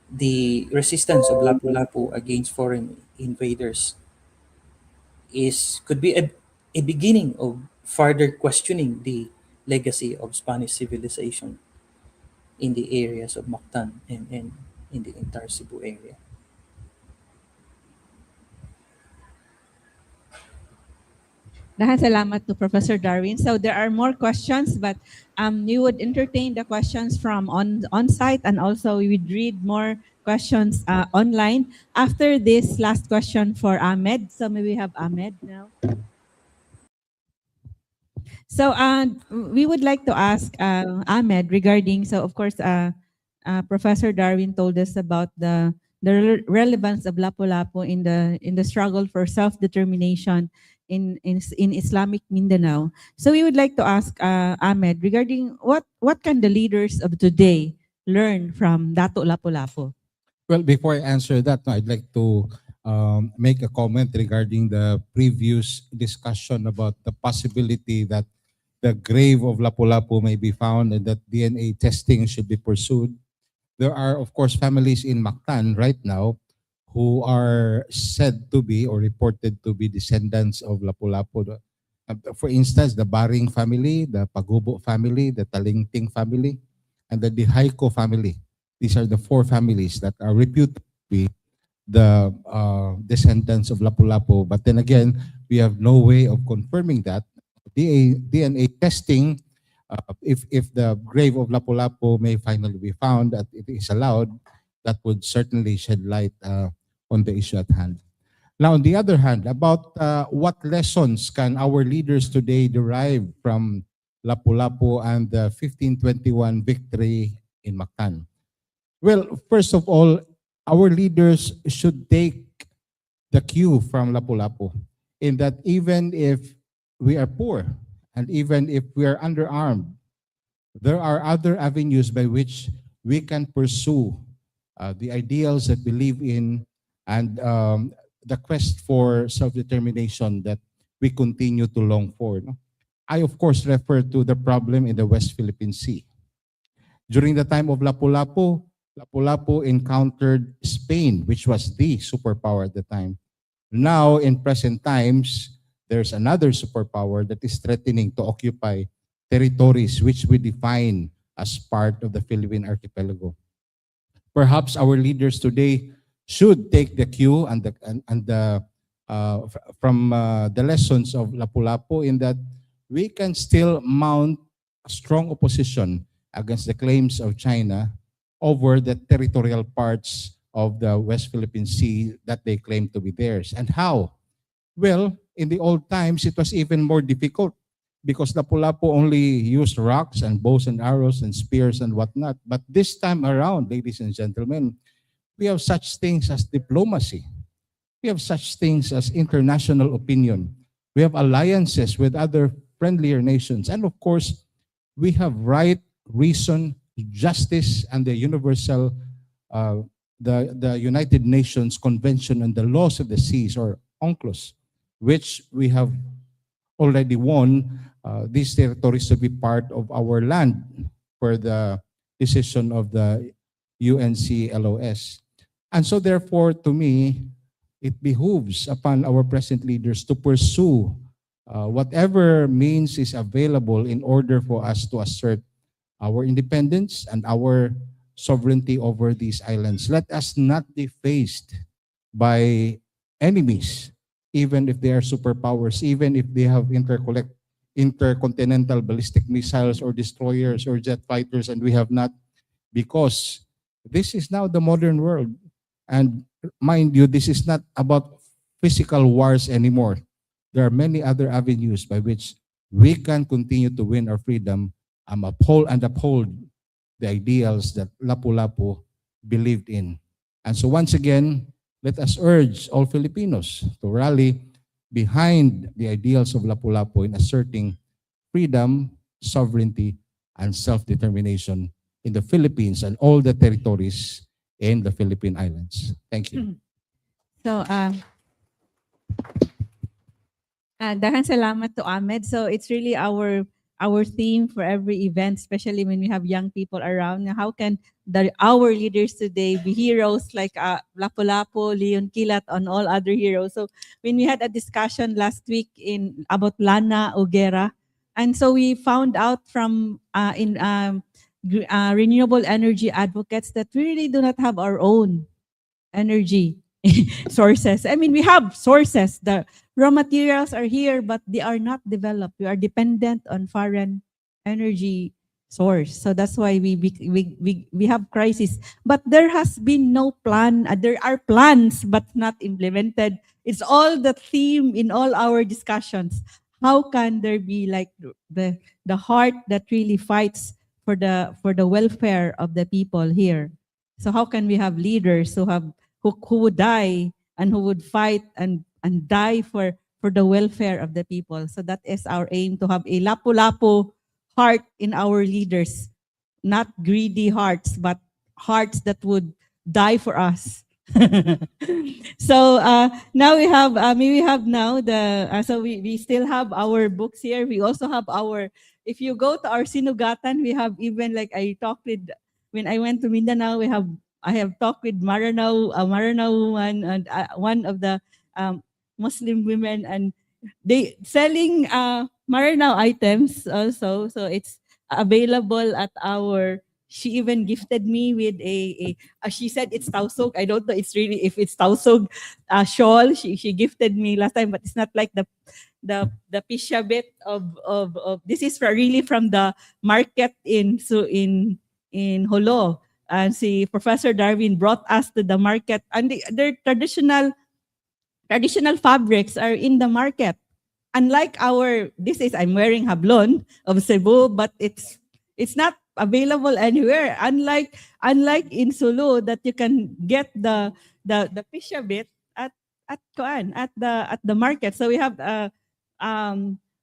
the resistance of Lapu-Lapu against foreign invaders could be a beginning of further questioning the legacy of Spanish civilization in the areas of Mactan and in the entire Cebu area. Dahan salamat to Professor Darwin. So there are more questions, but we would entertain the questions from on-site, and also we would read more questions online after this last question for Ahmed. So maybe we have Ahmed now. So we would like to ask Ahmed regarding, so of course, Professor Darwin told us about the relevance of Lapu-Lapu in the struggle for self-determination in Islamic Mindanao. So we would like to ask Ahmed regarding what can the leaders of today learn from Dato' Lapu-Lapu? Well, before I answer that, I'd like to make a comment regarding the previous discussion about the possibility that the grave of Lapu-Lapu may be found and that DNA testing should be pursued. There are, of course, families in Mactan right now who are said to be or reported to be descendants of Lapu-Lapu. For instance, the Baring family, the Pagubo family, the Talingting family, and the 𝗕𝗂𝗶𝘃 family. These are the four families that are reputed to be the descendants of Lapu-Lapu. But then again, we have no way of confirming that. DNA testing, if the grave of Lapu-Lapu may finally be found, that it is allowed, that would certainly shed light on the issue at hand. Now, on the other hand, about what lessons can our leaders today derive from Lapu-Lapu and the 1521 victory in Mactan? Well, first of all, our leaders should take the cue from Lapu-Lapu in that even if we are poor and even if we are underarmed, there are other avenues by which we can pursue the ideals that we live in and the quest for self-determination that we continue to long for. I, of course, refer to the problem in the West Philippine Sea. During the time of Lapu-Lapu, Lapu-Lapu encountered Spain, which was the superpower at the time. Now, in present times, there's another superpower that is threatening to occupy territories which we define as part of the Philippine archipelago. Perhaps our leaders today should take the cue from the lessons of Lapu-Lapu in that we can still mount a strong opposition against the claims of China over the territorial parts of the West Philippine Sea that they claim to be theirs. And how? Well, in the old times, it was even more difficult because Lapu-Lapu only used rocks and bows and arrows and spears and whatnot. But this time around, ladies and gentlemen, we have such things as diplomacy. We have such things as international opinion. We have alliances with other friendlier nations. And of course, we have right, reason, justice, and the universal, the United Nations Convention on the Laws of the Seas, or UNCLOS, which we have already won these territories to be part of our land per the decision of the UNCLOS. And so therefore, to me, it behooves upon our present leaders to pursue whatever means is available in order for us to assert our independence and our sovereignty over these islands. Let us not be faced by enemies, even if they are superpowers, even if they have intercontinental ballistic missiles or destroyers or jet fighters, and we have not, because this is now the modern world. And mind you, this is not about physical wars anymore. There are many other avenues by which we can continue to win our freedom and uphold the ideals that Lapu-Lapu believed in. And so once again, let us urge all Filipinos to rally behind the ideals of Lapu-Lapu in asserting freedom, sovereignty, and self-determination in the Philippines and all the territories in the Philippine Islands. Thank you. So, dahan salamat to Ahmed. So it's really our our theme for every event, especially when we have young people around. Now, how can our leaders today be heroes like Lapu-Lapu, Leon Kilat, and all other heroes? So when we had a discussion last week about Lana Ogera, and so we found out from renewable energy advocates that we really do not have our own energy sources. I mean, we have sources. The raw materials are here, but they are not developed. We are dependent on foreign energy source. So that's why we have crisis. But there has been no plan. There are plans, but not implemented. It's all the theme in all our discussions. How can there be like the heart that really fights for the welfare of the people here? So how can we have leaders who would die and who would fight and die for the welfare of the people? So that is our aim, to have a Lapu-Lapu heart in our leaders, not greedy hearts, but hearts that would die for us. So now we have we still have our books here. We also have if you go to our sinugatan, we have even like when I went to Mindanao, I have talked with Maranao woman and one of the Muslim women, and they selling Maranao items also. So it's available at our. She even gifted me with she said it's tausog. I don't know if it's tausog shawl. She gifted me last time, but it's not like the pisha bit of this is really from the market in Holo. And Professor Darwin brought us to the market, and their traditional fabrics are in the market. Unlike I'm wearing hablon of Cebu, but it's not available anywhere. Unlike in Sulu, that you can get the pisha bit at the market. So we have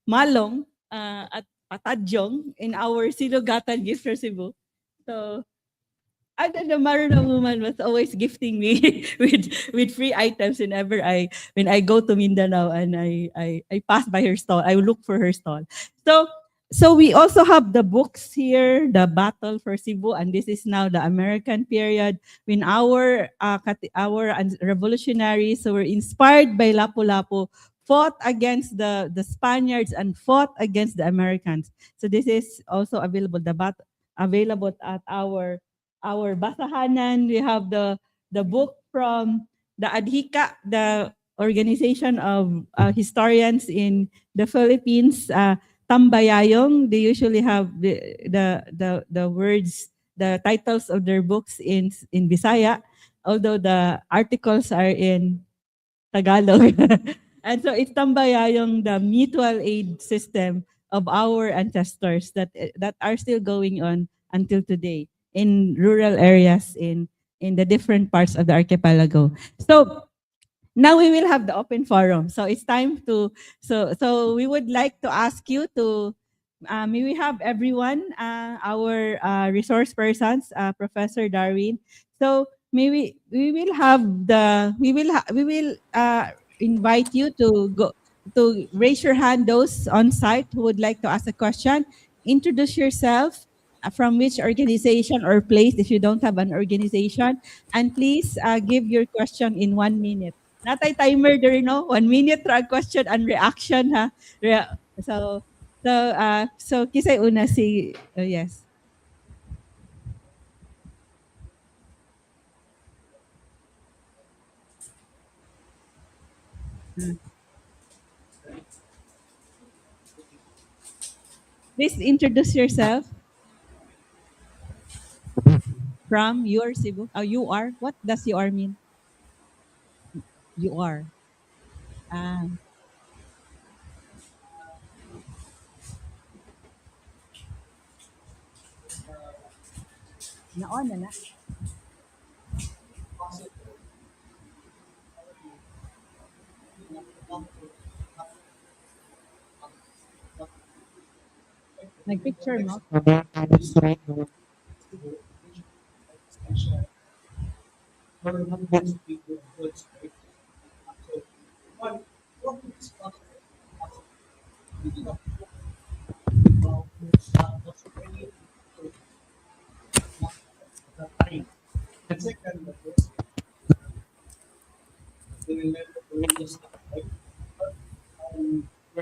malong at Patadyong in our Silogatan gift for Cebu. So and then the Marana woman was always gifting me with free items when I go to Mindanao and I pass by her stall. I look for her stall. So we also have the books here, the Battle for Cebu, and this is now the American period when our revolutionaries who were inspired by Lapu-Lapu fought against the Spaniards and fought against the Americans. So this is also available available at our basahanan. We have the book from the ADHICA, the organization of historians in the Philippines. Tambayayong, they usually have the words, the titles of their books in Bisaya, although the articles are in Tagalog. And so it's Tambayayong, the mutual aid system of our ancestors that are still going on until today in rural areas in the different parts of the archipelago. So now we will have the open forum. So it's time to, so we would like to ask you to, may we have everyone, our resource persons, Professor Darwin. So may we will invite you to go to raise your hand, those on site who would like to ask a question. Introduce yourself, from which organization or place if you don't have an organization, and please give your question in 1 minute. Natay timer there, 1 minute ra question and reaction, ha. So kisay una yes. Please introduce yourself. From your Cebu. Oh, you are? What does you are mean? You are. Ah. Naon na. Nag-picture mo?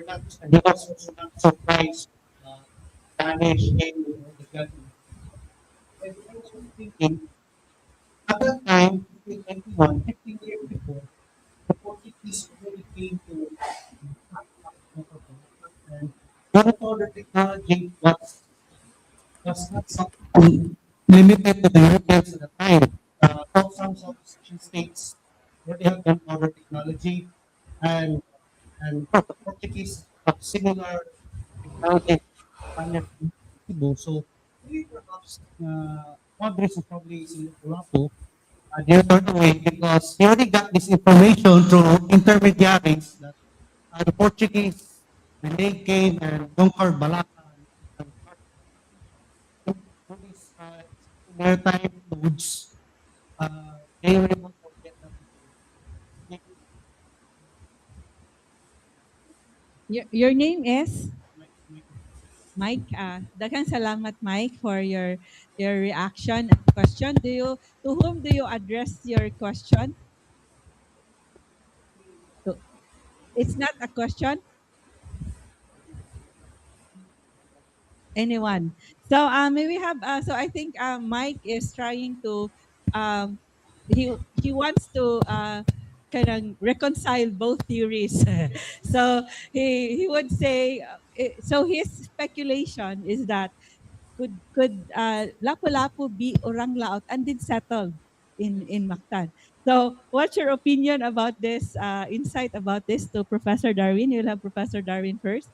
he was also not surprised Spanish came with all the government. And I was thinking, at that time, 1521, 15 years before, the Portuguese really came to and motor technology was not something limited to the Europeans at the time. All some Southeast Asian states already have gunpowder technology, and the Portuguese have similar technology. Cebu. So maybe perhaps Madres is probably in Lapu. They turned away because they already got this information through intermediaries that the Portuguese, when they came and conquered Malacca and all these maritime routes, they were able to get them. Your name is? Mike. Daghang salamat, Mike, for your reaction and question. To whom do you address your question? It's not a question. Anyone? So may we have? So I think Mike is trying to. He wants to kind of reconcile both theories. So he would say. So his speculation is that could Lapu-Lapu be orang laot and did settle in Mactan. So what's your opinion about this, insight about this to Professor Darwin? You'll have Professor Darwin first.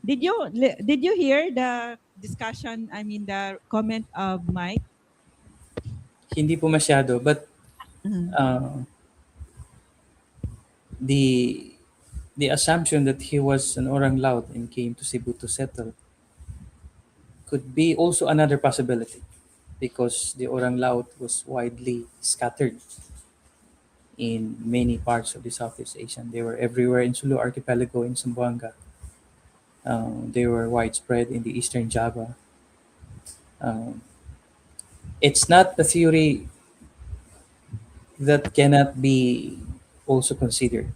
Did you hear the discussion, I mean the comment of Mike? Hindi po masyado, but the assumption that he was an orang laut and came to Cebu to settle could be also another possibility, because the orang laut was widely scattered in many parts of the Southeast Asian. They were everywhere in Sulu archipelago, in Zamboanga. They were widespread in the Eastern Java. It's not a theory that cannot be also considered.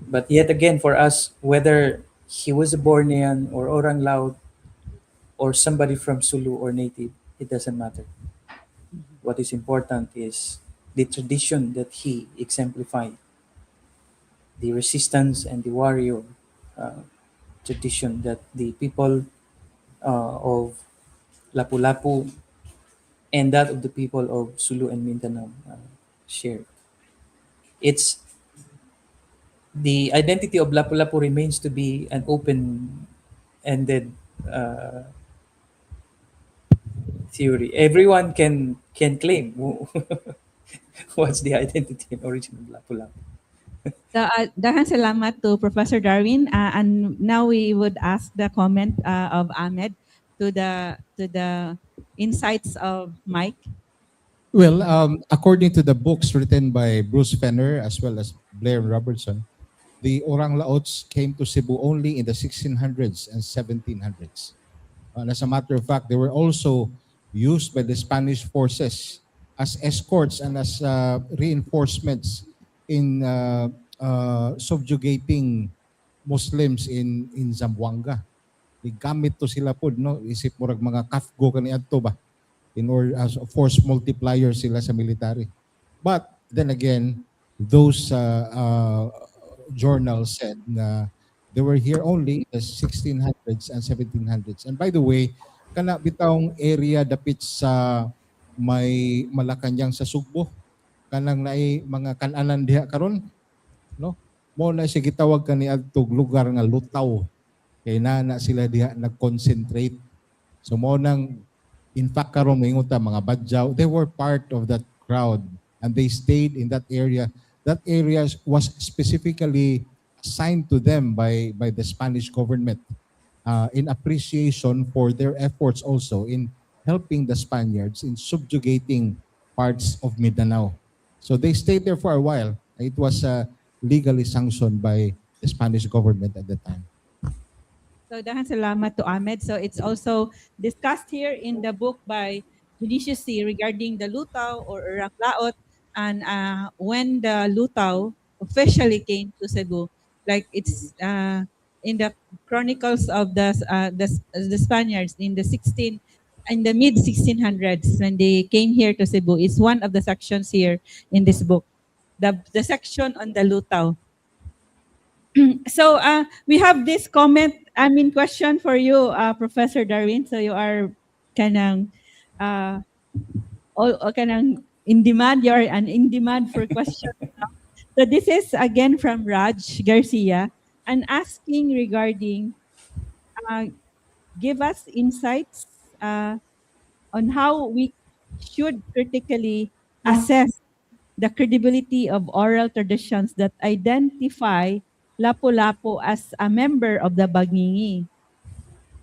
But yet again, for us, whether he was a Bornean or orang laut or somebody from Sulu or native, it doesn't matter. What is important is the tradition that he exemplified, the resistance and the warrior tradition that the people of Lapu-Lapu and that of the people of Sulu and Mindanao share. It's the identity of Lapu-Lapu remains to be an open-ended theory. Everyone can claim what's the identity and origin of Lapu-Lapu. So, daghang salamat to Professor Darwin. And now we would ask the comment of Ahmed to the insights of Mike. Well, according to the books written by Bruce Fenner as well as Blair Robertson, the orang laots came to Cebu only in the 1600s and 1700s. And as a matter of fact, they were also used by the Spanish forces as escorts and as reinforcements in subjugating Muslims in Zamboanga. Gamit to sila pod, no? Isip murag mga kafgo kaniadto ba? In order as force multiplier sila sa military. But then again, those journals said na they were here only in the 1600s and 1700s. And by the way, kana bitawng area dapit sa may Malacañang sa Sugbo, kanang naay mga kananan diha karon, no? Mo na siya gitawag kaniadtong lugar nga Lutaw. Kay na sila diha nag-concentrate. So mo nang in fact karon minguta mga Badjaw, they were part of that crowd and they stayed in that area. That area was specifically assigned to them by the Spanish government in appreciation for their efforts also in helping the Spaniards in subjugating parts of Mindanao. So they stayed there for a while. It was legally sanctioned by the Spanish government at the time. So daghang salamat to Ahmed. So it's also discussed here in the book by Judicious C regarding the Lutaw or Orang Laot. and when the Lutaw officially came to Cebu, like it's in the chronicles of the Spaniards in the mid 1600s when they came here to Cebu, is one of the sections here in this book, the section on the Lutaw. So we have this question for you, Professor Darwin. So you are kanang kanang in demand. You are in demand for questions. So this is again from Raj Garcia and asking regarding give us insights on how we should critically assess the credibility of oral traditions that identify Lapu-Lapu as a member of the Bangingi,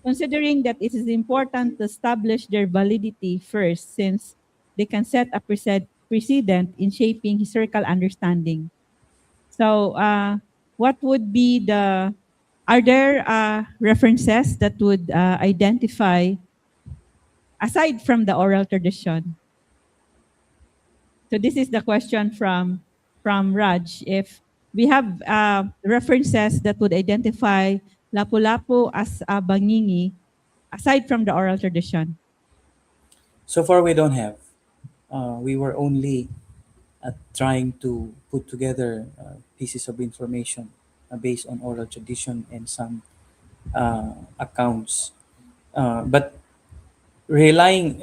considering that it is important to establish their validity first since they can set a precedent in shaping historical understanding. So what would be are there references that would identify, aside from the oral tradition? So this is the question from Raj. If we have references that would identify Lapu-Lapu as a Bangingi, aside from the oral tradition. So far, we don't have. We were only trying to put together pieces of information based on oral tradition and some accounts. But relying,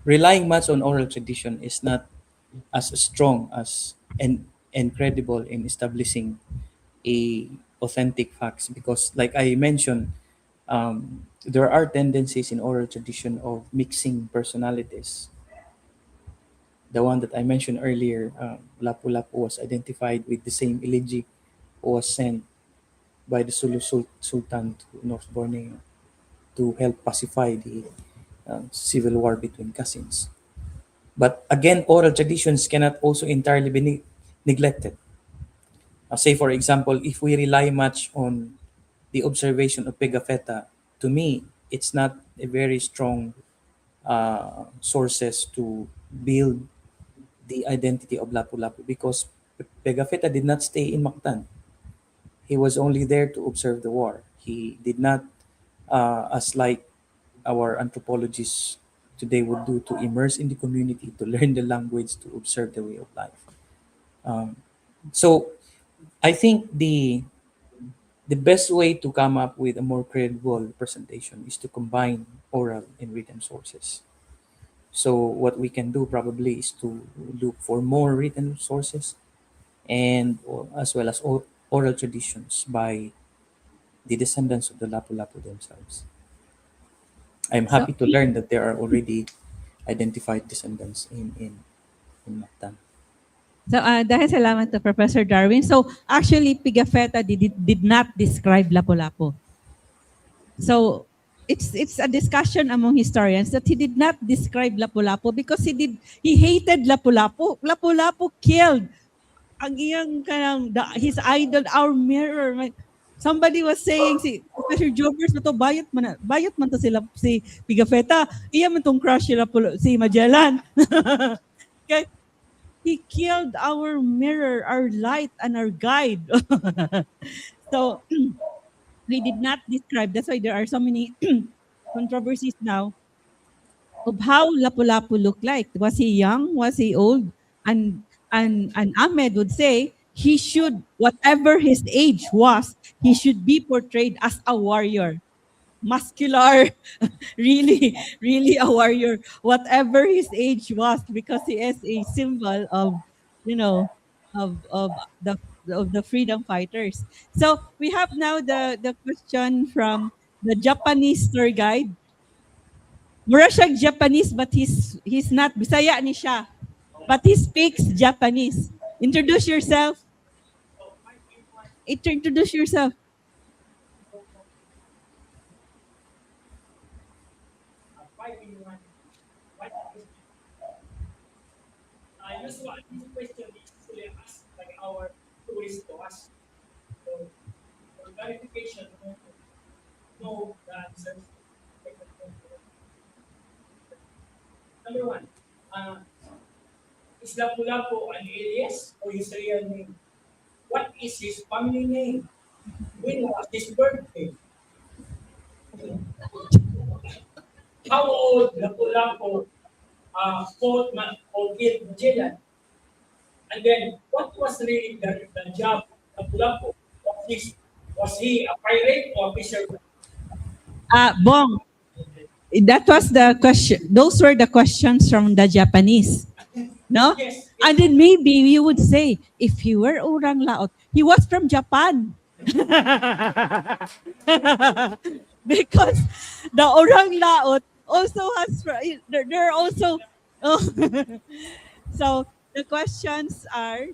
relying much on oral tradition is not as strong as and credible in establishing a authentic facts, because like I mentioned, there are tendencies in oral tradition of mixing personalities. The one that I mentioned earlier, Lapu-Lapu was identified with the same elegy who was sent by the Sulu Sultan to North Borneo to help pacify the civil war between cousins. But again, oral traditions cannot also entirely be neglected. Say, for example, if we rely much on the observation of Pigafetta, to me, it's not a very strong sources to build the identity of Lapu-Lapu, because Pigafetta did not stay in Mactan. He was only there to observe the war. He did not, as like our anthropologists today would do, to immerse in the community, to learn the language, to observe the way of life. So I think the best way to come up with a more credible presentation is to combine oral and written sources. So what we can do probably is to look for more written sources and as well as oral traditions by the descendants of the Lapu-Lapu themselves. I'm happy to learn that there are already identified descendants in Mactan. So dahil salamat to Professor Darwin. So actually, Pigafetta did not describe Lapu-Lapu. So it's a discussion among historians that he did not describe Lapu-Lapu because he hated Lapu-Lapu. Lapu-Lapu killed ang iyang his idol, our mirror. Somebody was saying si Professor Jobers to bayot man to sila si Pigafetta. Iya man tong crush si Magellan. Okay? He killed our mirror, our light, and our guide. So we did not describe. That's why there are so many controversies now of how Lapu-Lapu looked like. Was he young? Was he old? And Ahmed would say he should, whatever his age was, he should be portrayed as a warrior, muscular, really a warrior, whatever his age was, because he is a symbol of, of the freedom fighters. So we have now the question from the Japanese tour guide. Mura siyang Japanese, but he's not. Bisaya ni siya, but he speaks Japanese. Introduce yourself. Introduce yourself. Usually, this question is usually asked by our tourists to us. So, for clarification, know the answers. Number one, Is LapuLapu an alias or his real name? What is his family name? When was his birthday? How old LapuLapu fought or killed Magellan? And then, what was really the job of LapuLapu? Was he a pirate or a fisherman? Bong, that was the question. Those were the questions from the Japanese. No? Yes. And then maybe you would say, if he were Orang Laot, he was from Japan. Because the Orang Laot also has, they're also, oh. So the questions are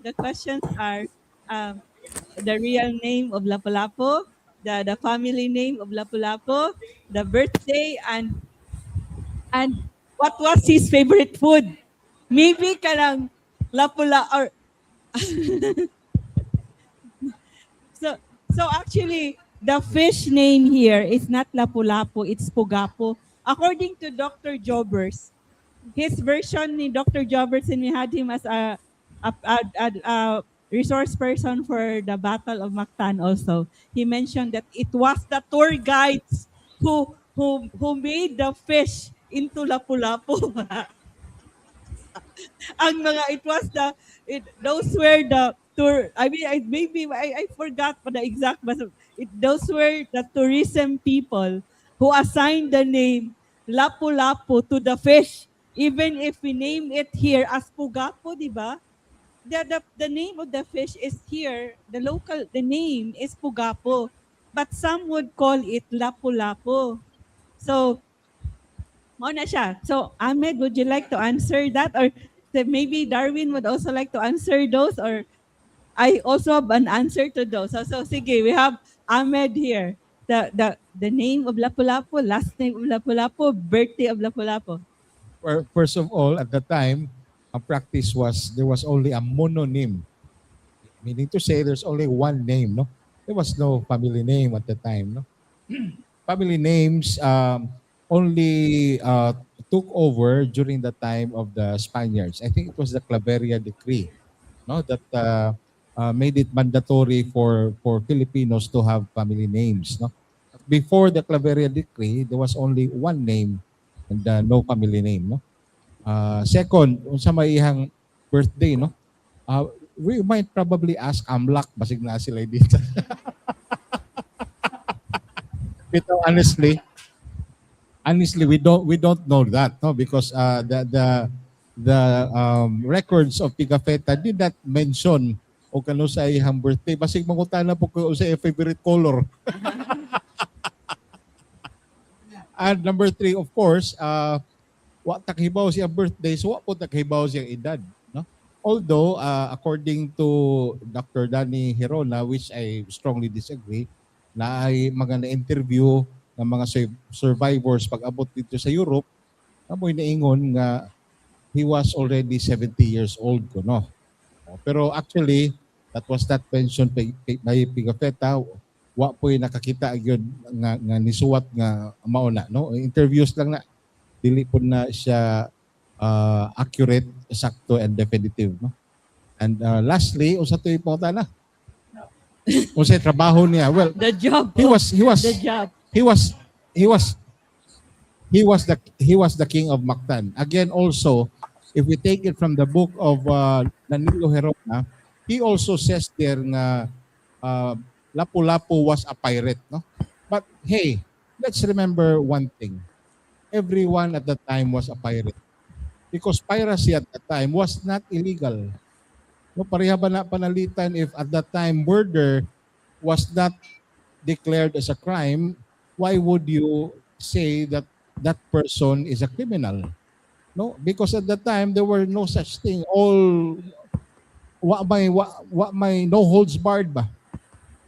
the real name of LapuLapu, the family name of LapuLapu, the birthday, and what was his favorite food. Maybe kanang Lapula or so actually the fish name here is not Lapu-Lapu, it's Pugapo. According to Dr. Jobbers, his version ni Dr. Jobbers, and we had him as a resource person for the Battle of Mactan also. He mentioned that it was the tour guides who made the fish into Lapu-Lapu. Ang mga, those were the tour, I forgot pa the exact, but those were the tourism people who assigned the name Lapu-Lapu to the fish. Even if we name it here as Pugapo, di ba? The name of the fish is here, the name is Pugapo, but some would call it Lapu-Lapu. So, Mona siya. So, Ahmed, would you like to answer that? Or maybe Darwin would also like to answer those? Or I also have an answer to those. So sige, we have Ahmed here. The name of Lapu-Lapu, last name of Lapu-Lapu, birthday of Lapu-Lapu. First of all, at the time, ang practice was there was only a mononym. Meaning to say there's only one name, no? There was no family name at the time, no? Family names only took over during the time of the Spaniards. I think it was the Claveria Decree, no, that made it mandatory for Filipinos to have family names, no. Before the Claveria Decree, there was only one name and no family name, no. Second, unsa may ihang birthday, no. We might probably ask Amlak basig na sila dito. Pero honestly, we don't know that, no, because the records of Pigafetta did not mention o kano sa iyang birthday. Basig mangutana po ko sa favorite color. And number 3, of course, wa takhibaw siya birthday, so wa po takhibaw siya edad, no? Although according to Dr. Danny Hirona, which I strongly disagree, na ay mga na-interview ng mga survivors pag abot dito sa Europe, amoy naingon nga he was already 70 years old ko, no? Pero actually, that was not mentioned by Pigafetta. Wa po'y nakakita agad nga nisuwat nga mauna, no? Interviews lang na, dili po na siya accurate, sakto, and definitive, no? And lastly, usa to'y pangutana. Usa trabaho niya. Well, the job. He was the job. He was the king of Mactan. Again, also, if we take it from the book of Danilo Herona, he also says there na Lapu-Lapu was a pirate, no? But hey, let's remember one thing. Everyone at the time was a pirate. Because piracy at that time was not illegal. No, pareha ba na panalitan if at that time murder was not declared as a crime, why would you say that that person is a criminal? No, because at that time there were no such thing. All what may no holds barred ba?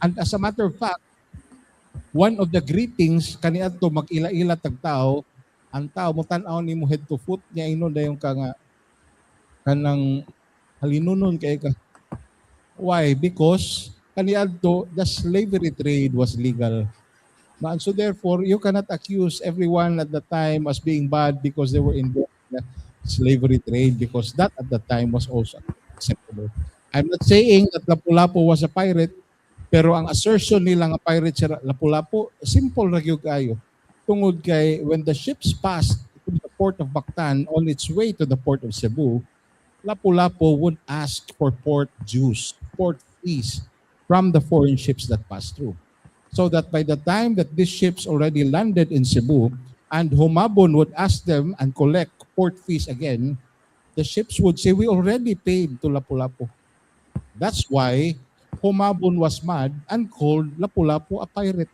And as a matter of fact, one of the greetings kaniadto mag-ila-ila tag tao, ang tao mo tan-aw nimo head to foot niya inon dayon ka nga kanang halinunon kay ka. Why? Because kaniadto the slavery trade was legal. And so therefore, you cannot accuse everyone at the time as being bad because they were involved slavery trade because that at the time was also acceptable. I'm not saying that Lapu-Lapu was a pirate, pero ang assertion nila nga pirate si Lapu-Lapu, simple ra gyud kayo. Tungod kay when the ships passed to the port of Mactan on its way to the port of Cebu, Lapu-Lapu would ask for port dues, port fees from the foreign ships that passed through. So that by the time that these ships already landed in Cebu and Humabon would ask them and collect port fees again, the ships would say, we already paid to Lapu-Lapu. That's why Humabon was mad and called Lapu-Lapu a pirate.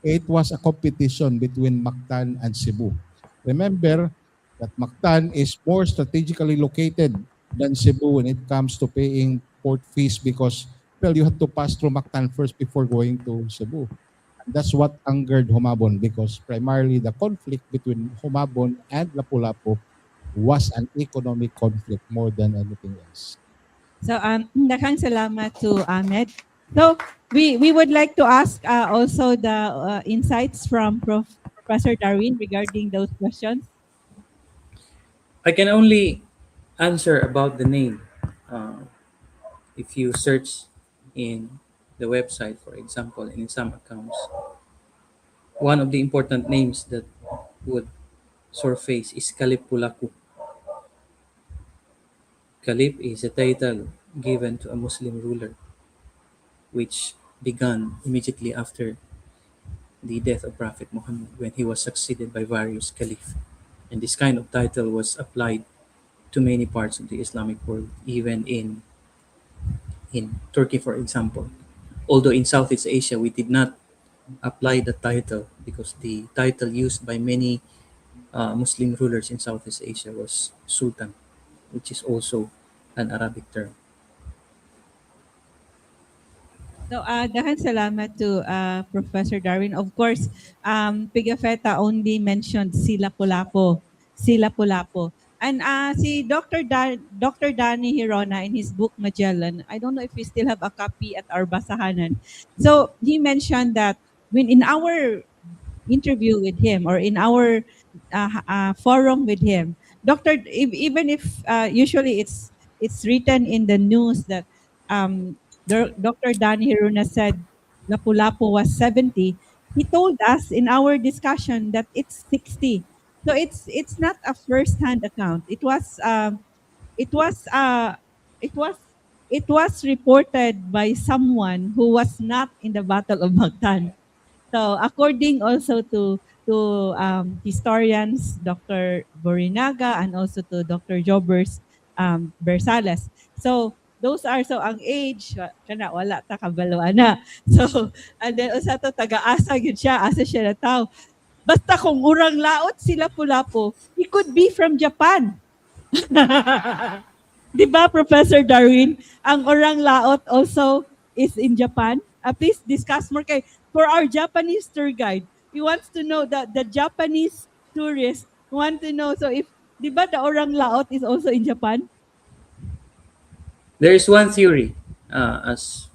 It was a competition between Mactan and Cebu. Remember that Mactan is more strategically located than Cebu when it comes to paying port fees because, well, you have to pass through Mactan first before going to Cebu. And that's what angered Humabon because primarily the conflict between Humabon and Lapu-Lapu was an economic conflict more than anything else. So, daghang salamat to Ahmed. So, we would like to ask also the insights from Professor Darwin regarding those questions. I can only answer about the name. If you search in the website, for example, in some accounts, one of the important names that would surface is 𝗪𝗪𝗪. Caliph is a title given to a Muslim ruler, which began immediately after the death of Prophet Muhammad when he was succeeded by various caliphs. And this kind of title was applied to many parts of the Islamic world, even in Turkey, for example. Although in Southeast Asia, we did not apply the title because the title used by many Muslim rulers in Southeast Asia was Sultan, which is also an Arabic term. So, daghang salamat to Professor Darwin. Of course, Pigafetta only mentioned si Lapu-Lapu. Si Lapu-Lapu. And si Dr. Danny Hirona in his book Magellan, I don't know if we still have a copy at our basahanan. So, he mentioned that when in our interview with him or in our forum with him, even if usually it's written in the news that Dr. Danny Hiruna said Lapu-Lapu was 70. He told us in our discussion that it's 60. So it's not a first-hand account. It was it was it was it was reported by someone who was not in the Battle of Mactan. So according also to historians, Dr. Borinaga and also to Dr. Jobers Bersales. So those are so ang age kana wala ta kabalo ana. So and then usa to taga-asa gyud siya, asa siya na tao. Basta kung urang laot sila Lapu-Lapu, he could be from Japan. Di ba, Professor Darwin? Ang orang laot also is in Japan. Please discuss more kay for our Japanese tour guide. He wants to know that the Japanese tourists want to know. So if, di ba, the orang laot is also in Japan? There is one theory, as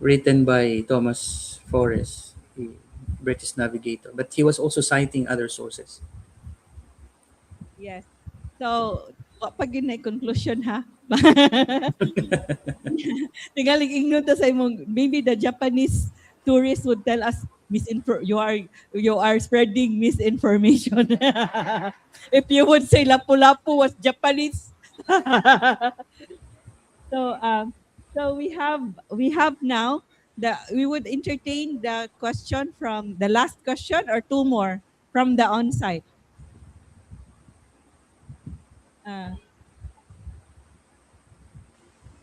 written by Thomas Forrest, the British navigator, but he was also citing other sources. Yes. So, pag yun na conclusion ha. Tingaling ingno to sa imong, maybe the Japanese tourists would tell us you are spreading misinformation. If you would say Lapu-Lapu was Japanese. So we have now we would entertain the question from the last question or two more from the on-site.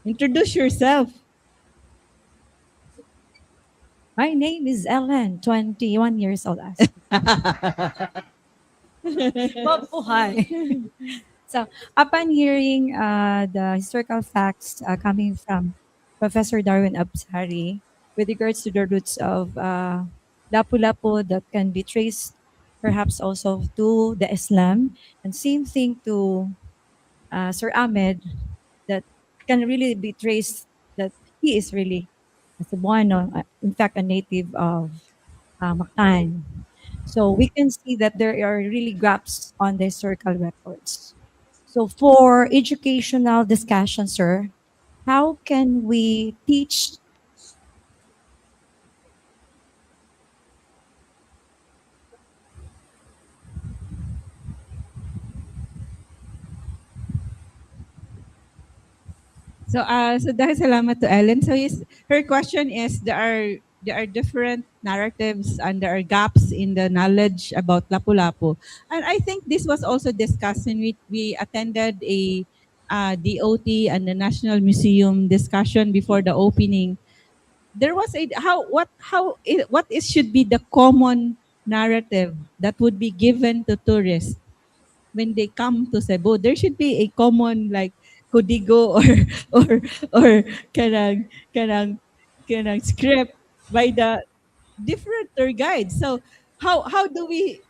Introduce yourself. My name is Ellen, 21 years old. Mabuhay. So, upon hearing the historical facts coming from Professor Darwin Absari with regards to the roots of Lapu-Lapu that can be traced perhaps also to the Islam, and same thing to Sir Ahmed, that can really be traced that he is really a Cebuano, in fact, a native of Mactan. So we can see that there are really gaps on the historical records. So for educational discussion, sir, how can we teach? So dahil salamat to Ellen. So her question is there are different narratives and there are gaps in the knowledge about Lapu-Lapu. And I think this was also discussed when we attended a DOT and the National Museum discussion before the opening. There was a what is should be the common narrative that would be given to tourists when they come to Cebu. There should be a common like kodigo or or kanang script by the different tour guides. So how do we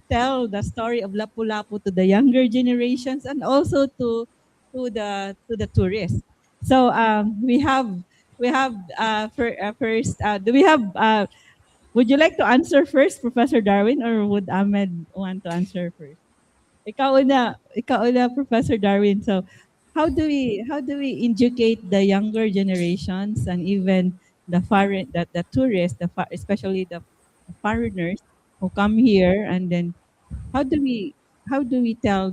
tell the story of Lapu-Lapu to the younger generations and also to the tourists? So first do we have would you like to answer first, Professor Darwin, or would Ahmed want to answer first? Ikaw una, Professor Darwin. So, how do we educate the younger generations and even the tourists, especially the foreigners who come here, and then how do we tell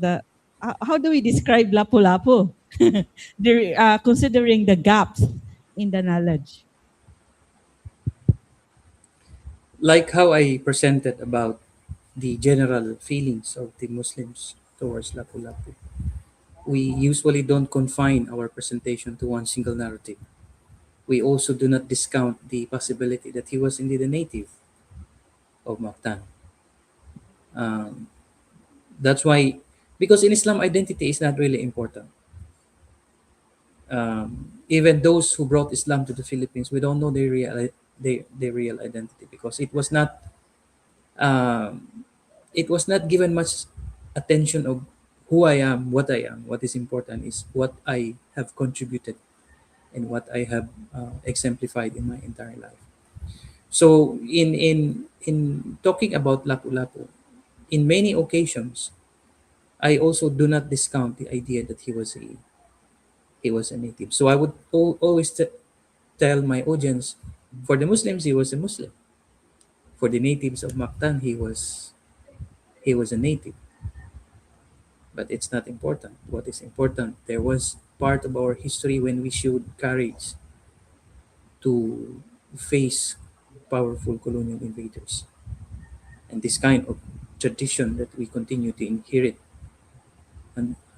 how do we describe Lapu-Lapu, considering the gaps in the knowledge? Like how I presented about the general feelings of the Muslims towards Lapu-Lapu, we usually don't confine our presentation to one single narrative. We also do not discount the possibility that he was indeed a native of Mactan. That's why, because in Islam, identity is not really important. Even those who brought Islam to the Philippines, we don't know their real identity, because it was not given much attention of who I am, what I am. What is important is what I have contributed and what I have exemplified in my entire life. So in talking about Lapu-Lapu, in many occasions, I also do not discount the idea that he was a native. So I would always tell my audience, for the Muslims, he was a Muslim. For the natives of Mactan, he was a native. But it's not important. What is important, there was part of our history when we showed courage to face powerful colonial invaders. And this kind of tradition that we continue to inherit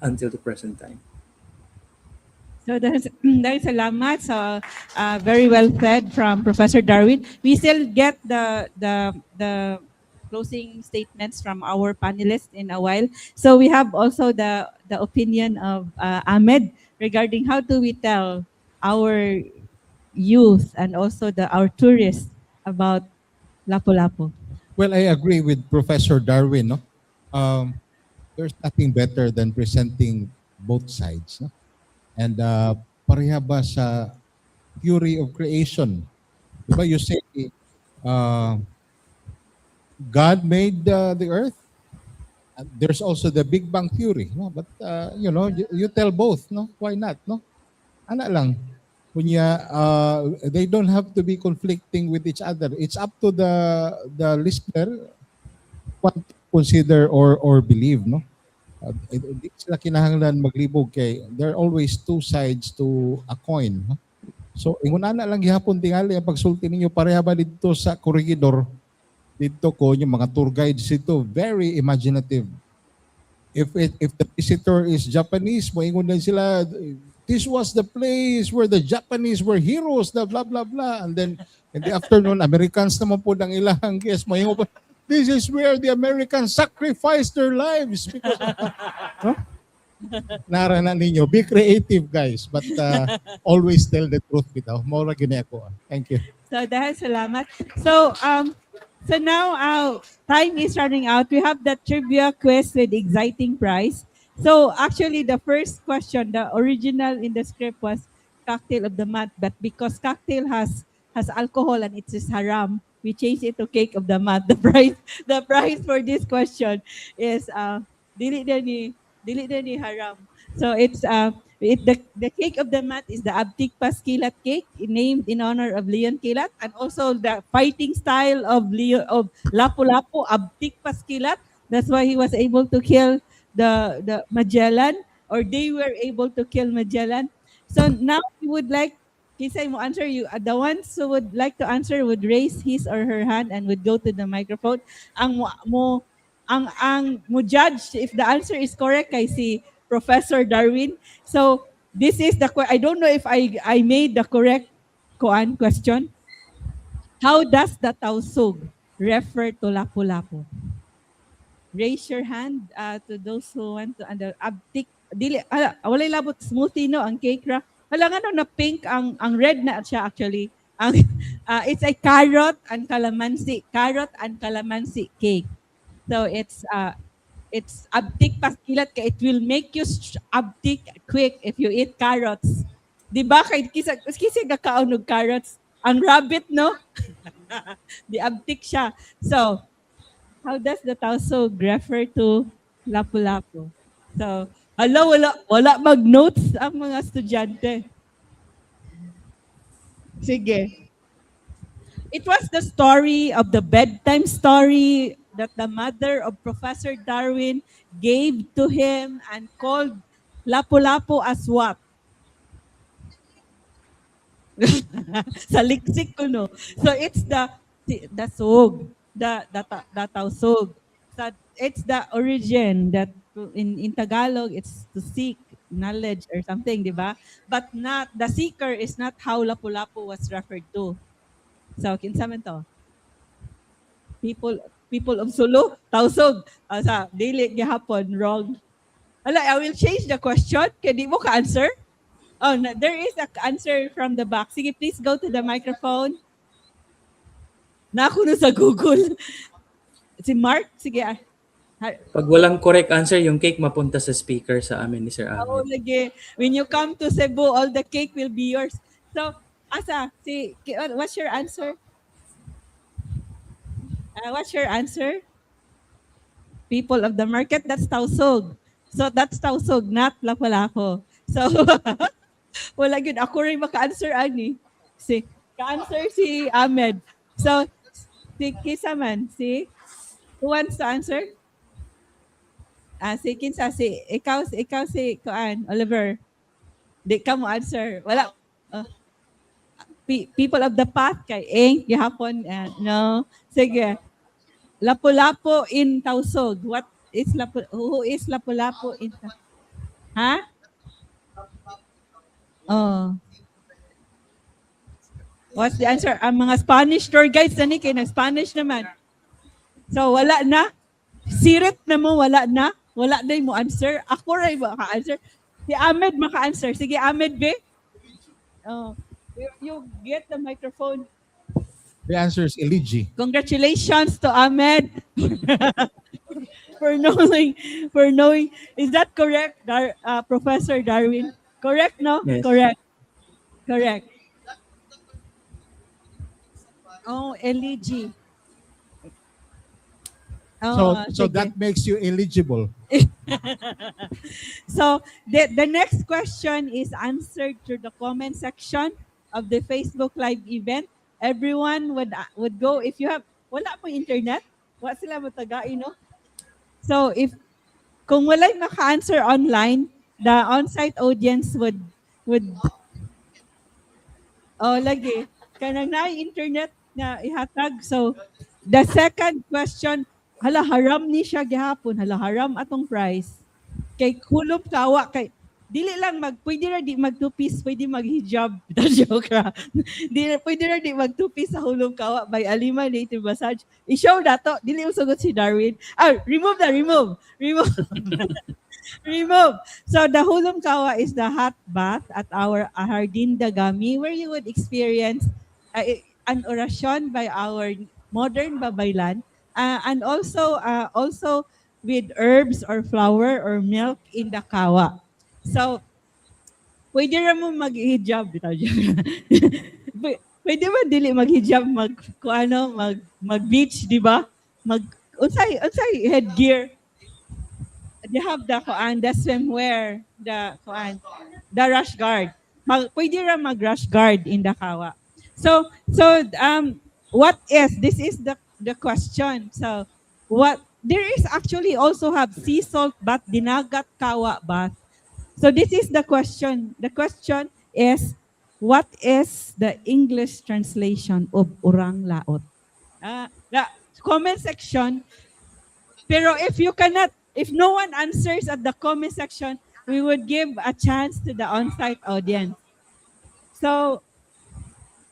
until the present time. So dahil salamat. So very well said from Professor Darwin. We still get the closing statements from our panelists in a while. So we have also the opinion of Ahmed regarding how do we tell our youth and also our tourists about Lapu-Lapu. Well, I agree with Professor Darwin. No? There's nothing better than presenting both sides. No? And pareha ba sa theory of creation? Diba you say God made the earth? There's also the Big Bang theory. No? But, you tell both. No? Why not? No? Ana lang. Kunya, they don't have to be conflicting with each other. It's up to the listener what to consider or believe. No? Hindi sila kinahanglan maglibog kay there are always two sides to a coin. No? So, inguna na lang gihapon tingali ang pagsulti ninyo pareha ba dito sa corregidor dito ko yung mga tour guides dito very imaginative. If the visitor is Japanese, moingon din sila, this was the place where the Japanese were heroes, blah blah blah. And then in the afternoon, Americans naman po ng ilang guest, moingon po, this is where the Americans sacrificed their lives because huh? Naranan ninyo, be creative guys, but always tell the truth bitaw. Mora gini ako. Thank you. So dahil salamat. So now time is running out. We have the trivia quiz with exciting prize. So actually the first question, the original in the script was cocktail of the month, but because cocktail has alcohol and it is haram, we changed it to cake of the month. The prize for this question is dili Dili na ni haram. So it's the cake of the month is the 𝗷𝗡𝗂𝗃𝗃 cake, named in honor of Leon Kilat, and also the fighting style of Lapu-Lapu, 𝗷𝗡𝗂𝗃. That's why he was able to kill the Magellan, or they were able to kill Magellan. So now we would like, Kisay mo answer, you the ones who would like to answer would raise his or her hand and would go to the microphone. Ang mo judge if the answer is correct kay si Professor Darwin. So this is I don't know if I made the correct question. How does the tausug refer to Lapu-Lapu? Raise your hand to those who want to abtik dili walay labot smoothie no ang cake ra. Hala nga no na pink ang red na siya actually. Ang it's a carrot and calamansi cake. So it's 𝗷𝗡𝗂𝗃 it will make you abtik quick if you eat carrots. Di ba kay kisa gakaon og carrots ang rabbit no? Di abtik siya. So how does the tausug refer to Lapu-Lapu? So, wala mag-notes ang mga estudyante. Sige. It was the story of the bedtime story that the mother of Professor Darwin gave to him and called Lapu-Lapu as what? Sa liksik ko no. So it's the sug. The tausug. So it's the origin that in Tagalog it's to seek knowledge or something, di ba? But not the seeker is not how Lapu-Lapu was referred to. So kinsa man to? People of Sulu, tausug. Sa dili gihapon wrong. I will change the question. Kaya di mo ka-answer? Oh, no, there is an answer from the back. Sige, please go to the microphone. Nakuno sa Google. Si Mark, sige. Pag walang correct answer, yung cake mapunta sa speaker sa amin ni Sir Ahmed. Oo, lagi. When you come to Cebu, all the cake will be yours. So, what's your answer? What's your answer? People of the market, that's tausug. So, that's tausug, not Lapu-Lapu. So, wala yun. Ako rin maka-answer, ani. Ka-answer si Ahmed. So, si Kisa man, who wants to answer? Si Kinsa, ikaw si Kuan, Oliver. Di ka mo answer. Wala. People of the path kay Eng, gihapon, no. Sige. Lapu-Lapu in tausug. Who is Lapu-Lapu in tausug? Ha? Oh. What's the answer? Ang mga Spanish tour guides na ni kay nag-Spanish naman. So wala na. Sirit na mo, wala na. Wala na mo answer. Ako rin maka-answer. Si Ahmed maka-answer. Sige, Ahmed, be. Oh, you get the microphone. The answer is 𝗍𝗔𝗊𝒄𝒄𝗃. Congratulations to Ahmed for knowing. Is that correct, Professor Darwin? Correct, no? Yes. Correct. Oh, 𝗍𝗔𝗊𝒄𝒃. So that makes you eligible. So the next question is answered through the comment section of the Facebook Live event. Everyone would go if you have wala mo internet, wa sila mo tagai, no? So kung wala naka-answer online, the on-site audience would lagi kanang na internet na ihatag. So the second question, haram ni siya gihapon, haram atong price. Kay kulop kawa kay dili lang pwede ra di mag two-piece, pwede mag-hijab. Joke ra. Pwede ra di mag two-piece sa hulog kawa by Alima Native Massage. I-show dato, dili usugot si Darwin. Remove. Remove. So the hulog kawa is the hot bath at our Ahardin Dagami where you would experience an orasyon by our modern babaylan. And also with herbs or flour or milk in the kawa. So, pwede ra mo mag-hijab. Pwede man dili mag-hijab, mag-beach, di ba? Unsay headgear. you have the kuan, the swimwear, the kuan, the rush guard. Pwede ra mag-rush guard in the kawa. So what is, this is the question. So what, there is actually also have sea salt bath, dinagat kawa bath. So this is the question. The question is, what is the English translation of urang laot? The comment section. Pero if you cannot, if no one answers at the comment section, we would give a chance to the on-site audience. So,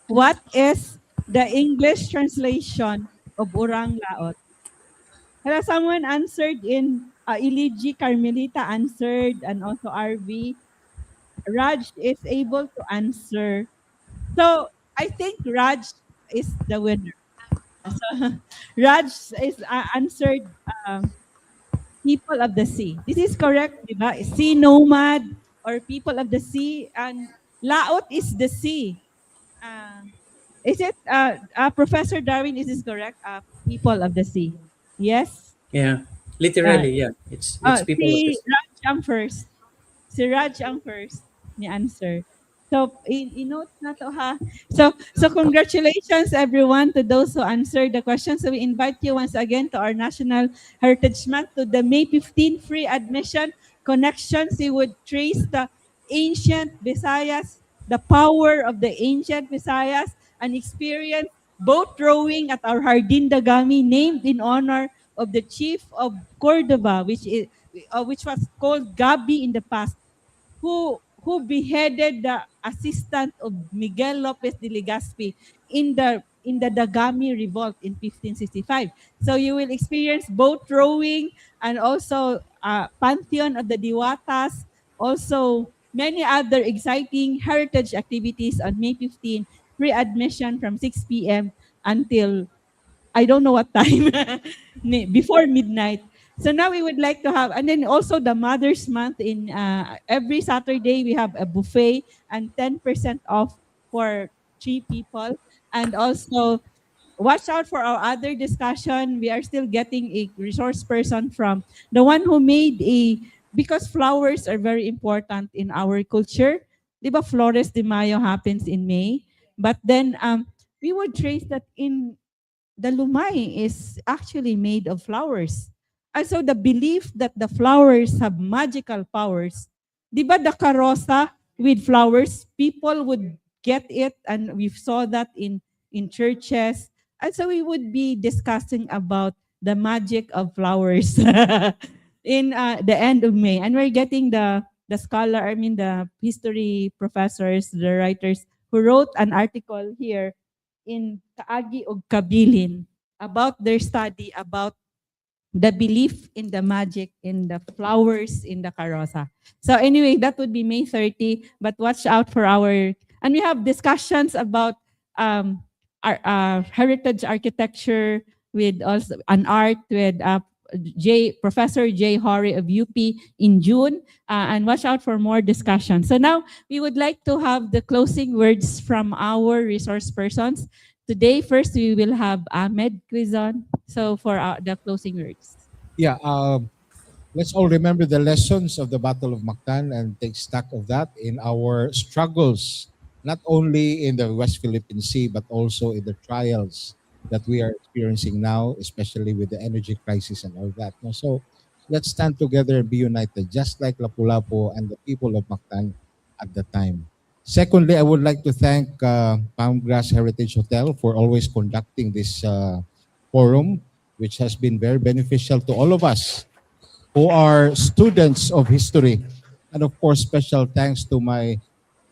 what is the English translation of urang laot? Has someone answered in Iliji, Carmelita answered, and also RV. Raj is able to answer. So, I think Raj is the winner. So, Raj is answered people of the sea. This is correct, di ba? Sea nomad or people of the sea, and laot is the sea. Is it, Professor Darwin, is this correct? People of the sea. Yes? Yeah, literally, yeah. It's people of Si this. Raj ang first. Si Raj ang first ni answer. So, in-note na to ha. So congratulations everyone to those who answered the question. So we invite you once again to our National Heritage Month, to the May 15 free admission connections. We would trace the ancient Visayas, the power of the ancient Visayas, and experience boat rowing at our Jardín Dagami, named in honor of the chief of Córdoba, which was called Gabi in the past, who beheaded the assistant of Miguel Lopez de Legazpi in the Dagami revolt in 1565. So you will experience boat rowing and also Pantheon of the Diwatas, also many other exciting heritage activities on May 15, free admission from 6 p.m. until I don't know what time, before midnight. So now we would like to have, and then also the Mother's Month, in every Saturday we have a buffet and 10% off for 3 people. And also watch out for our other discussion. We are still getting a resource person from the one who made because flowers are very important in our culture. Di ba Flores de Mayo happens in May? But then we would trace that in the lumay is actually made of flowers. And so the belief that the flowers have magical powers, di ba the karosa with flowers, people would get it, and we saw that in churches. And so we would be discussing about the magic of flowers in the end of May. And we're getting the scholar, I mean the history professors, the writers who wrote an article here in 𝗤𝗏𝗄𝗏 about their study about the belief in the magic in the flowers in the karosa. So anyway, that would be May 30, but watch out for our, and we have discussions about our heritage architecture with also an art with Professor 𝗂𝗏𝗏 of UP in June, and watch out for more discussion. So now we would like to have the closing words from our resource persons. Today, first we will have Ahmed Quizon. So for the closing words. Yeah, let's all remember the lessons of the Battle of Mactan and take stock of that in our struggles, not only in the West Philippine Sea, but also in the trials that we are experiencing now, especially with the energy crisis and all that. So let's stand together and be united, just like LapuLapu and the people of Mactan at the time. Secondly, I would like to thank Palmgrass Heritage Hotel for always conducting this forum, which has been very beneficial to all of us who are students of history. And of course, special thanks to my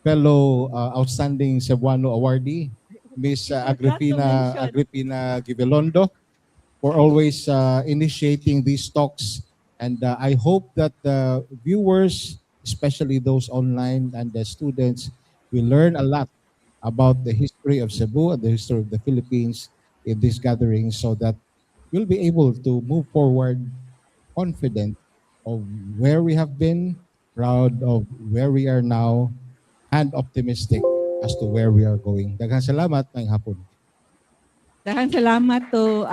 fellow outstanding Cebuano awardee, Miss Agripina Givelondo, for always initiating these talks. And I hope that the viewers, especially those online and the students, will learn a lot about the history of Cebu and the history of the Philippines in this gathering, so that we'll be able to move forward confident of where we have been, proud of where we are now, and optimistic as to where we are going. Daghang salamat, ngayong hapon. Daghang salamat to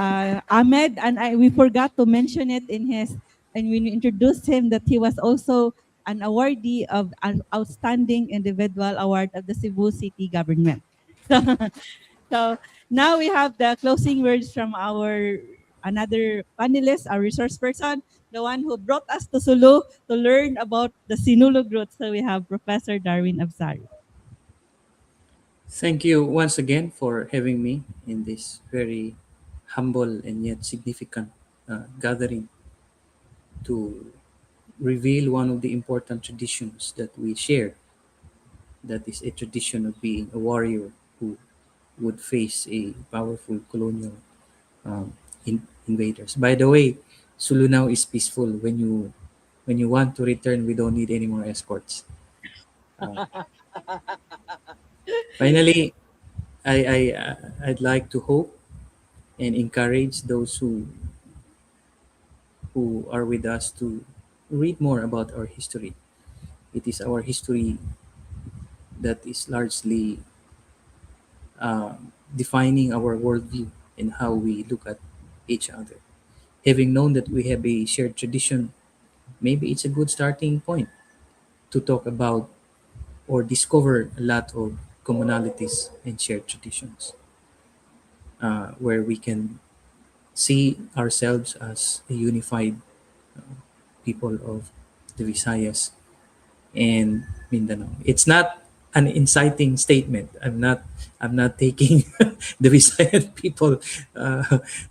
Ahmed, and we forgot to mention it in his and when we introduced him that he was also an awardee of an Outstanding Individual Award of the Cebu City Government. So now we have the closing words from our another panelist, our resource person, the one who brought us to Sulu to learn about the Sinulog route. So we have Professor 𝗪𝗏𝗡𝗂. Thank you once again for having me in this very humble and yet significant gathering to reveal one of the important traditions that we share. That is a tradition of being a warrior who would face a powerful colonial invaders. By the way, Sulu now is peaceful. When you want to return, we don't need any more escorts. Finally, I'd like to hope and encourage those who are with us to read more about our history. It is our history that is largely defining our worldview and how we look at each other. Having known that we have a shared tradition, maybe it's a good starting point to talk about or discover a lot of commonalities and shared traditions where we can see ourselves as a unified people of the Visayas and Mindanao. It's not an inciting statement. I'm not taking the Visayan people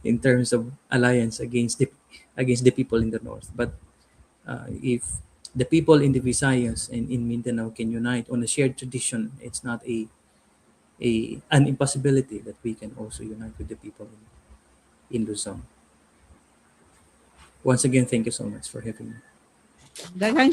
in terms of alliance against the people in the north. But if the people in the Visayas and in Mindanao can unite on a shared tradition, it's not an impossibility that we can also unite with the people in Luzon. Once again, thank you so much for having me. Daghang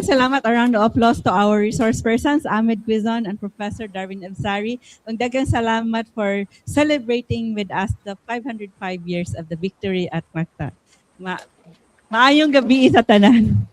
salamat, a round of applause to our resource persons, 𝗪𝗏𝗡𝗂 and Professor 𝗪𝗏𝗡𝗪. Ug daghang salamat for celebrating with us the 505 years of the victory at Mactan. Maayong gabi sa tanan.